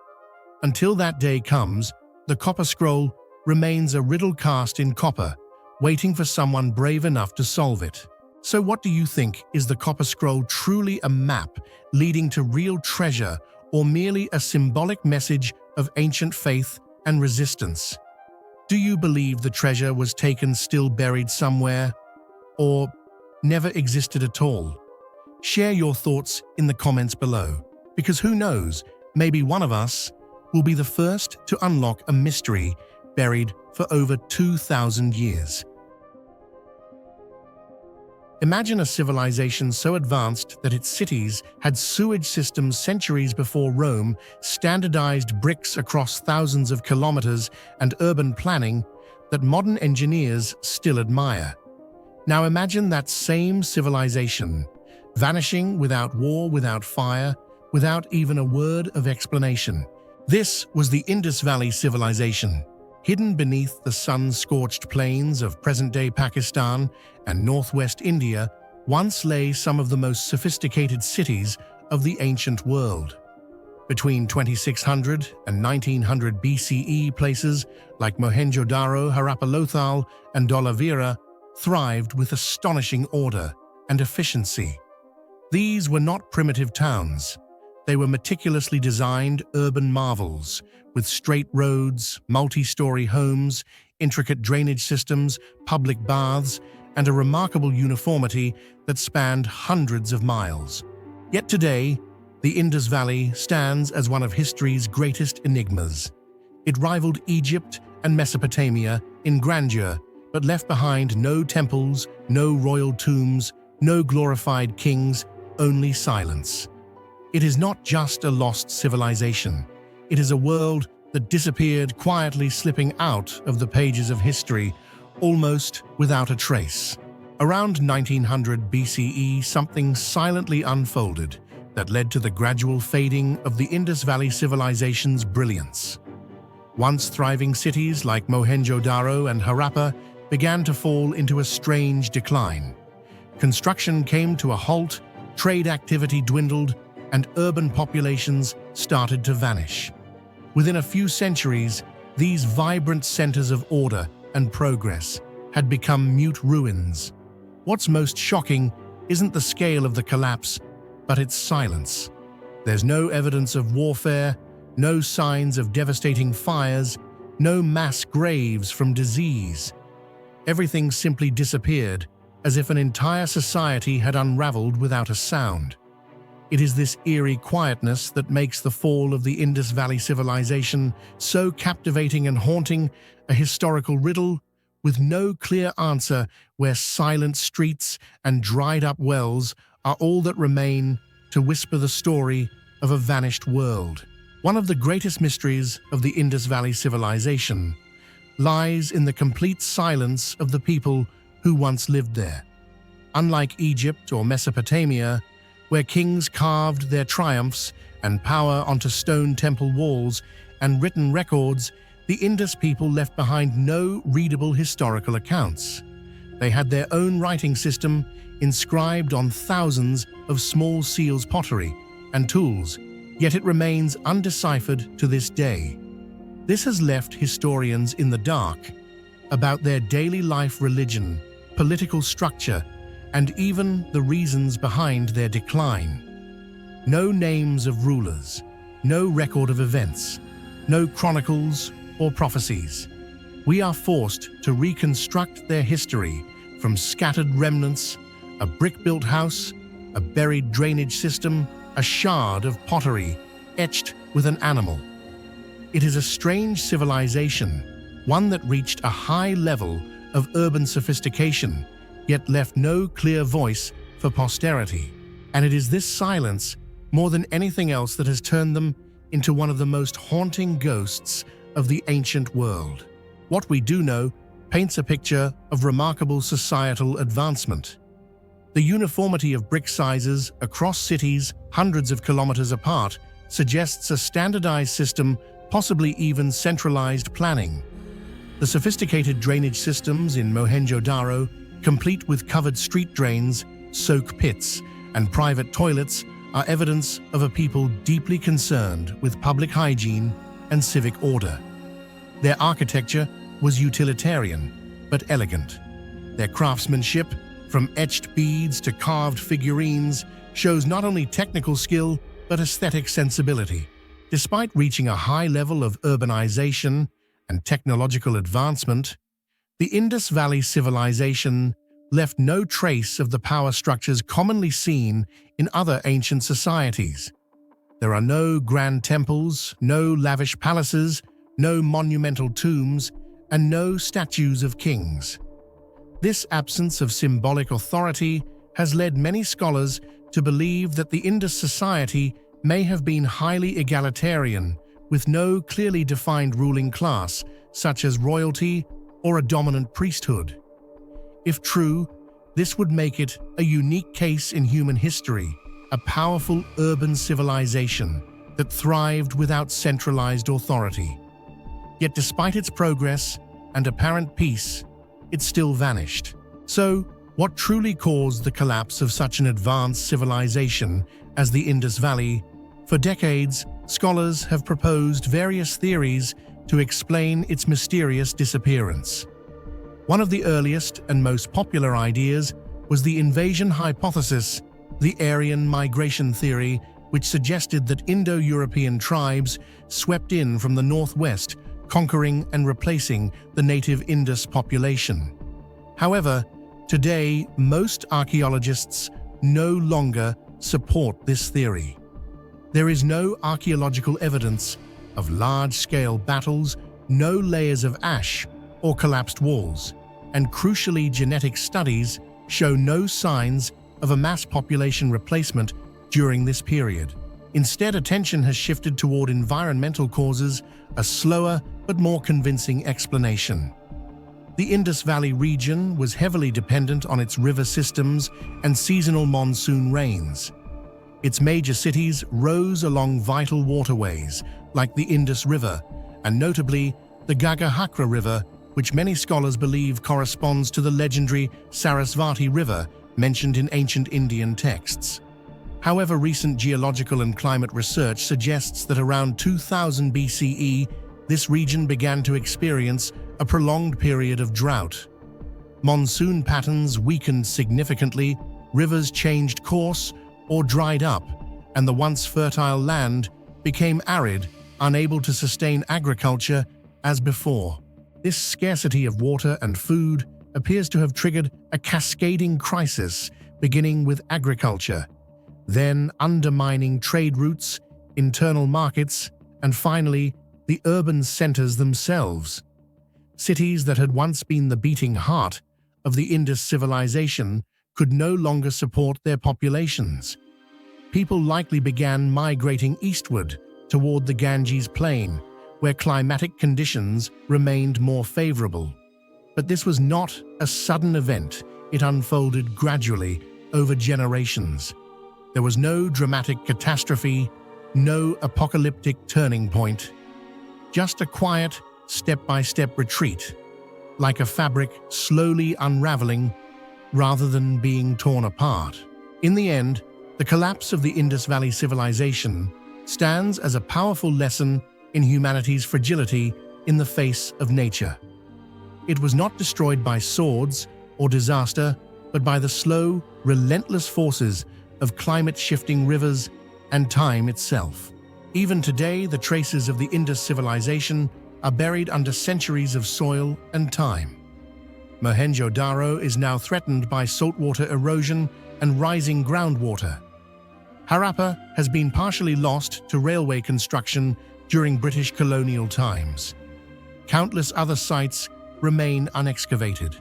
Until that day comes, the Copper Scroll remains a riddle cast in copper, waiting for someone brave enough to solve it. So what do you think? Is the Copper Scroll truly a map leading to real treasure, or merely a symbolic message of ancient faith and resistance? Do you believe the treasure was taken still buried somewhere, or never existed at all? Share your thoughts in the comments below, because who knows, maybe one of us will be the first to unlock a mystery buried for over 2,000 years. Imagine a civilization so advanced that its cities had sewage systems centuries before Rome, standardized bricks across thousands of kilometers, and urban planning that modern engineers still admire. Now imagine that same civilization, vanishing without war, without fire, without even a word of explanation. This was the Indus Valley Civilization. Hidden beneath the sun-scorched plains of present-day Pakistan and northwest India, once lay some of the most sophisticated cities of the ancient world. Between 2600 and 1900 BCE, places like Mohenjo-Daro, Harappa Lothal, and Dholavira thrived with astonishing order and efficiency. These were not primitive towns. They were meticulously designed urban marvels, with straight roads, multi-story homes, intricate drainage systems, public baths, and a remarkable uniformity that spanned hundreds of miles. Yet today, the Indus Valley stands as one of history's greatest enigmas. It rivaled Egypt and Mesopotamia in grandeur, but left behind no temples, no royal tombs, no glorified kings, only silence. It is not just a lost civilization. It is a world that disappeared, quietly slipping out of the pages of history, almost without a trace. Around 1900 BCE, something silently unfolded that led to the gradual fading of the Indus Valley civilization's brilliance. Once thriving cities like Mohenjo-Daro and Harappa began to fall into a strange decline. Construction came to a halt, trade activity dwindled, and urban populations started to vanish. Within a few centuries, these vibrant centers of order and progress had become mute ruins. What's most shocking isn't the scale of the collapse, but its silence. There's no evidence of warfare, no signs of devastating fires, no mass graves from disease. Everything simply disappeared, as if an entire society had unraveled without a sound. It is this eerie quietness that makes the fall of the Indus Valley civilization so captivating and haunting, a historical riddle with no clear answer, where silent streets and dried-up wells are all that remain to whisper the story of a vanished world. One of the greatest mysteries of the Indus Valley civilization lies in the complete silence of the people who once lived there. Unlike Egypt or Mesopotamia, where kings carved their triumphs and power onto stone temple walls and written records, the Indus people left behind no readable historical accounts. They had their own writing system inscribed on thousands of small seals, pottery, and tools, yet it remains undeciphered to this day. This has left historians in the dark about their daily life, religion, political structure, and even the reasons behind their decline. No names of rulers, no record of events, no chronicles or prophecies. We are forced to reconstruct their history from scattered remnants, a brick-built house, a buried drainage system, a shard of pottery etched with an animal. It is a strange civilization, one that reached a high level of urban sophistication, yet left no clear voice for posterity. And it is this silence more than anything else that has turned them into one of the most haunting ghosts of the ancient world. What we do know paints a picture of remarkable societal advancement. The uniformity of brick sizes across cities hundreds of kilometers apart suggests a standardized system, possibly even centralized planning. The sophisticated drainage systems in Mohenjo-Daro, complete with covered street drains, soak pits, and private toilets, are evidence of a people deeply concerned with public hygiene and civic order. Their architecture was utilitarian, but elegant. Their craftsmanship, from etched beads to carved figurines, shows not only technical skill, but aesthetic sensibility. Despite reaching a high level of urbanization and technological advancement, the Indus Valley civilization left no trace of the power structures commonly seen in other ancient societies. There are no grand temples, no lavish palaces, no monumental tombs, and no statues of kings. This absence of symbolic authority has led many scholars to believe that the Indus society may have been highly egalitarian, with no clearly defined ruling class, such as royalty or a dominant priesthood. If true, this would make it a unique case in human history, a powerful urban civilization that thrived without centralized authority. Yet despite its progress and apparent peace, it still vanished. So, what truly caused the collapse of such an advanced civilization as the Indus Valley? For decades, scholars have proposed various theories to explain its mysterious disappearance. One of the earliest and most popular ideas was the invasion hypothesis, the Aryan migration theory, which suggested that Indo-European tribes swept in from the northwest, conquering and replacing the native Indus population. However, today most archaeologists no longer support this theory. There is no archaeological evidence of large-scale battles, no layers of ash or collapsed walls, and crucially genetic studies show no signs of a mass population replacement during this period. Instead, attention has shifted toward environmental causes, a slower but more convincing explanation. The Indus Valley region was heavily dependent on its river systems and seasonal monsoon rains. Its major cities rose along vital waterways, like the Indus River, and notably the Gagahakra River, which many scholars believe corresponds to the legendary Sarasvati River mentioned in ancient Indian texts. However, recent geological and climate research suggests that around 2000 BCE, this region began to experience a prolonged period of drought. Monsoon patterns weakened significantly, rivers changed course or dried up, and the once fertile land became arid, unable to sustain agriculture as before. This scarcity of water and food appears to have triggered a cascading crisis, beginning with agriculture, then undermining trade routes, internal markets, and finally, the urban centers themselves. Cities that had once been the beating heart of the Indus civilization could no longer support their populations. People likely began migrating eastward toward the Ganges plain, where climatic conditions remained more favorable. But this was not a sudden event. It unfolded gradually over generations. There was no dramatic catastrophe, no apocalyptic turning point, just a quiet, step-by-step retreat, like a fabric slowly unraveling rather than being torn apart. In the end, the collapse of the Indus Valley civilization stands as a powerful lesson in humanity's fragility in the face of nature. It was not destroyed by swords or disaster, but by the slow, relentless forces of climate-shifting rivers and time itself. Even today, the traces of the Indus civilization are buried under centuries of soil and time. Mohenjo-Daro is now threatened by saltwater erosion and rising groundwater. Harappa has been partially lost to railway construction during British colonial times. Countless other sites remain unexcavated.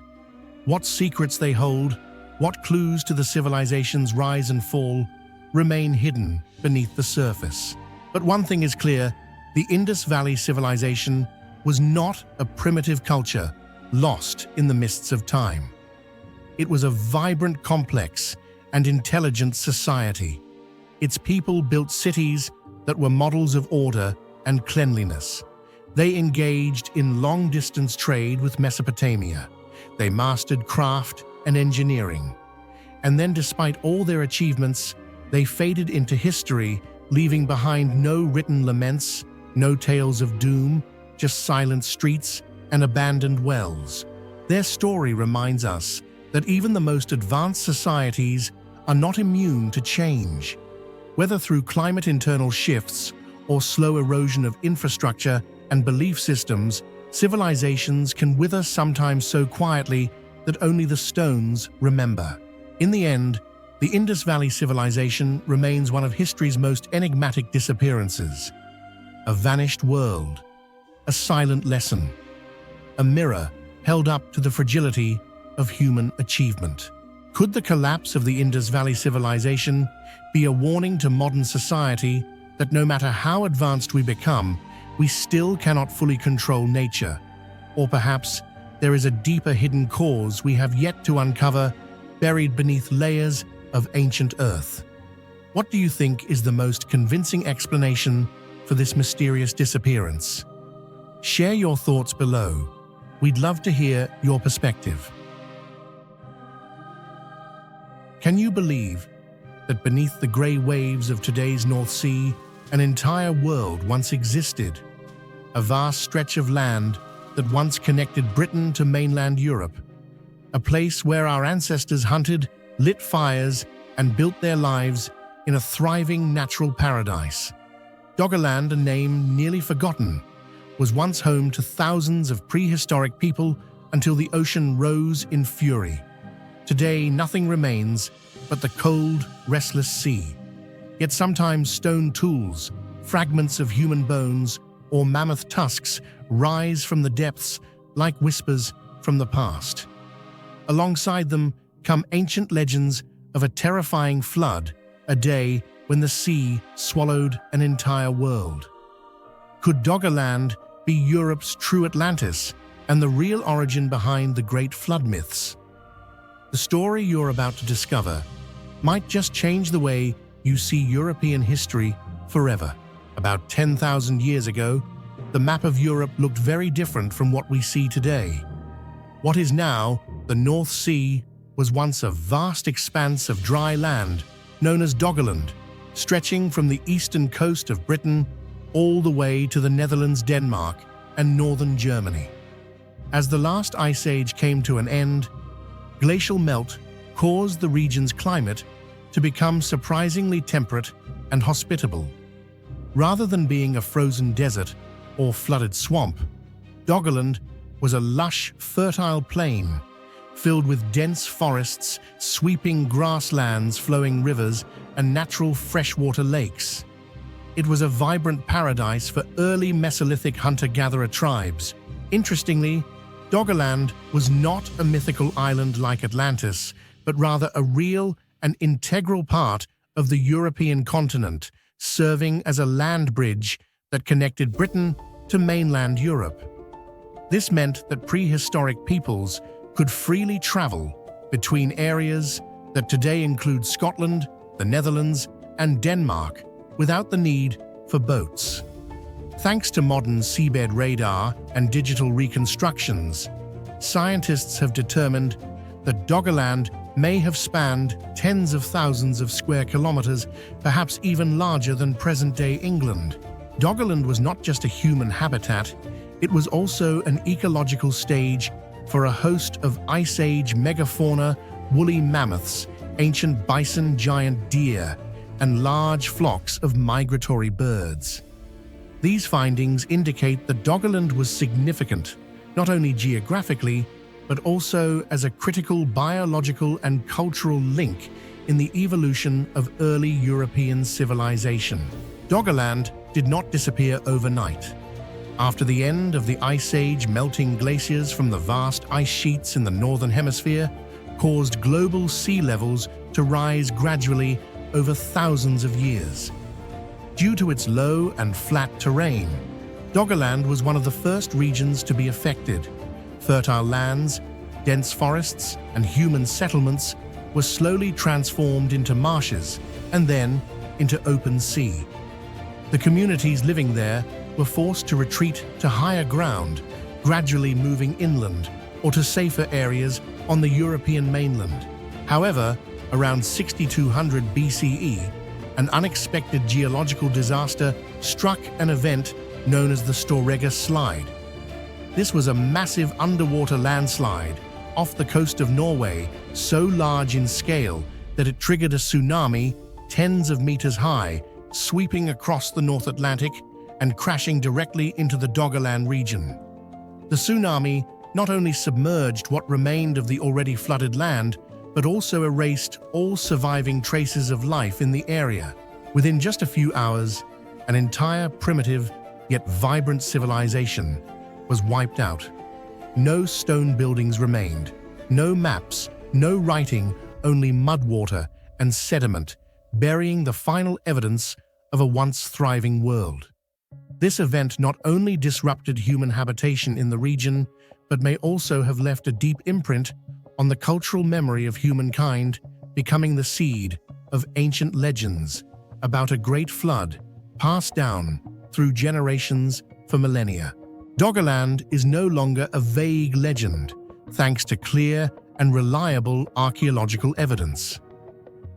What secrets they hold, what clues to the civilization's rise and fall, remain hidden beneath the surface. But one thing is clear, the Indus Valley civilization was not a primitive culture lost in the mists of time. It was a vibrant, complex, and intelligent society. Its people built cities that were models of order and cleanliness. They engaged in long-distance trade with Mesopotamia. They mastered craft and engineering. And then, despite all their achievements, they faded into history, leaving behind no written laments, no tales of doom, just silent streets and abandoned wells. Their story reminds us that even the most advanced societies are not immune to change. Whether through climate internal shifts or slow erosion of infrastructure and belief systems, civilizations can wither sometimes so quietly that only the stones remember. In the end, the Indus Valley civilization remains one of history's most enigmatic disappearances. A vanished world, a silent lesson, a mirror held up to the fragility of human achievement. Could the collapse of the Indus Valley civilization be a warning to modern society that no matter how advanced we become, we still cannot fully control nature? Or perhaps there is a deeper hidden cause we have yet to uncover, buried beneath layers of ancient earth? What do you think is the most convincing explanation for this mysterious disappearance? Share your thoughts below. We'd love to hear your perspective. Can you believe that beneath the grey waves of today's North Sea, an entire world once existed? A vast stretch of land that once connected Britain to mainland Europe. A place where our ancestors hunted, lit fires, and built their lives in a thriving natural paradise. Doggerland, a name nearly forgotten, was once home to thousands of prehistoric people until the ocean rose in fury. Today, nothing remains but the cold, restless sea. Yet sometimes stone tools, fragments of human bones, or mammoth tusks rise from the depths like whispers from the past. Alongside them come ancient legends of a terrifying flood, a day when the sea swallowed an entire world. Could Doggerland be Europe's true Atlantis and the real origin behind the great flood myths? The story you're about to discover might just change the way you see European history forever. About 10,000 years ago, the map of Europe looked very different from what we see today. What is now the North Sea was once a vast expanse of dry land known as Doggerland, stretching from the eastern coast of Britain all the way to the Netherlands, Denmark, and northern Germany. As the last ice age came to an end, glacial melt caused the region's climate to become surprisingly temperate and hospitable. Rather than being a frozen desert or flooded swamp, Doggerland was a lush, fertile plain filled with dense forests, sweeping grasslands, flowing rivers, and natural freshwater lakes. It was a vibrant paradise for early Mesolithic hunter-gatherer tribes. Interestingly, Doggerland was not a mythical island like Atlantis, but rather a real and integral part of the European continent, serving as a land bridge that connected Britain to mainland Europe. This meant that prehistoric peoples could freely travel between areas that today include Scotland, the Netherlands, and Denmark without the need for boats. Thanks to modern seabed radar and digital reconstructions, scientists have determined that Doggerland may have spanned tens of thousands of square kilometers, perhaps even larger than present-day England. Doggerland was not just a human habitat, it was also an ecological stage for a host of Ice Age megafauna, woolly mammoths, ancient bison, giant deer, and large flocks of migratory birds. These findings indicate that Doggerland was significant, not only geographically, but also as a critical biological and cultural link in the evolution of early European civilization. Doggerland did not disappear overnight. After the end of the Ice Age, melting glaciers from the vast ice sheets in the Northern Hemisphere caused global sea levels to rise gradually over thousands of years. Due to its low and flat terrain, Doggerland was one of the first regions to be affected. Fertile lands, dense forests, and human settlements were slowly transformed into marshes and then into open sea. The communities living there were forced to retreat to higher ground, gradually moving inland or to safer areas on the European mainland. However, around 6200 BCE, an unexpected geological disaster struck an event known as the Storegga Slide. This was a massive underwater landslide off the coast of Norway, so large in scale that it triggered a tsunami tens of meters high, sweeping across the North Atlantic and crashing directly into the Doggerland region. The tsunami not only submerged what remained of the already flooded land, but also erased all surviving traces of life in the area. Within just a few hours, an entire primitive yet vibrant civilization was wiped out. No stone buildings remained, no maps, no writing, only mudwater and sediment, burying the final evidence of a once thriving world. This event not only disrupted human habitation in the region, but may also have left a deep imprint on the cultural memory of humankind, becoming the seed of ancient legends about a great flood passed down through generations for millennia. Doggerland is no longer a vague legend, thanks to clear and reliable archaeological evidence.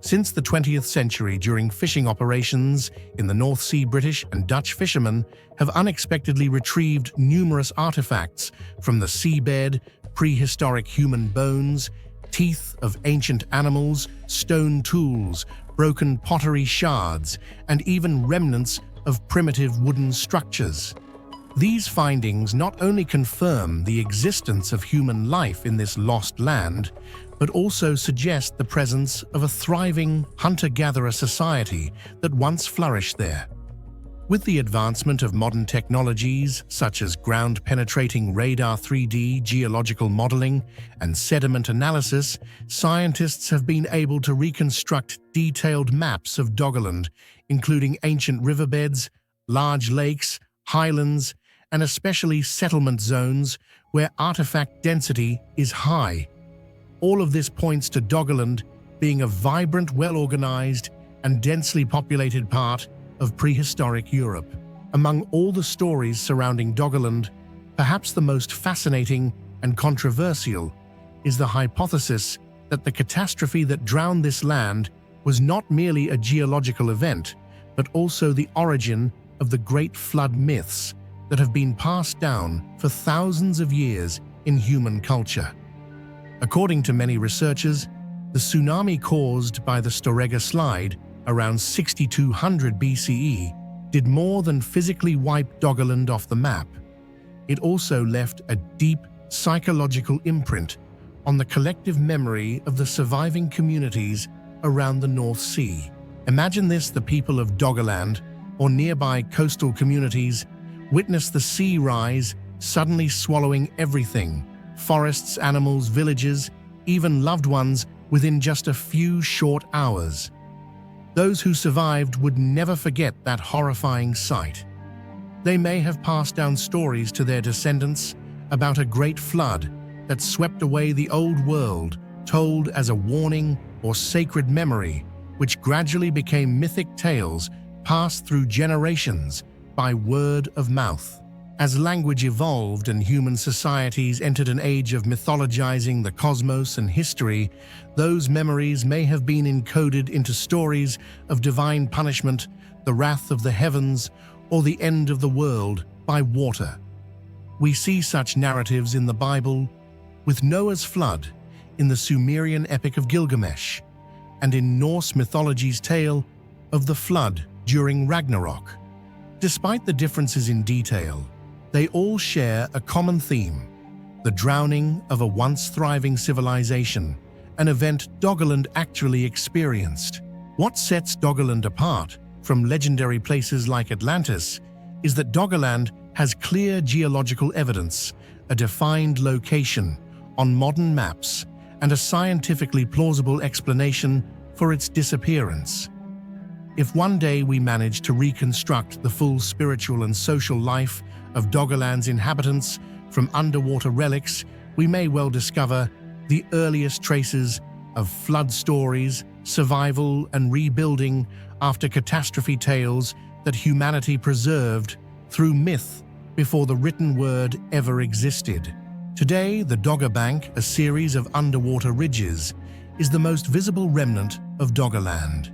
Since the 20th century, during fishing operations in the North Sea, British and Dutch fishermen have unexpectedly retrieved numerous artifacts from the seabed, prehistoric human bones, teeth of ancient animals, stone tools, broken pottery shards, and even remnants of primitive wooden structures. These findings not only confirm the existence of human life in this lost land, but also suggest the presence of a thriving hunter-gatherer society that once flourished there. With the advancement of modern technologies such as ground-penetrating radar 3D geological modeling and sediment analysis, scientists have been able to reconstruct detailed maps of Doggerland, including ancient riverbeds, large lakes, highlands, and especially settlement zones where artifact density is high. All of this points to Doggerland being a vibrant, well-organized, and densely populated part of prehistoric Europe. Among all the stories surrounding Doggerland, perhaps the most fascinating and controversial is the hypothesis that the catastrophe that drowned this land was not merely a geological event, but also the origin of the Great Flood myths that have been passed down for thousands of years in human culture. According to many researchers, the tsunami caused by the Storegga Slide around 6200 BCE did more than physically wipe Doggerland off the map. It also left a deep psychological imprint on the collective memory of the surviving communities around the North Sea. Imagine this: the people of Doggerland or nearby coastal communities witness the sea rise, suddenly swallowing everything: forests, animals, villages, even loved ones, within just a few short hours. Those who survived would never forget that horrifying sight. They may have passed down stories to their descendants about a great flood that swept away the old world, told as a warning or sacred memory, which gradually became mythic tales passed through generations by word of mouth. As language evolved and human societies entered an age of mythologizing the cosmos and history, those memories may have been encoded into stories of divine punishment, the wrath of the heavens, or the end of the world by water. We see such narratives in the Bible, with Noah's flood, in the Sumerian epic of Gilgamesh, and in Norse mythology's tale of the flood during Ragnarok. Despite the differences in detail, they all share a common theme: the drowning of a once thriving civilization, an event Doggerland actually experienced. What sets Doggerland apart from legendary places like Atlantis is that Doggerland has clear geological evidence, a defined location on modern maps, and a scientifically plausible explanation for its disappearance. If one day we manage to reconstruct the full spiritual and social life of Doggerland's inhabitants from underwater relics, we may well discover the earliest traces of flood stories, survival and rebuilding after catastrophe tales that humanity preserved through myth before the written word ever existed. Today, the Dogger Bank, a series of underwater ridges, is the most visible remnant of Doggerland.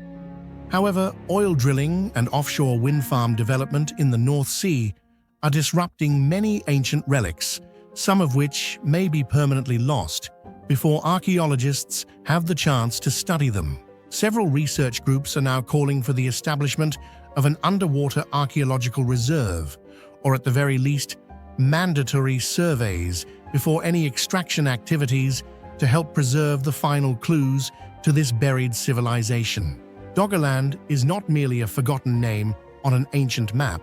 However, oil drilling and offshore wind farm development in the North Sea are disrupting many ancient relics, some of which may be permanently lost before archaeologists have the chance to study them. Several research groups are now calling for the establishment of an underwater archaeological reserve, or at the very least, mandatory surveys before any extraction activities to help preserve the final clues to this buried civilization. Doggerland is not merely a forgotten name on an ancient map.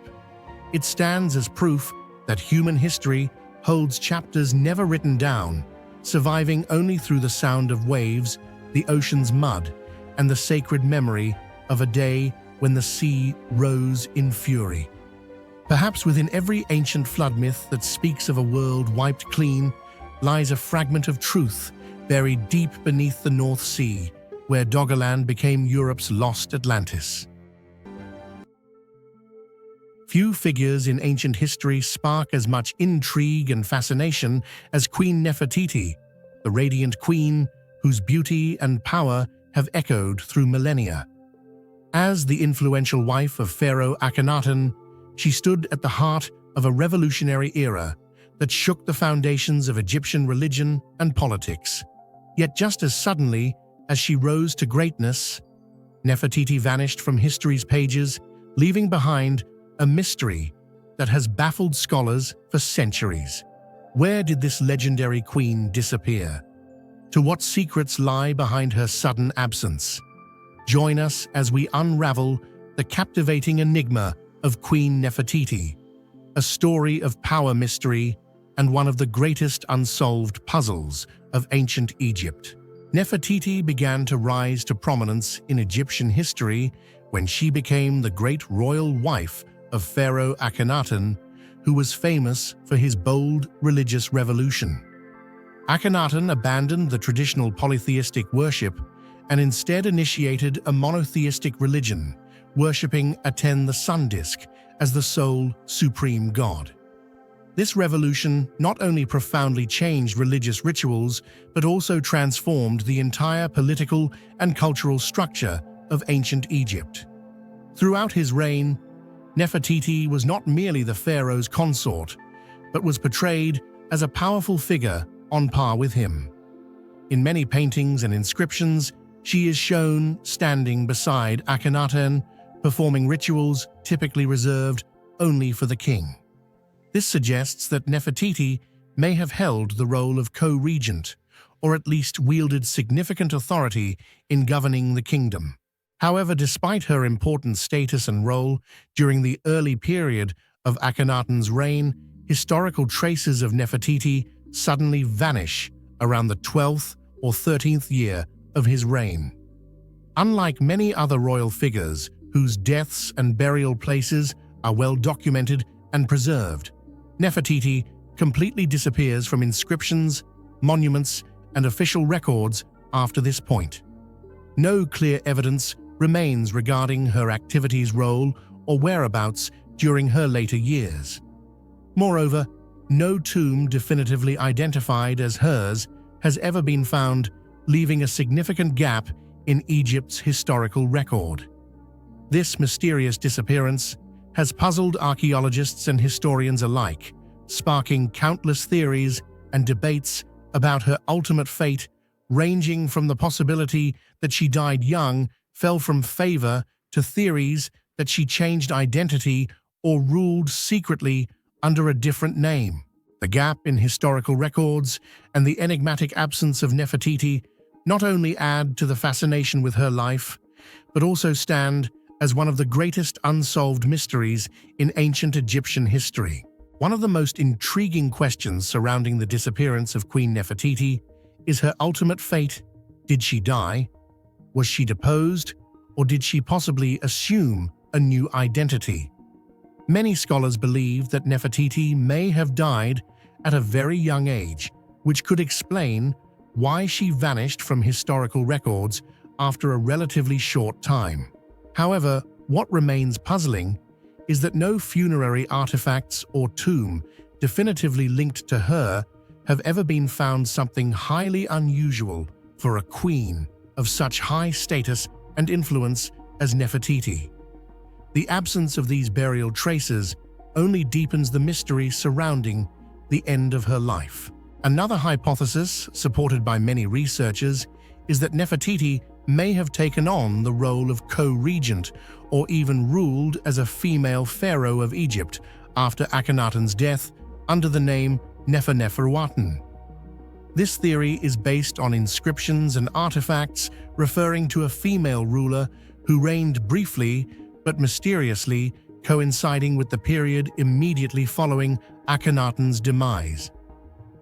It stands as proof that human history holds chapters never written down, surviving only through the sound of waves, the ocean's mud, and the sacred memory of a day when the sea rose in fury. Perhaps within every ancient flood myth that speaks of a world wiped clean lies a fragment of truth buried deep beneath the North Sea, where Doggerland became Europe's lost Atlantis. Few figures in ancient history spark as much intrigue and fascination as Queen Nefertiti, the radiant queen whose beauty and power have echoed through millennia. As the influential wife of Pharaoh Akhenaten, she stood at the heart of a revolutionary era that shook the foundations of Egyptian religion and politics. Yet just as suddenly as she rose to greatness, Nefertiti vanished from history's pages, leaving behind a mystery that has baffled scholars for centuries. Where did this legendary queen disappear? To what secrets lie behind her sudden absence? Join us as we unravel the captivating enigma of Queen Nefertiti, a story of power, mystery, and one of the greatest unsolved puzzles of ancient Egypt. Nefertiti began to rise to prominence in Egyptian history when she became the great royal wife of Pharaoh Akhenaten, who was famous for his bold religious revolution. Akhenaten abandoned the traditional polytheistic worship and instead initiated a monotheistic religion, worshipping Aten the sun disk as the sole supreme god. This revolution not only profoundly changed religious rituals, but also transformed the entire political and cultural structure of ancient Egypt. Throughout his reign, Nefertiti was not merely the pharaoh's consort, but was portrayed as a powerful figure on par with him. In many paintings and inscriptions, she is shown standing beside Akhenaten, performing rituals typically reserved only for the king. This suggests that Nefertiti may have held the role of co-regent, or at least wielded significant authority in governing the kingdom. However, despite her important status and role during the early period of Akhenaten's reign, historical traces of Nefertiti suddenly vanish around the 12th or 13th year of his reign. Unlike many other royal figures whose deaths and burial places are well documented and preserved, Nefertiti completely disappears from inscriptions, monuments, and official records after this point. No clear evidence remains regarding her activities, role, or whereabouts during her later years. Moreover, no tomb definitively identified as hers has ever been found, leaving a significant gap in Egypt's historical record. This mysterious disappearance has puzzled archaeologists and historians alike, sparking countless theories and debates about her ultimate fate, ranging from the possibility that she died young, fell from favor, to theories that she changed identity or ruled secretly under a different name. The gap in historical records and the enigmatic absence of Nefertiti not only add to the fascination with her life, but also stand as one of the greatest unsolved mysteries in ancient Egyptian history. One of the most intriguing questions surrounding the disappearance of Queen Nefertiti is her ultimate fate. Did she die? Was she deposed? or did she possibly assume a new identity? Many scholars believe that Nefertiti may have died at a very young age, which could explain why she vanished from historical records after a relatively short time. However, what remains puzzling is that no funerary artifacts or tomb definitively linked to her have ever been found, something highly unusual for a queen of such high status and influence as Nefertiti. The absence of these burial traces only deepens the mystery surrounding the end of her life. Another hypothesis, supported by many researchers, is that Nefertiti may have taken on the role of co-regent or even ruled as a female pharaoh of Egypt after Akhenaten's death under the name Neferneferuaten. This theory is based on inscriptions and artifacts referring to a female ruler who reigned briefly but mysteriously, coinciding with the period immediately following Akhenaten's demise.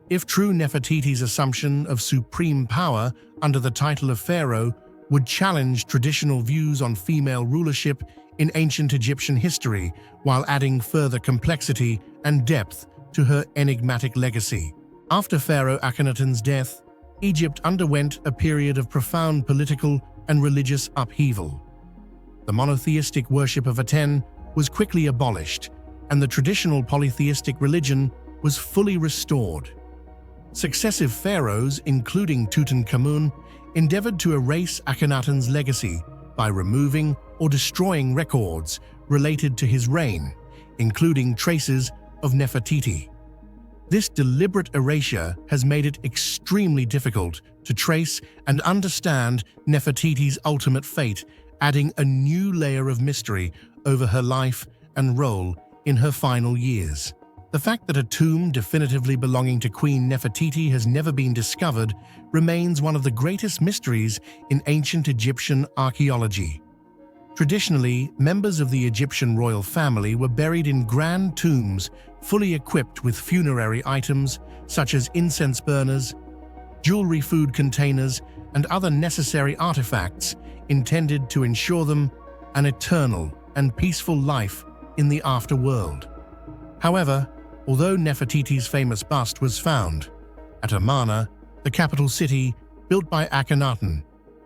If true, Nefertiti's assumption of supreme power under the title of pharaoh would challenge traditional views on female rulership in ancient Egyptian history, while adding further complexity and depth to her enigmatic legacy. After Pharaoh Akhenaten's death, Egypt underwent a period of profound political and religious upheaval. The monotheistic worship of Aten was quickly abolished, and the traditional polytheistic religion was fully restored. Successive pharaohs, including Tutankhamun, endeavored to erase Akhenaten's legacy by removing or destroying records related to his reign, including traces of Nefertiti. This deliberate erasure has made it extremely difficult to trace and understand Nefertiti's ultimate fate, adding a new layer of mystery over her life and role in her final years. The fact that a tomb definitively belonging to Queen Nefertiti has never been discovered remains one of the greatest mysteries in ancient Egyptian archaeology. Traditionally, members of the Egyptian royal family were buried in grand tombs fully equipped with funerary items such as incense burners, jewelry, food containers, and other necessary artifacts intended to ensure them an eternal and peaceful life in the afterworld. However, although Nefertiti's famous bust was found at Amarna, the capital city built by Akhenaten,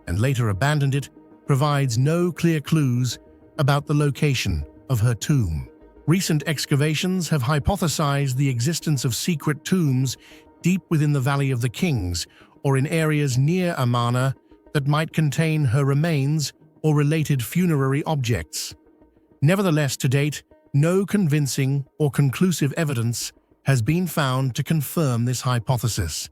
and later abandoned, it provides no clear clues about the location of her tomb. Recent excavations have hypothesized the existence of secret tombs deep within the Valley of the Kings or in areas near Amarna that might contain her remains or related funerary objects. Nevertheless, to date, no convincing or conclusive evidence has been found to confirm this hypothesis.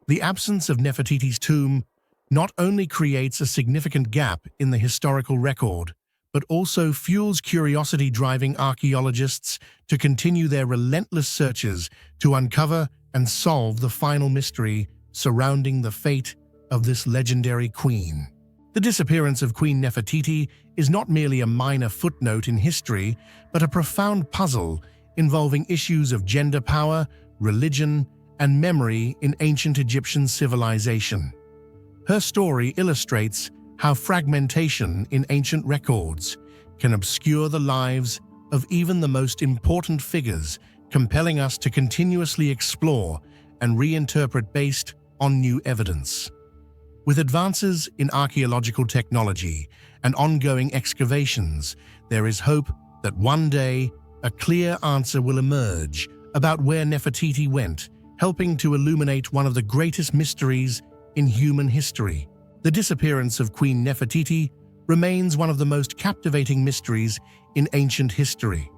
The absence of Nefertiti's tomb not only creates a significant gap in the historical record, but also fuels curiosity, driving archaeologists to continue their relentless searches to uncover and solve the final mystery surrounding the fate of this legendary queen. The disappearance of Queen Nefertiti is not merely a minor footnote in history, but a profound puzzle involving issues of gender, power, religion, and memory in ancient Egyptian civilization. Her story illustrates how fragmentation in ancient records can obscure the lives of even the most important figures, compelling us to continuously explore and reinterpret based on new evidence. With advances in archaeological technology and ongoing excavations, there is hope that one day a clear answer will emerge about where Nefertiti went, helping to illuminate one of the greatest mysteries in human history. The disappearance of Queen Nefertiti remains one of the most captivating mysteries in ancient history.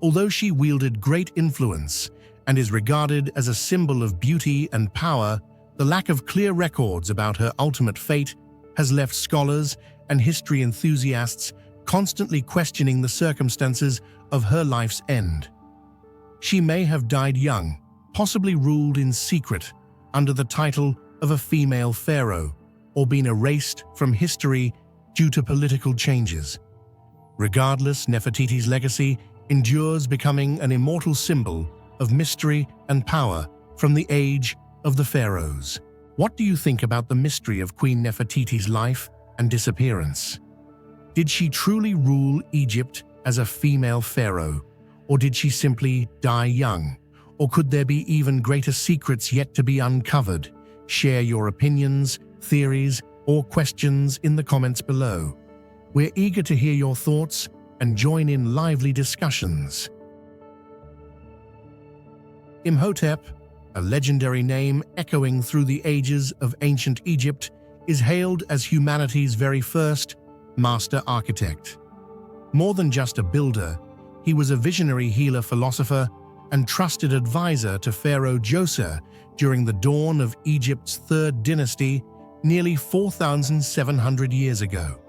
Although she wielded great influence and is regarded as a symbol of beauty and power, the lack of clear records about her ultimate fate has left scholars and history enthusiasts constantly questioning the circumstances of her life's end. She may have died young, possibly ruled in secret under the title of a female pharaoh, or been erased from history due to political changes. Regardless, Nefertiti's legacy endures, becoming an immortal symbol of mystery and power from the age of the pharaohs. What do you think about the mystery of Queen Nefertiti's life and disappearance? Did she truly rule Egypt as a female pharaoh, or did she simply die young? Or could there be even greater secrets yet to be uncovered? Share your opinions, theories, or questions in the comments below. We're eager to hear your thoughts and join in lively discussions. Imhotep, a legendary name echoing through the ages of ancient Egypt, is hailed as humanity's very first master architect. More than just a builder, he was a visionary healer, philosopher, and trusted advisor to Pharaoh Djoser during the dawn of Egypt's third dynasty nearly 4,700 years ago.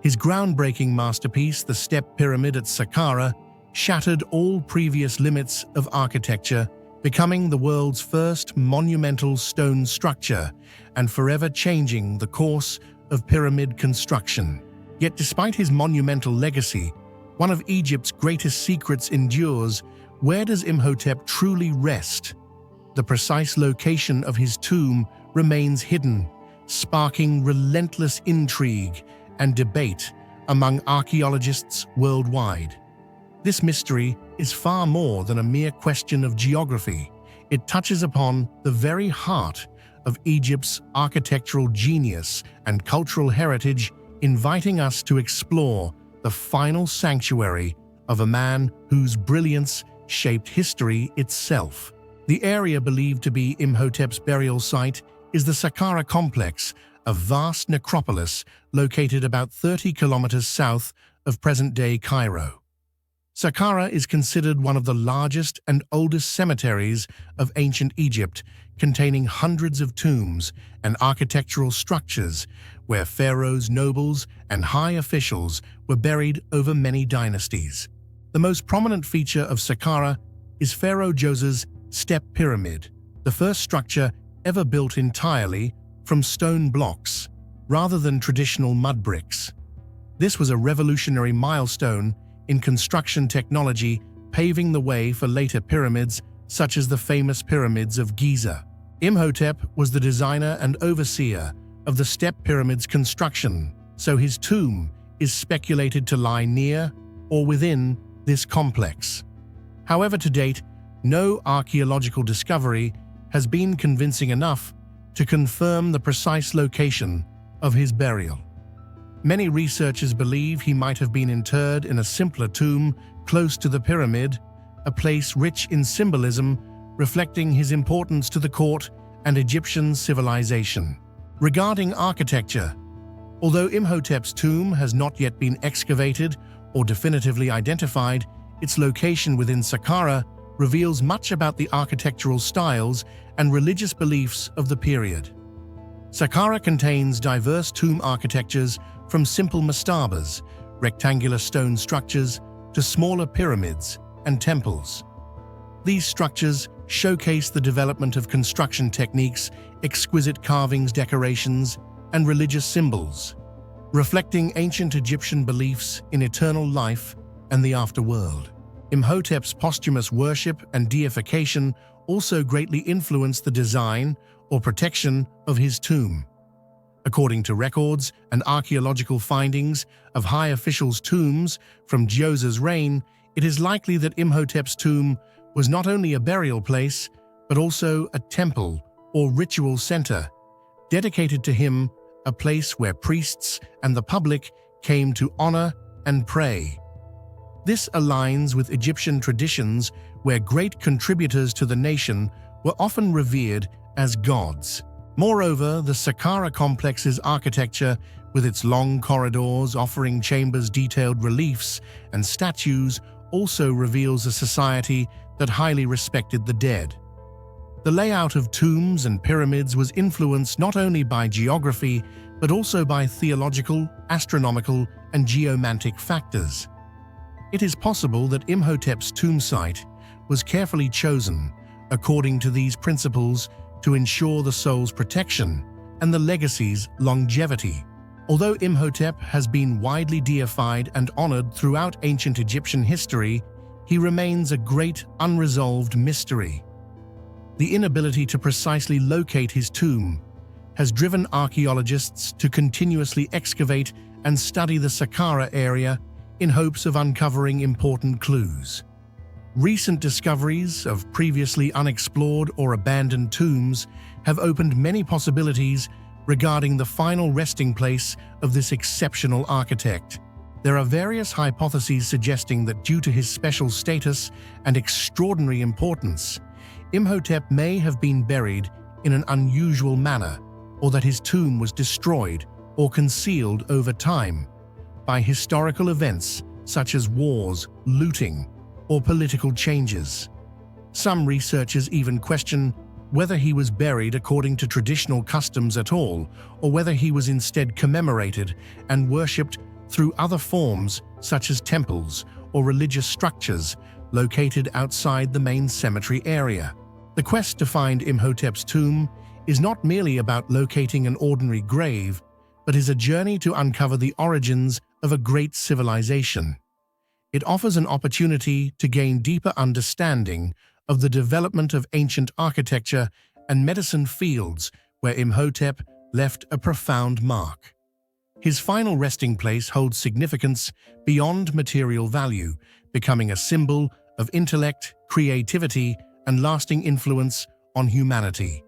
His groundbreaking masterpiece, the Step Pyramid at Saqqara, shattered all previous limits of architecture, becoming the world's first monumental stone structure and forever changing the course of pyramid construction. Yet despite his monumental legacy, one of Egypt's greatest secrets endures. Where does Imhotep truly rest? The precise location of his tomb remains hidden, sparking relentless intrigue and debate among archaeologists worldwide. This mystery is far more than a mere question of geography. It touches upon the very heart of Egypt's architectural genius and cultural heritage, inviting us to explore the final sanctuary of a man whose brilliance shaped history itself. The area believed to be Imhotep's burial site is the Saqqara complex, a vast necropolis located about 30 kilometers south of present-day Cairo. Saqqara is considered one of the largest and oldest cemeteries of ancient Egypt, containing hundreds of tombs and architectural structures where pharaohs, nobles, and high officials were buried over many dynasties. The most prominent feature of Saqqara is Pharaoh Djoser's Step Pyramid, the first structure ever built entirely from stone blocks rather than traditional mud bricks. This was a revolutionary milestone in construction technology, paving the way for later pyramids such as the famous pyramids of Giza. Imhotep was the designer and overseer of the Step Pyramid's construction, so his tomb is speculated to lie near or within this complex. However, to date, no archaeological discovery has been convincing enough to confirm the precise location of his burial. Many researchers believe he might have been interred in a simpler tomb close to the pyramid, a place rich in symbolism, reflecting his importance to the court and Egyptian civilization. Regarding architecture, although Imhotep's tomb has not yet been excavated or definitively identified, its location within Saqqara reveals much about the architectural styles and religious beliefs of the period. Saqqara contains diverse tomb architectures, from simple mastabas, rectangular stone structures, to smaller pyramids and temples. These structures showcase the development of construction techniques, exquisite carvings, decorations, and religious symbols, reflecting ancient Egyptian beliefs in eternal life and the afterworld. Imhotep's posthumous worship and deification also greatly influenced the design or protection of his tomb. According to records and archaeological findings of high officials' tombs from Djoser's reign, it is likely that Imhotep's tomb was not only a burial place, but also a temple or ritual center, dedicated to him, a place where priests and the public came to honor and pray. This aligns with Egyptian traditions where great contributors to the nation were often revered as gods. Moreover, the Saqqara complex's architecture, with its long corridors offering chambers, detailed reliefs, and statues, also reveals a society that highly respected the dead. The layout of tombs and pyramids was influenced not only by geography, but also by theological, astronomical, and geomantic factors. It is possible that Imhotep's tomb site was carefully chosen according to these principles to ensure the soul's protection and the legacy's longevity. Although Imhotep has been widely deified and honored throughout ancient Egyptian history, he remains a great unresolved mystery. The inability to precisely locate his tomb has driven archaeologists to continuously excavate and study the Saqqara area in hopes of uncovering important clues. Recent discoveries of previously unexplored or abandoned tombs have opened many possibilities regarding the final resting place of this exceptional architect. There are various hypotheses suggesting that due to his special status and extraordinary importance, Imhotep may have been buried in an unusual manner, or that his tomb was destroyed or concealed over time by historical events such as wars, looting, or political changes. Some researchers even question whether he was buried according to traditional customs at all, or whether he was instead commemorated and worshipped through other forms such as temples or religious structures located outside the main cemetery area. The quest to find Imhotep's tomb is not merely about locating an ordinary grave, but is a journey to uncover the origins of a great civilization. It offers an opportunity to gain deeper understanding of the development of ancient architecture and medicine fields where Imhotep left a profound mark. His final resting place holds significance beyond material value, becoming a symbol of intellect, creativity, and lasting influence on humanity.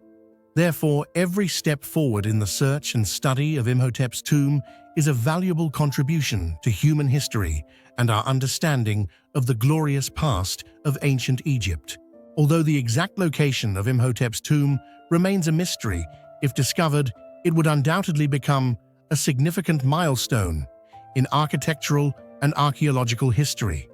Therefore, every step forward in the search and study of Imhotep's tomb is a valuable contribution to human history and our understanding of the glorious past of ancient Egypt. Although the exact location of Imhotep's tomb remains a mystery, if discovered, it would undoubtedly become a significant milestone in architectural and archaeological history.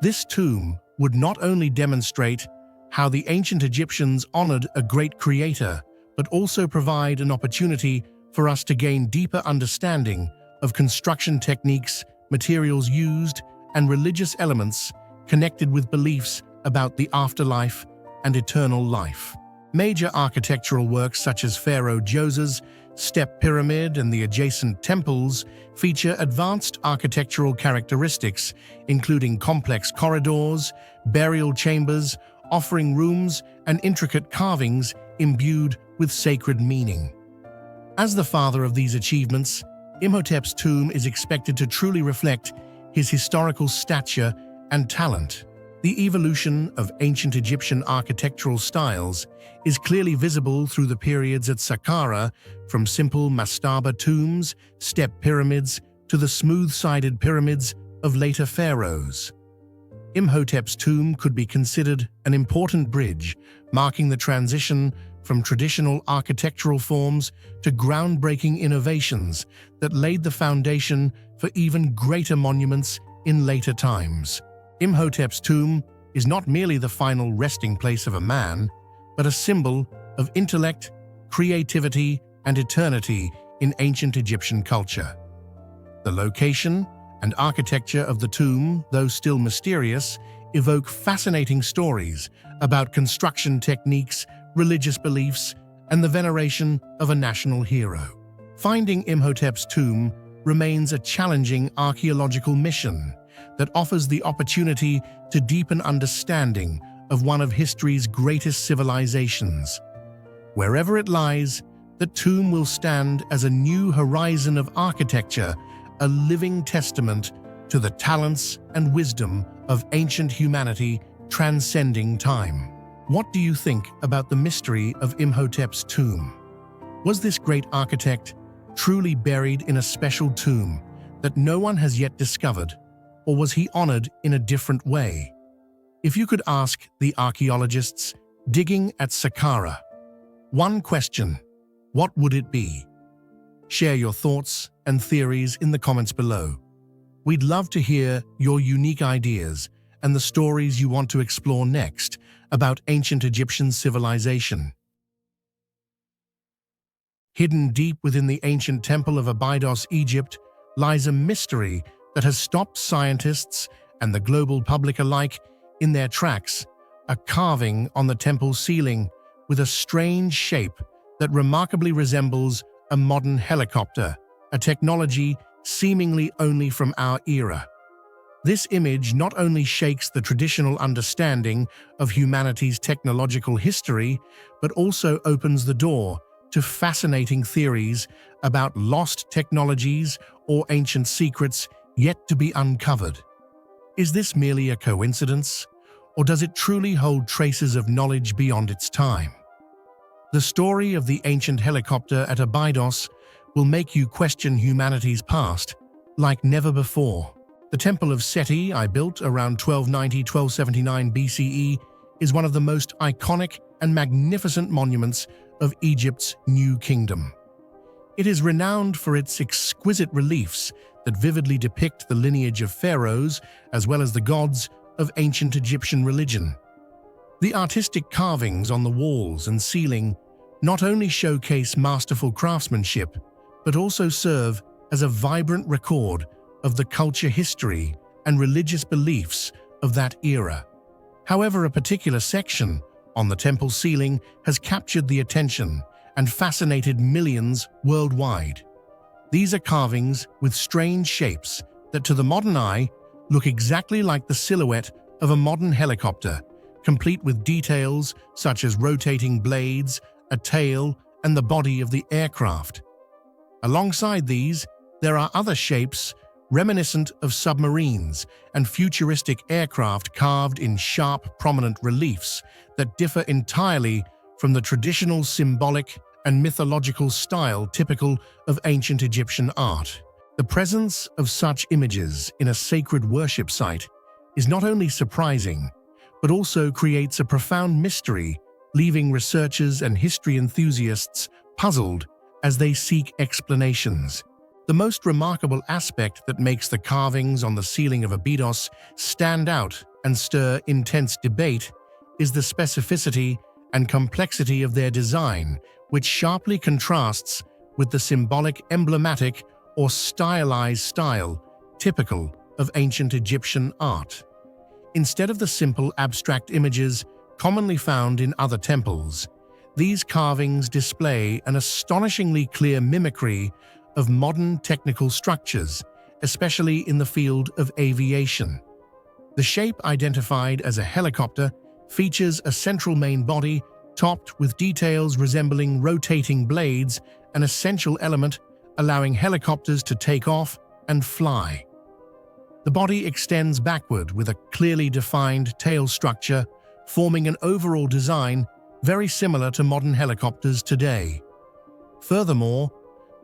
This tomb would not only demonstrate how the ancient Egyptians honored a great creator, but also provide an opportunity for us to gain deeper understanding of construction techniques, materials used, and religious elements connected with beliefs about the afterlife and eternal life. Major architectural works such as Pharaoh Djoser's Step Pyramid and the adjacent temples feature advanced architectural characteristics, including complex corridors, burial chambers, offering rooms, and intricate carvings imbued with sacred meaning. As the father of these achievements, Imhotep's tomb is expected to truly reflect his historical stature and talent. The evolution of ancient Egyptian architectural styles is clearly visible through the periods at Saqqara, from simple mastaba tombs, step pyramids, to the smooth-sided pyramids of later pharaohs. Imhotep's tomb could be considered an important bridge, marking the transition from traditional architectural forms to groundbreaking innovations that laid the foundation for even greater monuments in later times. Imhotep's tomb is not merely the final resting place of a man, but a symbol of intellect, creativity, and eternity in ancient Egyptian culture. The location and architecture of the tomb, though still mysterious, evoke fascinating stories about construction techniques, religious beliefs, and the veneration of a national hero. Finding Imhotep's tomb remains a challenging archaeological mission that offers the opportunity to deepen understanding of one of history's greatest civilizations. Wherever it lies, the tomb will stand as a new horizon of architecture, a living testament to the talents and wisdom of ancient humanity transcending time. What do you think about the mystery of Imhotep's tomb? Was this great architect truly buried in a special tomb that no one has yet discovered, or was he honored in a different way? If you could ask the archaeologists digging at Saqqara one question, what would it be? Share your thoughts and theories in the comments below. We'd love to hear your unique ideas and the stories you want to explore next about ancient Egyptian civilization. Hidden deep within the ancient temple of Abydos, Egypt, lies a mystery that has stopped scientists and the global public alike in their tracks: a carving on the temple ceiling with a strange shape that remarkably resembles a modern helicopter, a technology seemingly only from our era. This image not only shakes the traditional understanding of humanity's technological history, but also opens the door to fascinating theories about lost technologies or ancient secrets yet to be uncovered. Is this merely a coincidence, or does it truly hold traces of knowledge beyond its time? The story of the ancient helicopter at Abydos will make you question humanity's past like never before. The Temple of Seti, built around 1290–1279 BCE, is one of the most iconic and magnificent monuments of Egypt's New Kingdom. It is renowned for its exquisite reliefs that vividly depict the lineage of pharaohs as well as the gods of ancient Egyptian religion. The artistic carvings on the walls and ceiling not only showcase masterful craftsmanship, but also serve as a vibrant record of the culture, history, and religious beliefs of that era. However, a particular section on the temple ceiling has captured the attention and fascinated millions worldwide. These are carvings with strange shapes that to the modern eye look exactly like the silhouette of a modern helicopter, complete with details such as rotating blades, a tail, and the body of the aircraft. Alongside these, there are other shapes reminiscent of submarines and futuristic aircraft carved in sharp, prominent reliefs that differ entirely from the traditional symbolic and mythological style typical of ancient Egyptian art. The presence of such images in a sacred worship site is not only surprising, but also creates a profound mystery, leaving researchers and history enthusiasts puzzled as they seek explanations. The most remarkable aspect that makes the carvings on the ceiling of Abydos stand out and stir intense debate is the specificity and complexity of their design, which sharply contrasts with the symbolic, emblematic, or stylized style typical of ancient Egyptian art. Instead of the simple, abstract images commonly found in other temples, these carvings display an astonishingly clear mimicry of modern technical structures, especially in the field of aviation. The shape, identified as a helicopter, features a central main body topped with details resembling rotating blades, an essential element allowing helicopters to take off and fly. The body extends backward with a clearly defined tail structure, forming an overall design very similar to modern helicopters today. Furthermore,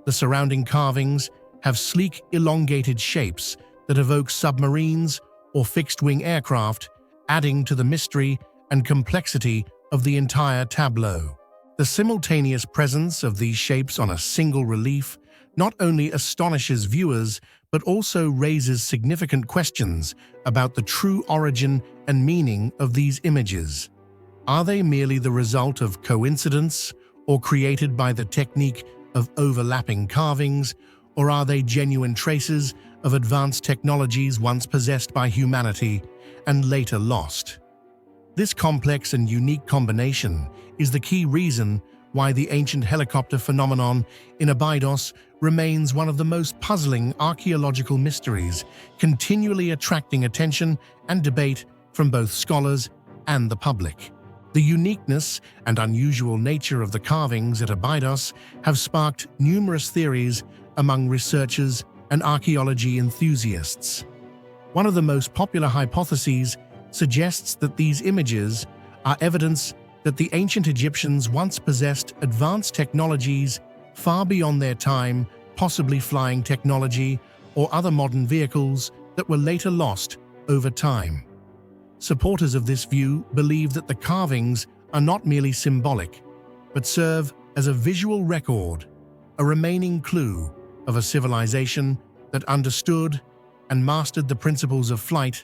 the surrounding carvings have sleek, elongated shapes that evoke submarines or fixed-wing aircraft, adding to the mystery and complexity of the entire tableau. The simultaneous presence of these shapes on a single relief not only astonishes viewers, but also raises significant questions about the true origin and meaning of these images. Are they merely the result of coincidence or created by the technique of overlapping carvings, or are they genuine traces of advanced technologies once possessed by humanity and later lost? This complex and unique combination is the key reason why the ancient helicopter phenomenon in Abydos remains one of the most puzzling archaeological mysteries, continually attracting attention and debate from both scholars and the public. The uniqueness and unusual nature of the carvings at Abydos have sparked numerous theories among researchers and archaeology enthusiasts. One of the most popular hypotheses suggests that these images are evidence that the ancient Egyptians once possessed advanced technologies far beyond their time, possibly flying technology or other modern vehicles that were later lost over time. Supporters of this view believe that the carvings are not merely symbolic, but serve as a visual record, a remaining clue of a civilization that understood and mastered the principles of flight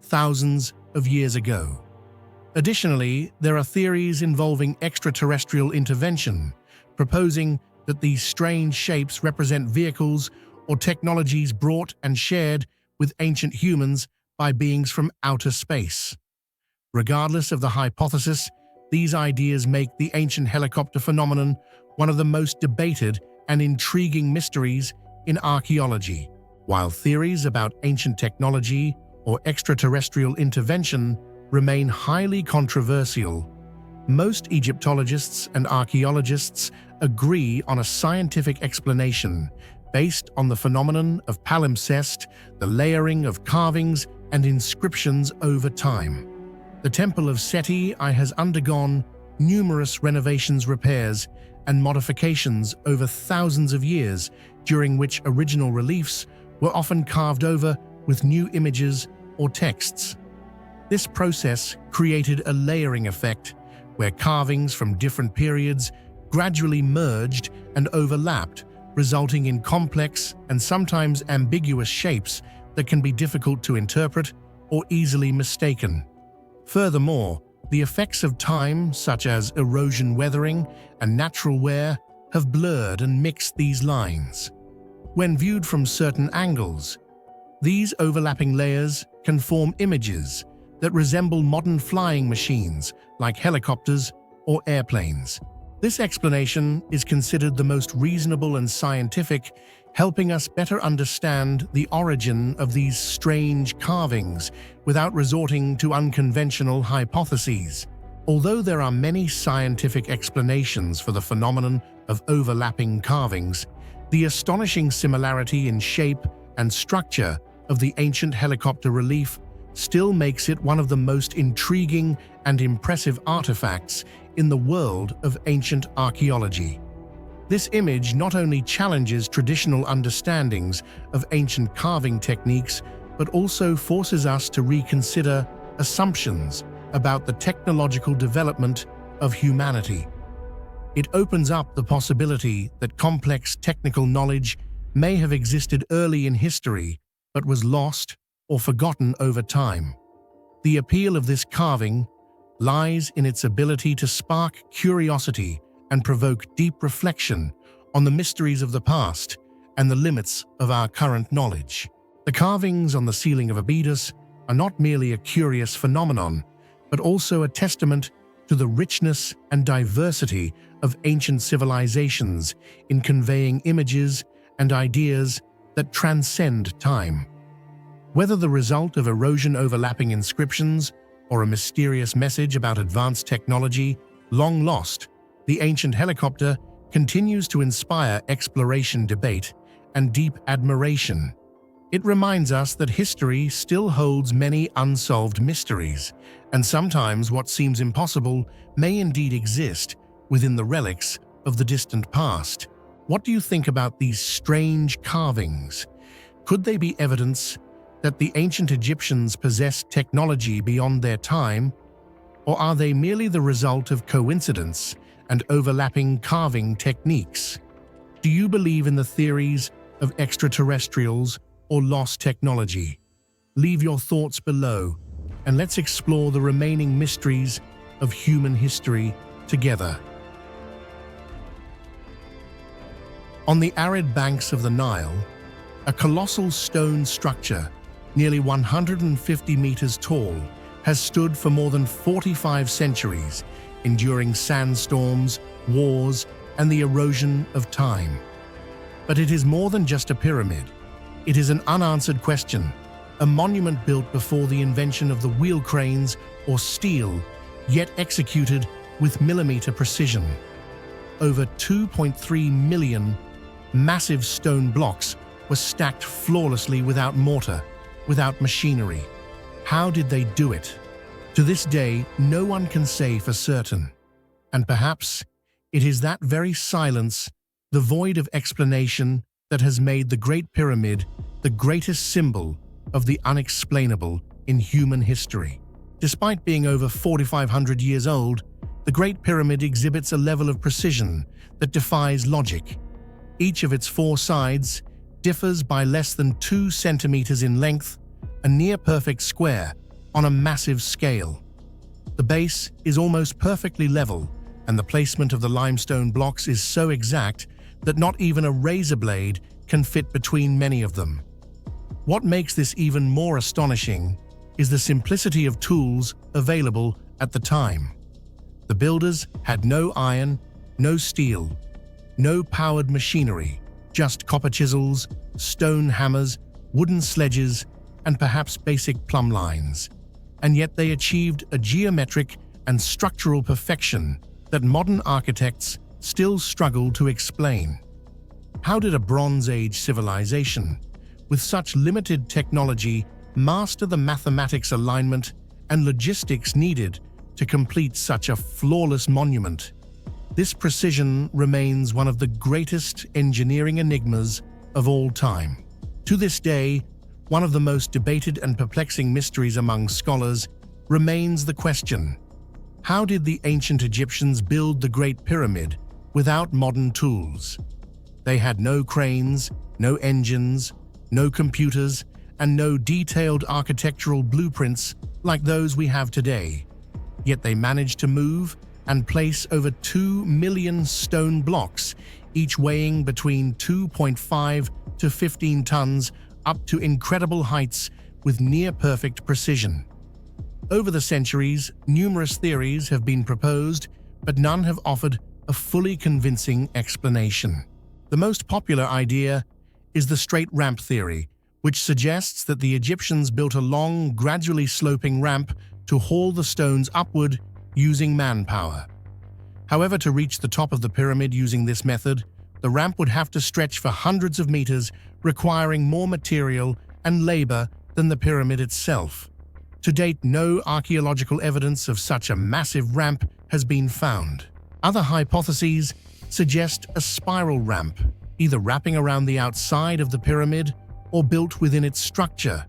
thousands of years ago. Additionally, there are theories involving extraterrestrial intervention, proposing that these strange shapes represent vehicles or technologies brought and shared with ancient humans by beings from outer space. Regardless of the hypothesis, these ideas make the ancient helicopter phenomenon one of the most debated and intriguing mysteries in archaeology. While theories about ancient technology or extraterrestrial intervention remain highly controversial, most Egyptologists and archaeologists agree on a scientific explanation based on the phenomenon of palimpsest, the layering of carvings and inscriptions over time. The Temple of Seti I has undergone numerous renovations, repairs, and modifications over thousands of years, during which original reliefs were often carved over with new images or texts. This process created a layering effect where carvings from different periods gradually merged and overlapped, resulting in complex and sometimes ambiguous shapes that can be difficult to interpret or easily mistaken. Furthermore, the effects of time, such as erosion, weathering, and natural wear, have blurred and mixed these lines. When viewed from certain angles, these overlapping layers can form images that resemble modern flying machines like helicopters or airplanes. This explanation is considered the most reasonable and scientific, helping us better understand the origin of these strange carvings without resorting to unconventional hypotheses. Although there are many scientific explanations for the phenomenon of overlapping carvings, the astonishing similarity in shape and structure of the ancient helicopter relief still makes it one of the most intriguing and impressive artifacts in the world of ancient archaeology. This image not only challenges traditional understandings of ancient carving techniques, but also forces us to reconsider assumptions about the technological development of humanity. It opens up the possibility that complex technical knowledge may have existed early in history, but was lost or forgotten over time. The appeal of this carving lies in its ability to spark curiosity and provoke deep reflection on the mysteries of the past and the limits of our current knowledge. The carvings on the ceiling of Abydos are not merely a curious phenomenon, but also a testament to the richness and diversity of ancient civilizations in conveying images and ideas that transcend time. Whether the result of erosion overlapping inscriptions or a mysterious message about advanced technology long lost, the ancient helicopter continues to inspire exploration, debate, and deep admiration. It reminds us that history still holds many unsolved mysteries, and sometimes what seems impossible may indeed exist within the relics of the distant past. What do you think about these strange carvings? Could they be evidence that the ancient Egyptians possessed technology beyond their time, or are they merely the result of coincidence and overlapping carving techniques? Do you believe in the theories of extraterrestrials or lost technology? Leave your thoughts below, and let's explore the remaining mysteries of human history together. On the arid banks of the Nile, a colossal stone structure, nearly 150 meters tall, has stood for more than 45 centuries, enduring sandstorms, wars, and the erosion of time. But it is more than just a pyramid. It is an unanswered question, a monument built before the invention of the wheel cranes or steel, yet executed with millimeter precision. Over 2.3 million massive stone blocks were stacked flawlessly without mortar, without machinery. How did they do it? To this day, no one can say for certain. And perhaps it is that very silence, the void of explanation, that has made the Great Pyramid the greatest symbol of the unexplainable in human history. Despite being over 4,500 years old, the Great Pyramid exhibits a level of precision that defies logic. Each of its four sides differs by less than 2 centimeters in length, a near-perfect square on a massive scale. The base is almost perfectly level, and the placement of the limestone blocks is so exact that not even a razor blade can fit between many of them. What makes this even more astonishing is the simplicity of tools available at the time. The builders had no iron, no steel, no powered machinery, just copper chisels, stone hammers, wooden sledges, and perhaps basic plumb lines. And yet they achieved a geometric and structural perfection that modern architects still struggle to explain. How did a Bronze Age civilization, with such limited technology, master the mathematics, alignment, and logistics needed to complete such a flawless monument? This precision remains one of the greatest engineering enigmas of all time. To this day, one of the most debated and perplexing mysteries among scholars remains the question: how did the ancient Egyptians build the Great Pyramid without modern tools? They had no cranes, no engines, no computers, and no detailed architectural blueprints like those we have today. Yet they managed to move and place over 2 million stone blocks, each weighing between 2.5 to 15 tons, up to incredible heights with near-perfect precision. Over the centuries, numerous theories have been proposed, but none have offered a fully convincing explanation. The most popular idea is the straight ramp theory, which suggests that the Egyptians built a long, gradually sloping ramp to haul the stones upward using manpower. However, to reach the top of the pyramid using this method, the ramp would have to stretch for hundreds of meters, requiring more material and labor than the pyramid itself. To date, no archaeological evidence of such a massive ramp has been found. Other hypotheses suggest a spiral ramp, either wrapping around the outside of the pyramid or built within its structure.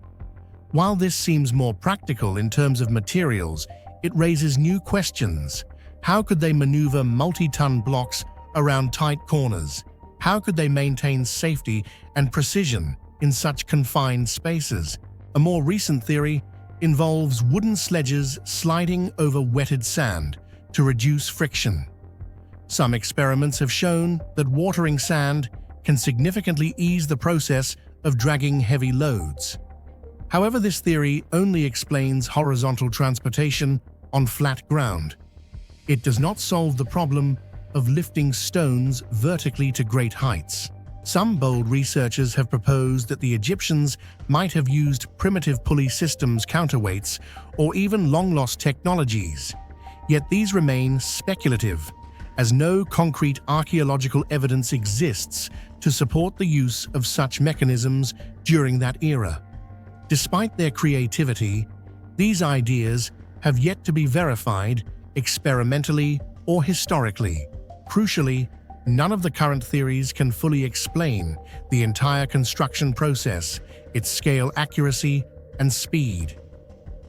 While this seems more practical in terms of materials, it raises new questions. How could they maneuver multi-ton blocks around tight corners? How could they maintain safety and precision in such confined spaces? A more recent theory involves wooden sledges sliding over wetted sand to reduce friction. Some experiments have shown that watering sand can significantly ease the process of dragging heavy loads. However, this theory only explains horizontal transportation on flat ground. It does not solve the problem of lifting stones vertically to great heights. Some bold researchers have proposed that the Egyptians might have used primitive pulley systems, counterweights, or even long-lost technologies. Yet these remain speculative, as no concrete archaeological evidence exists to support the use of such mechanisms during that era. Despite their creativity, these ideas have yet to be verified experimentally or historically. Crucially, none of the current theories can fully explain the entire construction process, its scale, accuracy, and speed.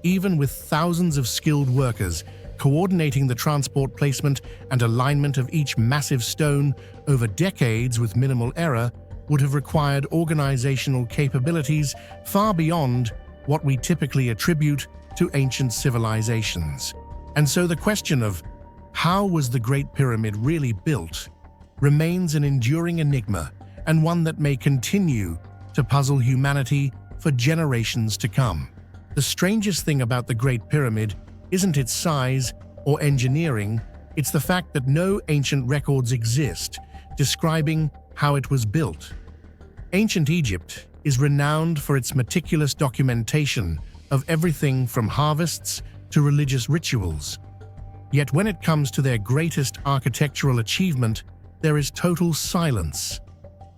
Even with thousands of skilled workers coordinating the transport, placement, and alignment of each massive stone over decades with minimal error would have required organizational capabilities far beyond what we typically attribute to ancient civilizations. And so the question of how was the Great Pyramid really built remains an enduring enigma, and one that may continue to puzzle humanity for generations to come. The strangest thing about the Great Pyramid isn't its size or engineering, it's the fact that no ancient records exist describing how it was built. Ancient Egypt is renowned for its meticulous documentation of everything from harvests to religious rituals. Yet when it comes to their greatest architectural achievement, there is total silence.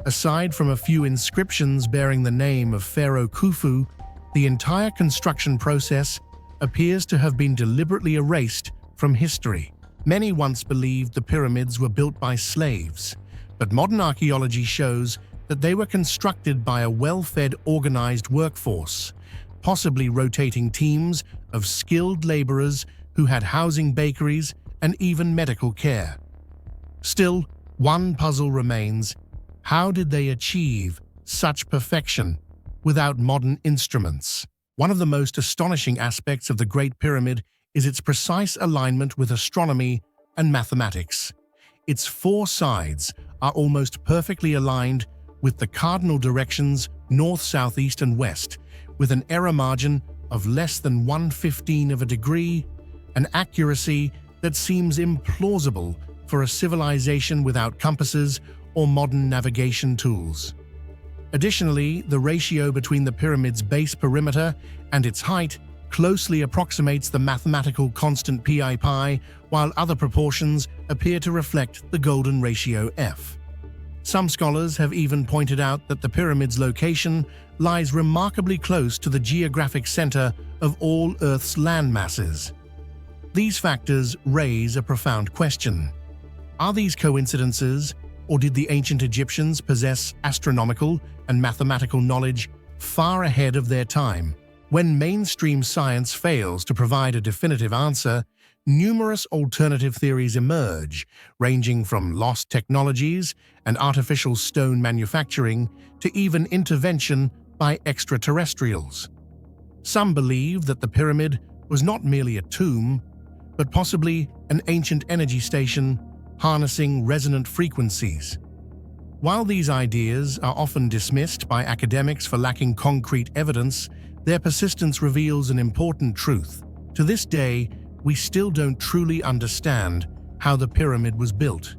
Aside from a few inscriptions bearing the name of Pharaoh Khufu, the entire construction process appears to have been deliberately erased from history. Many once believed the pyramids were built by slaves, but modern archaeology shows that they were constructed by a well-fed, organized workforce, possibly rotating teams of skilled laborers who had housing, bakeries, and even medical care. Still, one puzzle remains: how did they achieve such perfection without modern instruments? One of the most astonishing aspects of the Great Pyramid is its precise alignment with astronomy and mathematics. Its four sides are almost perfectly aligned with the cardinal directions north, south, east, and west, with an error margin of less than 1/15 of a degree, an accuracy that seems implausible for a civilization without compasses or modern navigation tools. Additionally, the ratio between the pyramid's base perimeter and its height closely approximates the mathematical constant pi, while other proportions appear to reflect the golden ratio f. Some scholars have even pointed out that the pyramid's location lies remarkably close to the geographic center of all Earth's landmasses. These factors raise a profound question. Are these coincidences, or did the ancient Egyptians possess astronomical and mathematical knowledge far ahead of their time? When mainstream science fails to provide a definitive answer, numerous alternative theories emerge, ranging from lost technologies and artificial stone manufacturing to even intervention by extraterrestrials. Some believe that the pyramid was not merely a tomb, but possibly an ancient energy station harnessing resonant frequencies. While these ideas are often dismissed by academics for lacking concrete evidence, their persistence reveals an important truth. To this day, we still don't truly understand how the pyramid was built.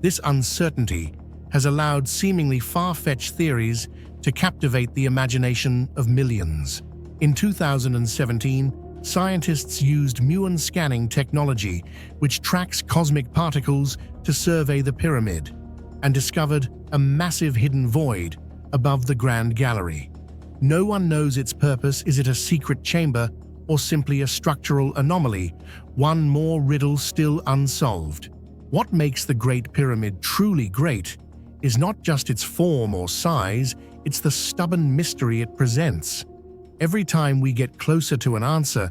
This uncertainty has allowed seemingly far-fetched theories to captivate the imagination of millions. In 2017, scientists used muon scanning technology, which tracks cosmic particles, to survey the pyramid, and discovered a massive hidden void above the Grand Gallery. No one knows its purpose. Is it a secret chamber or simply a structural anomaly? One more riddle still unsolved. What makes the Great Pyramid truly great is not just its form or size, it's the stubborn mystery it presents. Every time we get closer to an answer,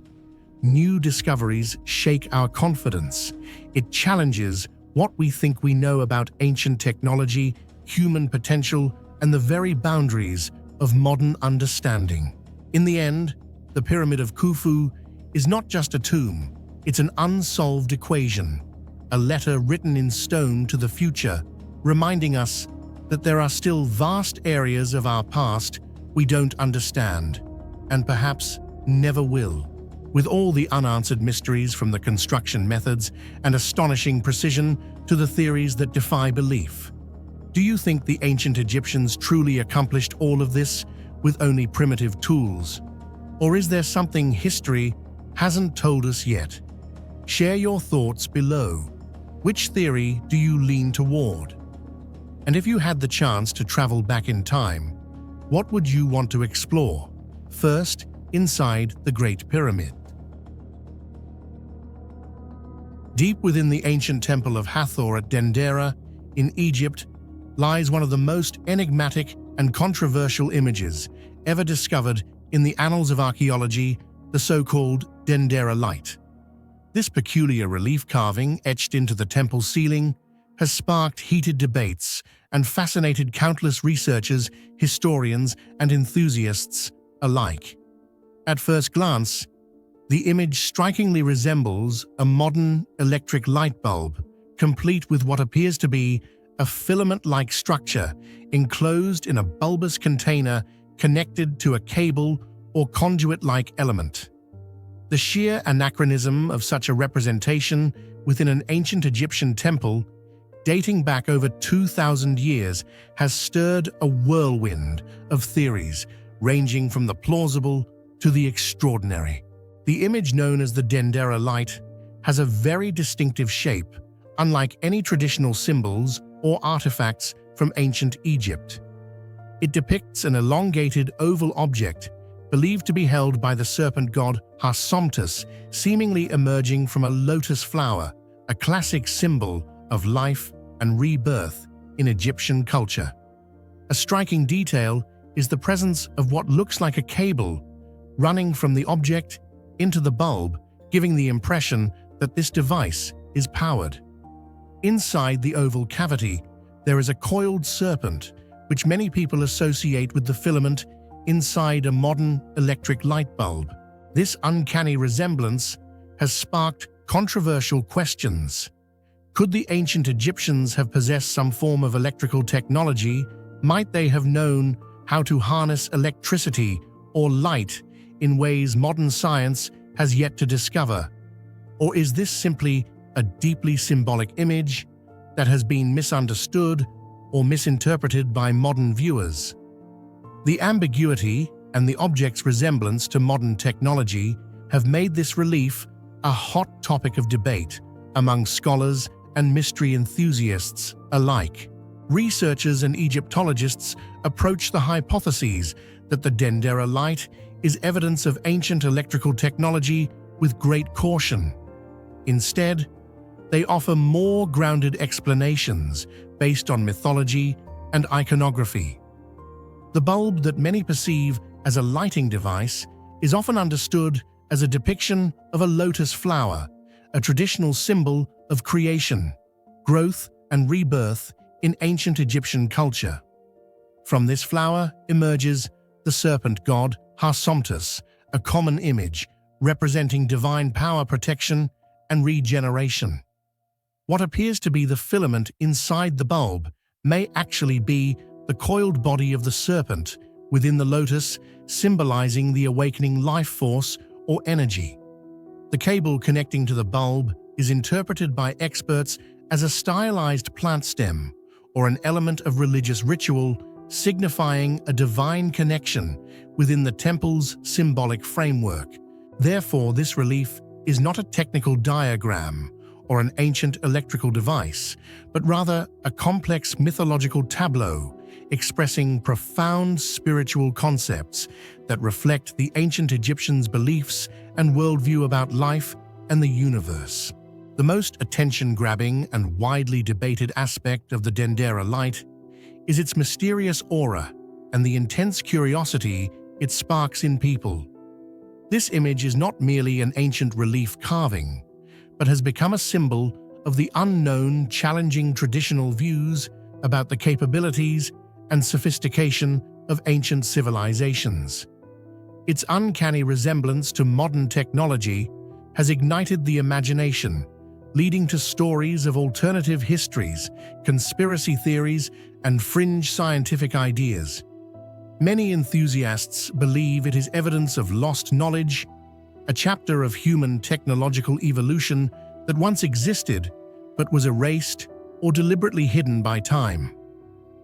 new discoveries shake our confidence. It challenges what we think we know about ancient technology, human potential, and the very boundaries of modern understanding. In the end, the Pyramid of Khufu is not just a tomb, it's an unsolved equation, a letter written in stone to the future, reminding us that there are still vast areas of our past we don't understand, and perhaps never will. With all the unanswered mysteries, from the construction methods and astonishing precision to the theories that defy belief. Do you think the ancient Egyptians truly accomplished all of this with only primitive tools? Or is there something history hasn't told us yet? Share your thoughts below. Which theory do you lean toward? And if you had the chance to travel back in time, what would you want to explore? First, inside the Great Pyramid. Deep within the ancient temple of Hathor at Dendera in Egypt lies one of the most enigmatic and controversial images ever discovered in the annals of archaeology, the so-called Dendera Light. This peculiar relief carving etched into the temple ceiling has sparked heated debates and fascinated countless researchers, historians, and enthusiasts alike. At first glance, the image strikingly resembles a modern electric light bulb, complete with what appears to be a filament-like structure enclosed in a bulbous container connected to a cable or conduit-like element. The sheer anachronism of such a representation within an ancient Egyptian temple, dating back over 2,000 years, has stirred a whirlwind of theories ranging from the plausible to the extraordinary. The image, known as the Dendera Light, has a very distinctive shape, unlike any traditional symbols or artifacts from ancient Egypt. It depicts an elongated oval object believed to be held by the serpent god Harsomtus, seemingly emerging from a lotus flower, a classic symbol of life and rebirth in Egyptian culture. A striking detail is the presence of what looks like a cable running from the object into the bulb, giving the impression that this device is powered. Inside the oval cavity, there is a coiled serpent, which many people associate with the filament inside a modern electric light bulb. This uncanny resemblance has sparked controversial questions. Could the ancient Egyptians have possessed some form of electrical technology? Might they have known how to harness electricity or light in ways modern science has yet to discover? Or is this simply a deeply symbolic image that has been misunderstood or misinterpreted by modern viewers? The ambiguity and the object's resemblance to modern technology have made this relief a hot topic of debate among scholars and mystery enthusiasts alike. Researchers and Egyptologists approach the hypotheses that the Dendera light is evidence of ancient electrical technology with great caution. Instead, they offer more grounded explanations based on mythology and iconography. The bulb that many perceive as a lighting device is often understood as a depiction of a lotus flower, a traditional symbol of creation, growth, and rebirth in ancient Egyptian culture. From this flower emerges the serpent god Harsomptus, a common image representing divine power, protection, and regeneration. What appears to be the filament inside the bulb may actually be the coiled body of the serpent within the lotus, symbolizing the awakening life force or energy. The cable connecting to the bulb is interpreted by experts as a stylized plant stem or an element of religious ritual, signifying a divine connection within the temple's symbolic framework. Therefore, this relief is not a technical diagram or an ancient electrical device, but rather a complex mythological tableau expressing profound spiritual concepts that reflect the ancient Egyptians' beliefs and worldview about life and the universe. The most attention-grabbing and widely debated aspect of the Dendera light is its mysterious aura and the intense curiosity it sparks in people. This image is not merely an ancient relief carving, but has become a symbol of the unknown, challenging traditional views about the capabilities and sophistication of ancient civilizations. Its uncanny resemblance to modern technology has ignited the imagination, leading to stories of alternative histories, conspiracy theories, and fringe scientific ideas. Many enthusiasts believe it is evidence of lost knowledge, a chapter of human technological evolution that once existed but was erased or deliberately hidden by time.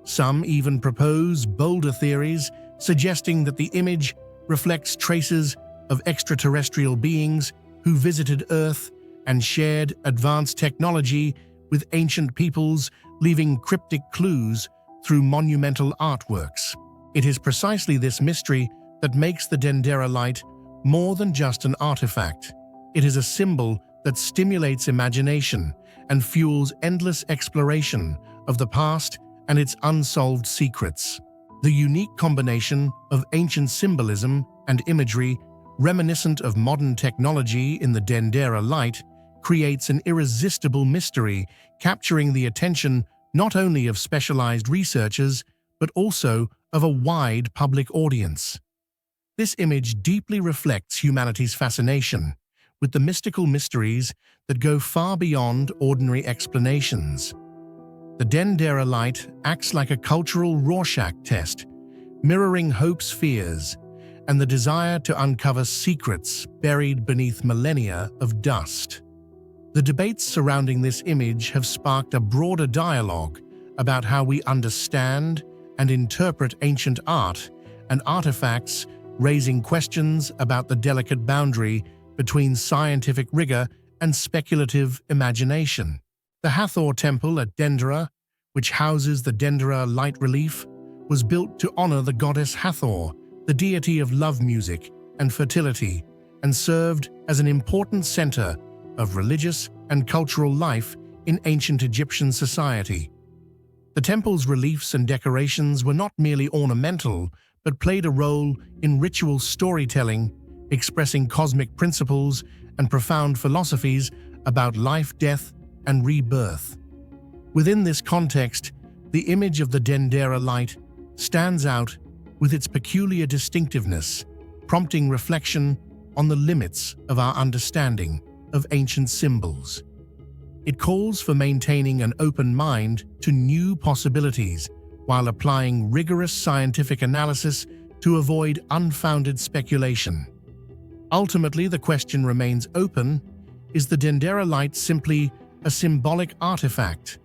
Some even propose bolder theories, suggesting that the image reflects traces of extraterrestrial beings who visited Earth and shared advanced technology with ancient peoples, leaving cryptic clues through monumental artworks. It is precisely this mystery that makes the Dendera light more than just an artifact. It is a symbol that stimulates imagination and fuels endless exploration of the past and its unsolved secrets. The unique combination of ancient symbolism and imagery reminiscent of modern technology in the Dendera light creates an irresistible mystery, capturing the attention not only of specialized researchers, but also of a wide public audience. This image deeply reflects humanity's fascination with the mystical mysteries that go far beyond ordinary explanations. The Dendera light acts like a cultural Rorschach test, mirroring hope's fears and the desire to uncover secrets buried beneath millennia of dust. The debates surrounding this image have sparked a broader dialogue about how we understand and interpret ancient art and artifacts, raising questions about the delicate boundary between scientific rigor and speculative imagination. The Hathor Temple at Dendera, which houses the Dendera light relief, was built to honor the goddess Hathor, the deity of love music and fertility, and served as an important center of religious and cultural life in ancient Egyptian society. The temple's reliefs and decorations were not merely ornamental, but played a role in ritual storytelling, expressing cosmic principles and profound philosophies about life, death, and rebirth. Within this context, the image of the Dendera light stands out with its peculiar distinctiveness, prompting reflection on the limits of our understanding of ancient symbols. It calls for maintaining an open mind to new possibilities while applying rigorous scientific analysis to avoid unfounded speculation. Ultimately, the question remains open: is the Dendera light simply a symbolic artifact,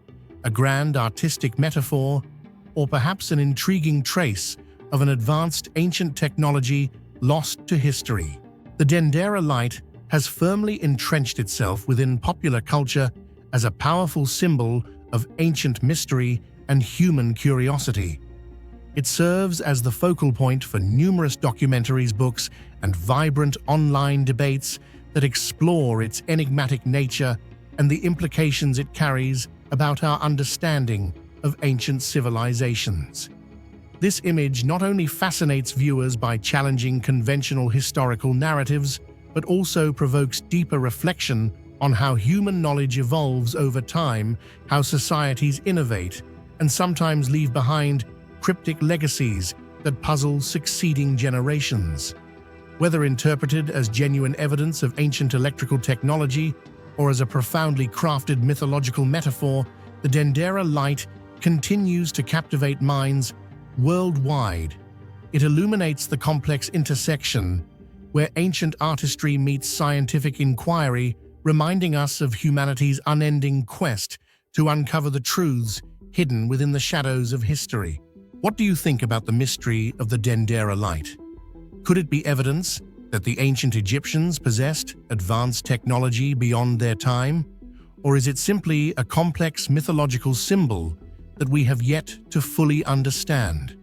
a grand artistic metaphor, or perhaps an intriguing trace of an advanced ancient technology lost to history? The Dendera light has firmly entrenched itself within popular culture as a powerful symbol of ancient mystery and human curiosity. It serves as the focal point for numerous documentaries, books, and vibrant online debates that explore its enigmatic nature and the implications it carries about our understanding of ancient civilizations. This image not only fascinates viewers by challenging conventional historical narratives, but also provokes deeper reflection on how human knowledge evolves over time, how societies innovate, and sometimes leave behind cryptic legacies that puzzle succeeding generations. Whether interpreted as genuine evidence of ancient electrical technology or as a profoundly crafted mythological metaphor, the Dendera light continues to captivate minds worldwide. It illuminates the complex intersection where ancient artistry meets scientific inquiry, reminding us of humanity's unending quest to uncover the truths hidden within the shadows of history. What do you think about the mystery of the Dendera light? Could it be evidence that the ancient Egyptians possessed advanced technology beyond their time? Or is it simply a complex mythological symbol that we have yet to fully understand?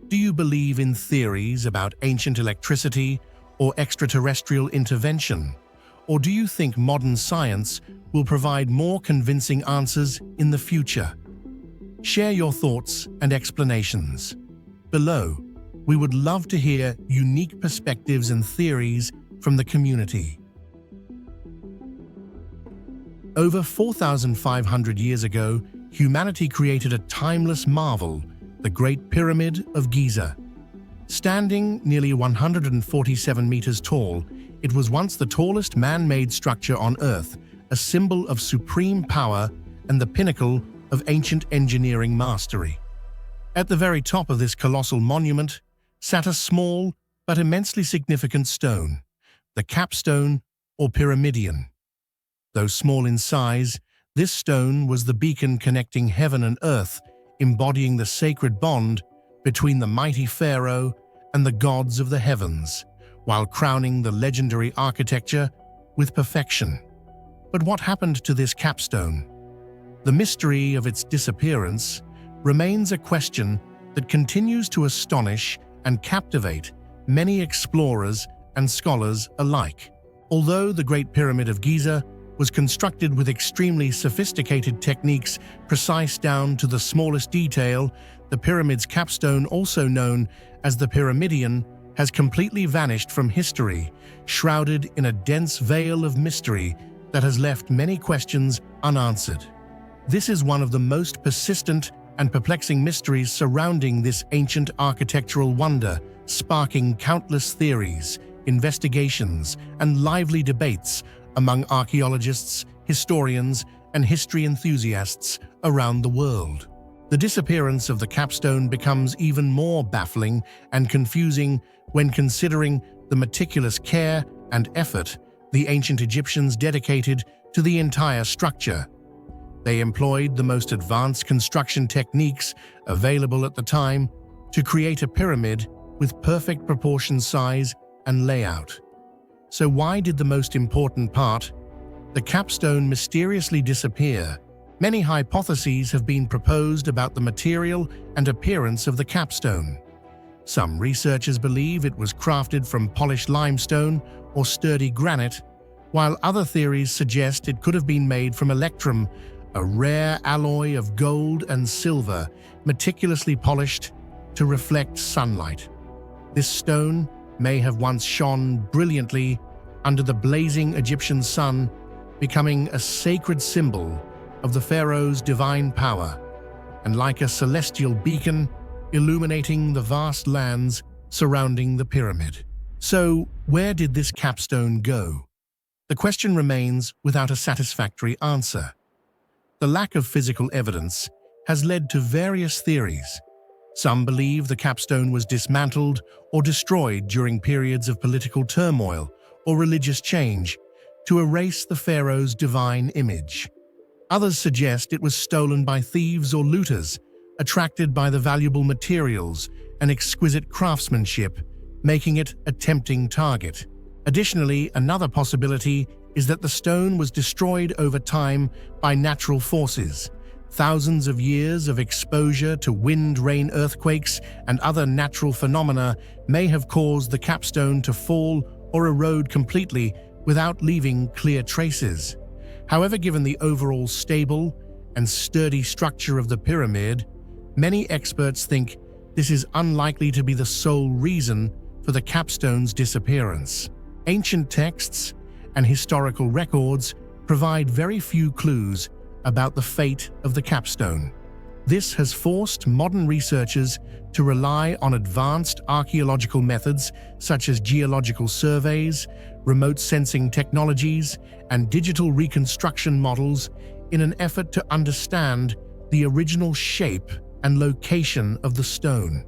Do you believe in theories about ancient electricity or extraterrestrial intervention? Or do you think modern science will provide more convincing answers in the future? Share your thoughts and explanations below. We would love to hear unique perspectives and theories from the community. Over 4,500 years ago, humanity created a timeless marvel, the Great Pyramid of Giza. Standing nearly 147 meters tall, it was once the tallest man-made structure on Earth, a symbol of supreme power and the pinnacle of ancient engineering mastery. At the very top of this colossal monument sat a small but immensely significant stone, the capstone or pyramidion. Though small in size, this stone was the beacon connecting heaven and earth, embodying the sacred bond between the mighty pharaoh and the gods of the heavens, while crowning the legendary architecture with perfection. But what happened to this capstone? The mystery of its disappearance remains a question that continues to astonish and captivate many explorers and scholars alike. Although the Great Pyramid of Giza was constructed with extremely sophisticated techniques precise down to the smallest detail, the pyramid's capstone, also known as the pyramidion, has completely vanished from history, shrouded in a dense veil of mystery that has left many questions unanswered. This is one of the most persistent and perplexing mysteries surrounding this ancient architectural wonder, sparking countless theories, investigations, and lively debates among archaeologists, historians, and history enthusiasts around the world. The disappearance of the capstone becomes even more baffling and confusing when considering the meticulous care and effort the ancient Egyptians dedicated to the entire structure. They employed the most advanced construction techniques available at the time to create a pyramid with perfect proportion, size, and layout. So why did the most important part, the capstone, mysteriously disappear? Many hypotheses have been proposed about the material and appearance of the capstone. Some researchers believe it was crafted from polished limestone or sturdy granite, while other theories suggest it could have been made from electrum, a rare alloy of gold and silver, meticulously polished to reflect sunlight. This stone may have once shone brilliantly under the blazing Egyptian sun, becoming a sacred symbol of the pharaoh's divine power, and like a celestial beacon, illuminating the vast lands surrounding the pyramid. So, where did this capstone go? The question remains without a satisfactory answer. The lack of physical evidence has led to various theories. Some believe the capstone was dismantled or destroyed during periods of political turmoil or religious change to erase the pharaoh's divine image. Others suggest it was stolen by thieves or looters, attracted by the valuable materials and exquisite craftsmanship, making it a tempting target. Additionally, another possibility is that the stone was destroyed over time by natural forces, Thousands of years of exposure to wind, rain, earthquakes, and other natural phenomena may have caused the capstone to fall or erode completely without leaving clear traces. However, given the overall stable and sturdy structure of the pyramid, many experts think this is unlikely to be the sole reason for the capstone's disappearance. Ancient texts and historical records provide very few clues about the fate of the capstone. This has forced modern researchers to rely on advanced archaeological methods such as geological surveys, remote sensing technologies, and digital reconstruction models in an effort to understand the original shape and location of the stone.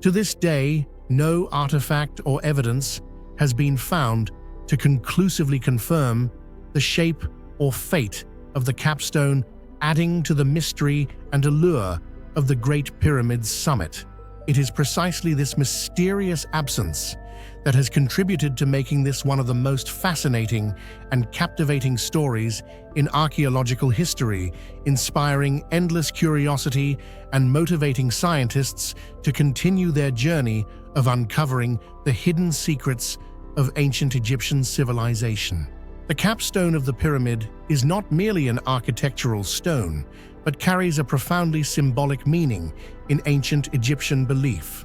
To this day, no artifact or evidence has been found to conclusively confirm the shape or fate of the capstone, adding to the mystery and allure of the Great Pyramid's summit. It is precisely this mysterious absence that has contributed to making this one of the most fascinating and captivating stories in archaeological history, inspiring endless curiosity and motivating scientists to continue their journey of uncovering the hidden secrets of ancient Egyptian civilization. The capstone of the pyramid is not merely an architectural stone, but carries a profoundly symbolic meaning in ancient Egyptian belief.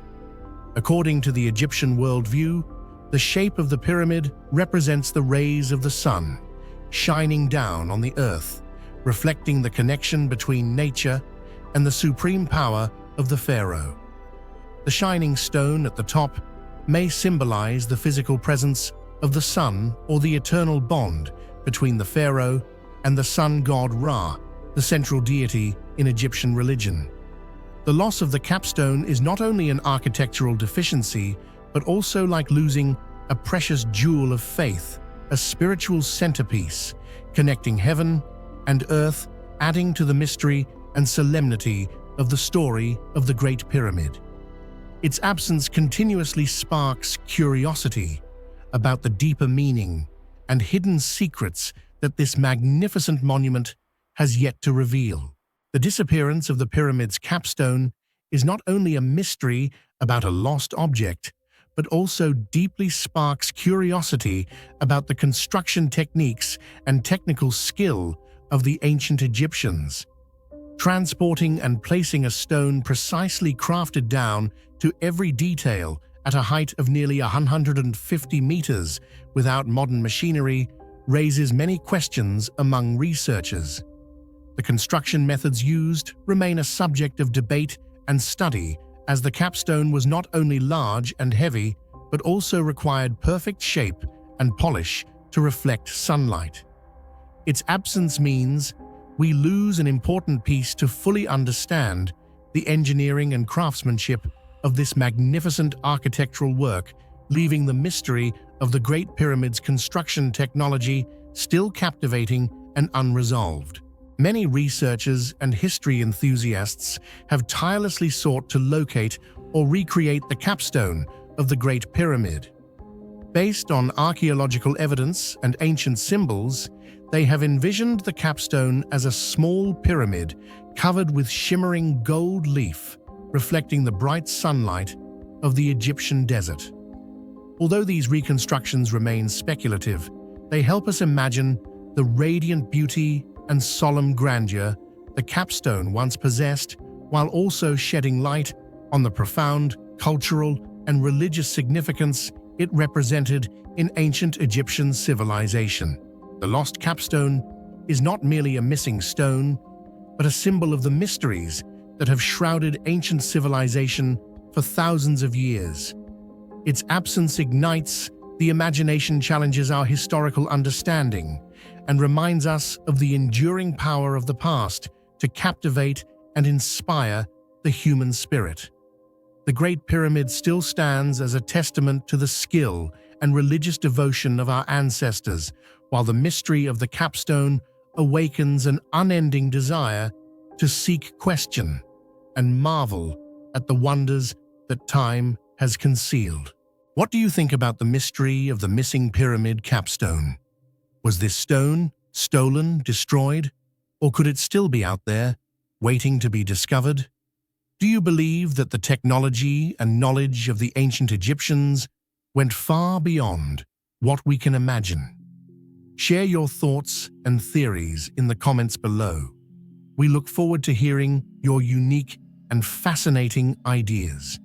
According to the Egyptian worldview, the shape of the pyramid represents the rays of the sun, shining down on the earth, reflecting the connection between nature and the supreme power of the pharaoh. The shining stone at the top may symbolize the physical presence of the sun or the eternal bond between the pharaoh and the sun god Ra, the central deity in Egyptian religion. The loss of the capstone is not only an architectural deficiency, but also like losing a precious jewel of faith, a spiritual centerpiece connecting heaven and earth, adding to the mystery and solemnity of the story of the Great Pyramid. Its absence continuously sparks curiosity about the deeper meaning and hidden secrets that this magnificent monument has yet to reveal. The disappearance of the pyramid's capstone is not only a mystery about a lost object, but also deeply sparks curiosity about the construction techniques and technical skill of the ancient Egyptians. Transporting and placing a stone precisely crafted down to every detail at a height of nearly 150 meters without modern machinery raises many questions among researchers. The construction methods used remain a subject of debate and study, as the capstone was not only large and heavy, but also required perfect shape and polish to reflect sunlight. Its absence means we lose an important piece to fully understand the engineering and craftsmanship of this magnificent architectural work, leaving the mystery of the Great Pyramid's construction technology still captivating and unresolved. Many researchers and history enthusiasts have tirelessly sought to locate or recreate the capstone of the Great Pyramid. Based on archaeological evidence and ancient symbols, they have envisioned the capstone as a small pyramid covered with shimmering gold leaf, reflecting the bright sunlight of the Egyptian desert. Although these reconstructions remain speculative, they help us imagine the radiant beauty and solemn grandeur the capstone once possessed, while also shedding light on the profound cultural and religious significance it represented in ancient Egyptian civilization. The lost capstone is not merely a missing stone, but a symbol of the mysteries that have shrouded ancient civilization for thousands of years. Its absence ignites the imagination, challenges our historical understanding, and reminds us of the enduring power of the past to captivate and inspire the human spirit. The Great Pyramid still stands as a testament to the skill and religious devotion of our ancestors, while the mystery of the capstone awakens an unending desire to seek, question, and marvel at the wonders that time has concealed. What do you think about the mystery of the missing pyramid capstone? Was this stone stolen, destroyed, or could it still be out there, waiting to be discovered? Do you believe that the technology and knowledge of the ancient Egyptians went far beyond what we can imagine? Share your thoughts and theories in the comments below. We look forward to hearing your unique and fascinating ideas.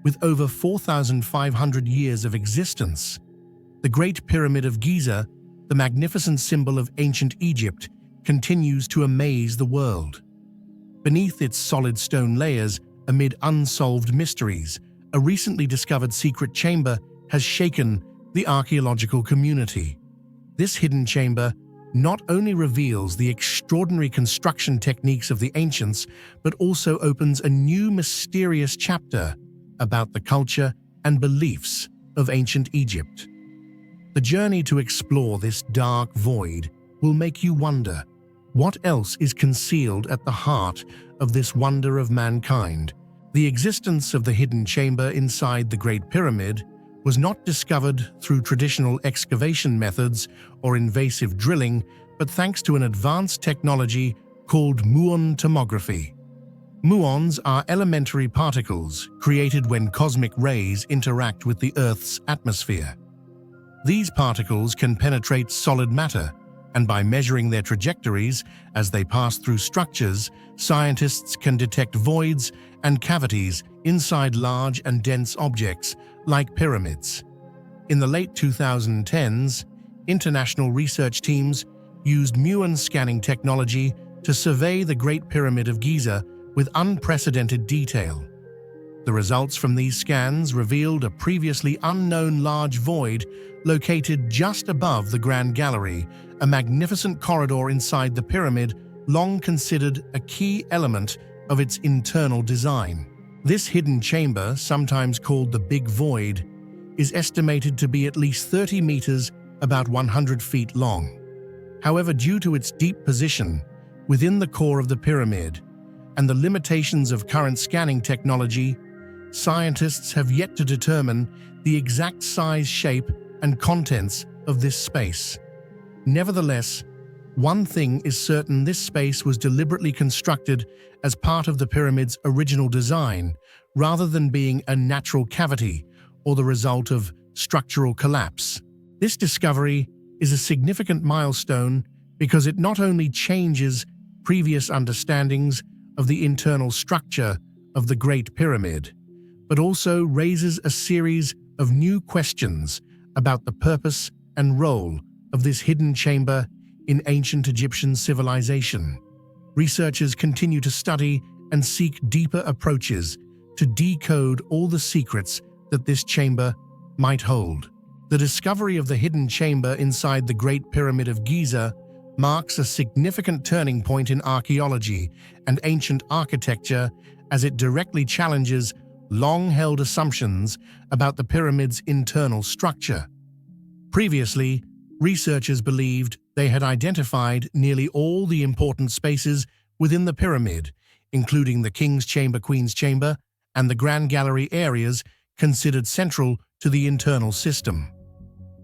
With over 4,500 years of existence, the Great Pyramid of Giza, the magnificent symbol of ancient Egypt, continues to amaze the world. Beneath its solid stone layers, amid unsolved mysteries, a recently discovered secret chamber has shaken the archaeological community. This hidden chamber not only reveals the extraordinary construction techniques of the ancients, but also opens a new mysterious chapter about the culture and beliefs of ancient Egypt. The journey to explore this dark void will make you wonder, what else is concealed at the heart of this wonder of mankind? The existence of the hidden chamber inside the Great Pyramid was not discovered through traditional excavation methods or invasive drilling, but thanks to an advanced technology called muon tomography. Muons are elementary particles created when cosmic rays interact with the Earth's atmosphere. These particles can penetrate solid matter, and by measuring their trajectories as they pass through structures, scientists can detect voids and cavities inside large and dense objects like pyramids. In the late 2010s, international research teams used muon scanning technology to survey the Great Pyramid of Giza with unprecedented detail. The results from these scans revealed a previously unknown large void located just above the Grand Gallery, a magnificent corridor inside the pyramid long considered a key element of its internal design. This hidden chamber, sometimes called the Big Void, is estimated to be at least 30 meters, about 100 feet long. However, due to its deep position within the core of the pyramid and the limitations of current scanning technology, scientists have yet to determine the exact size, shape, and contents of this space. Nevertheless, one thing is certain: this space was deliberately constructed as part of the pyramid's original design, rather than being a natural cavity or the result of structural collapse. This discovery is a significant milestone because it not only changes previous understandings of the internal structure of the Great Pyramid, but also raises a series of new questions about the purpose and role of this hidden chamber in ancient Egyptian civilization. Researchers continue to study and seek deeper approaches to decode all the secrets that this chamber might hold. The discovery of the hidden chamber inside the Great Pyramid of Giza marks a significant turning point in archaeology and ancient architecture, as it directly challenges long-held assumptions about the pyramid's internal structure. Previously, researchers believed they had identified nearly all the important spaces within the pyramid, including the King's Chamber, Queen's Chamber, and the Grand Gallery areas considered central to the internal system.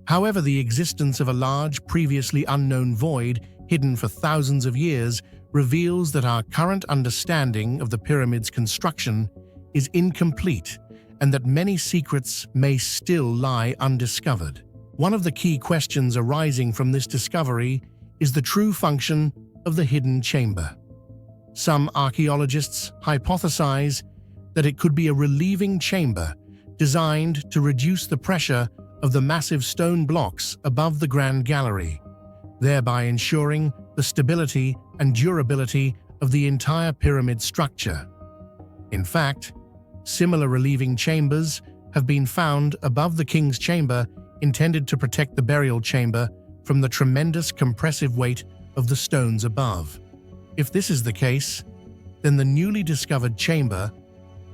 However, the existence of a large, previously unknown void hidden for thousands of years reveals that our current understanding of the pyramid's construction is incomplete and that many secrets may still lie undiscovered. One of the key questions arising from this discovery is the true function of the hidden chamber. Some archaeologists hypothesize that it could be a relieving chamber designed to reduce the pressure of the massive stone blocks above the Grand Gallery, thereby ensuring the stability and durability of the entire pyramid structure. In fact, similar relieving chambers have been found above the King's Chamber, intended to protect the burial chamber from the tremendous compressive weight of the stones above. If this is the case, then the newly discovered chamber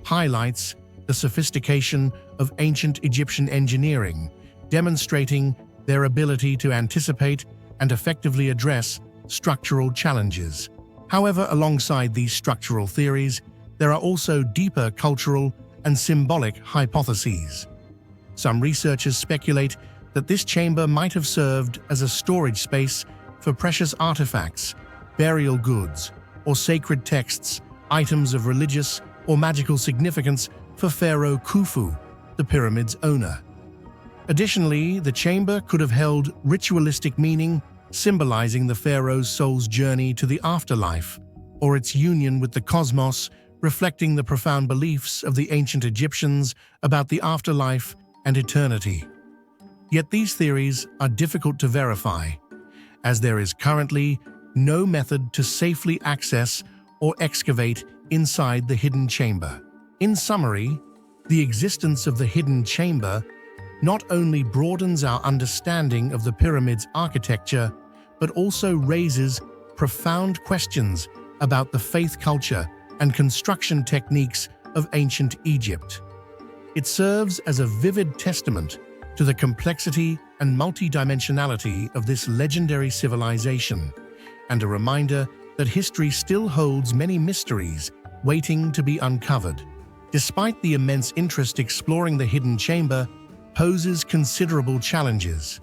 highlights the sophistication of ancient Egyptian engineering, demonstrating their ability to anticipate and effectively address structural challenges. However, alongside these structural theories, there are also deeper cultural and symbolic hypotheses. Some researchers speculate that this chamber might have served as a storage space for precious artifacts, burial goods, or sacred texts, items of religious or magical significance for Pharaoh Khufu, the pyramid's owner. Additionally, the chamber could have held ritualistic meaning, symbolizing the pharaoh's soul's journey to the afterlife, or its union with the cosmos, reflecting the profound beliefs of the ancient Egyptians about the afterlife and eternity. Yet these theories are difficult to verify, as there is currently no method to safely access or excavate inside the hidden chamber. In summary, the existence of the hidden chamber not only broadens our understanding of the pyramid's architecture, but also raises profound questions about the faith culture and construction techniques of ancient Egypt. It serves as a vivid testament to the complexity and multidimensionality of this legendary civilization, and a reminder that history still holds many mysteries waiting to be uncovered. Despite the immense interest, exploring the hidden chamber poses considerable challenges.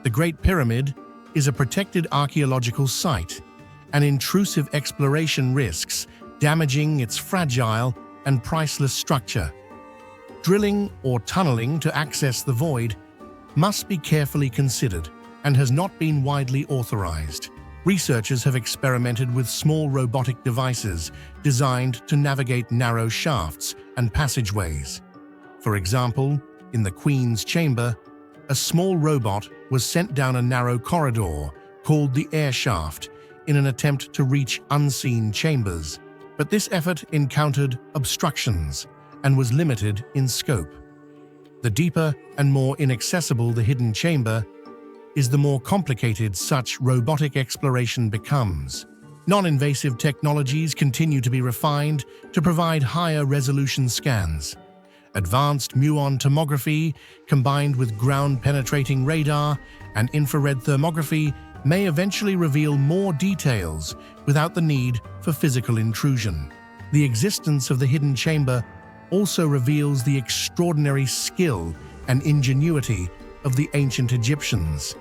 The Great Pyramid is a protected archaeological site, and intrusive exploration risks damaging its fragile and priceless structure. Drilling or tunneling to access the void must be carefully considered and has not been widely authorized. Researchers have experimented with small robotic devices designed to navigate narrow shafts and passageways. For example, in the Queen's Chamber, a small robot was sent down a narrow corridor called the air shaft in an attempt to reach unseen chambers. But this effort encountered obstructions and was limited in scope. The deeper and more inaccessible the hidden chamber is, the more complicated such robotic exploration becomes. Non-invasive technologies continue to be refined to provide higher resolution scans. Advanced muon tomography, combined with ground-penetrating radar and infrared thermography, may eventually reveal more details without the need for physical intrusion. The existence of the hidden chamber also reveals the extraordinary skill and ingenuity of the ancient Egyptians.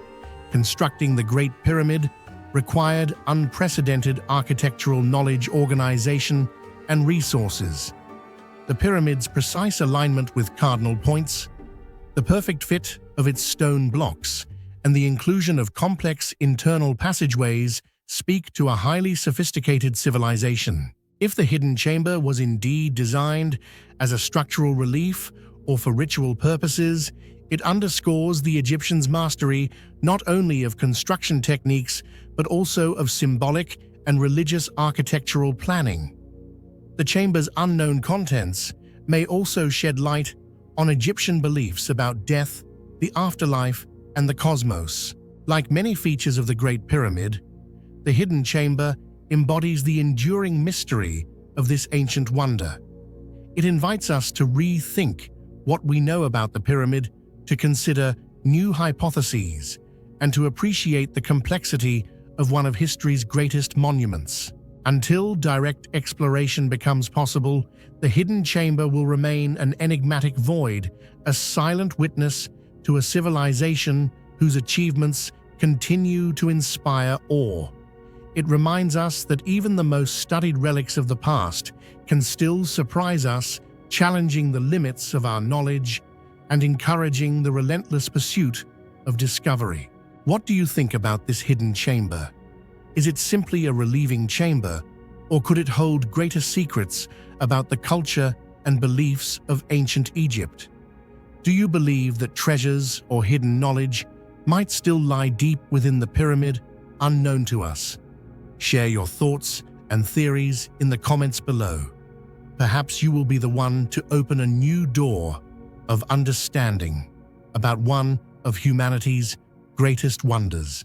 Constructing the Great Pyramid required unprecedented architectural knowledge, organization, and resources. The pyramid's precise alignment with cardinal points, the perfect fit of its stone blocks, and the inclusion of complex internal passageways speak to a highly sophisticated civilization. If the hidden chamber was indeed designed as a structural relief or for ritual purposes, it underscores the Egyptians' mastery not only of construction techniques, but also of symbolic and religious architectural planning. The chamber's unknown contents may also shed light on Egyptian beliefs about death, the afterlife, and the cosmos. Like many features of the Great Pyramid, the hidden chamber embodies the enduring mystery of this ancient wonder. It invites us to rethink what we know about the pyramid, to consider new hypotheses, and to appreciate the complexity of one of history's greatest monuments. Until direct exploration becomes possible, the hidden chamber will remain an enigmatic void, a silent witness to a civilization whose achievements continue to inspire awe. It reminds us that even the most studied relics of the past can still surprise us, challenging the limits of our knowledge and encouraging the relentless pursuit of discovery. What do you think about this hidden chamber? Is it simply a relieving chamber, or could it hold greater secrets about the culture and beliefs of ancient Egypt? Do you believe that treasures or hidden knowledge might still lie deep within the pyramid, unknown to us? Share your thoughts and theories in the comments below. Perhaps you will be the one to open a new door of understanding about one of humanity's greatest wonders.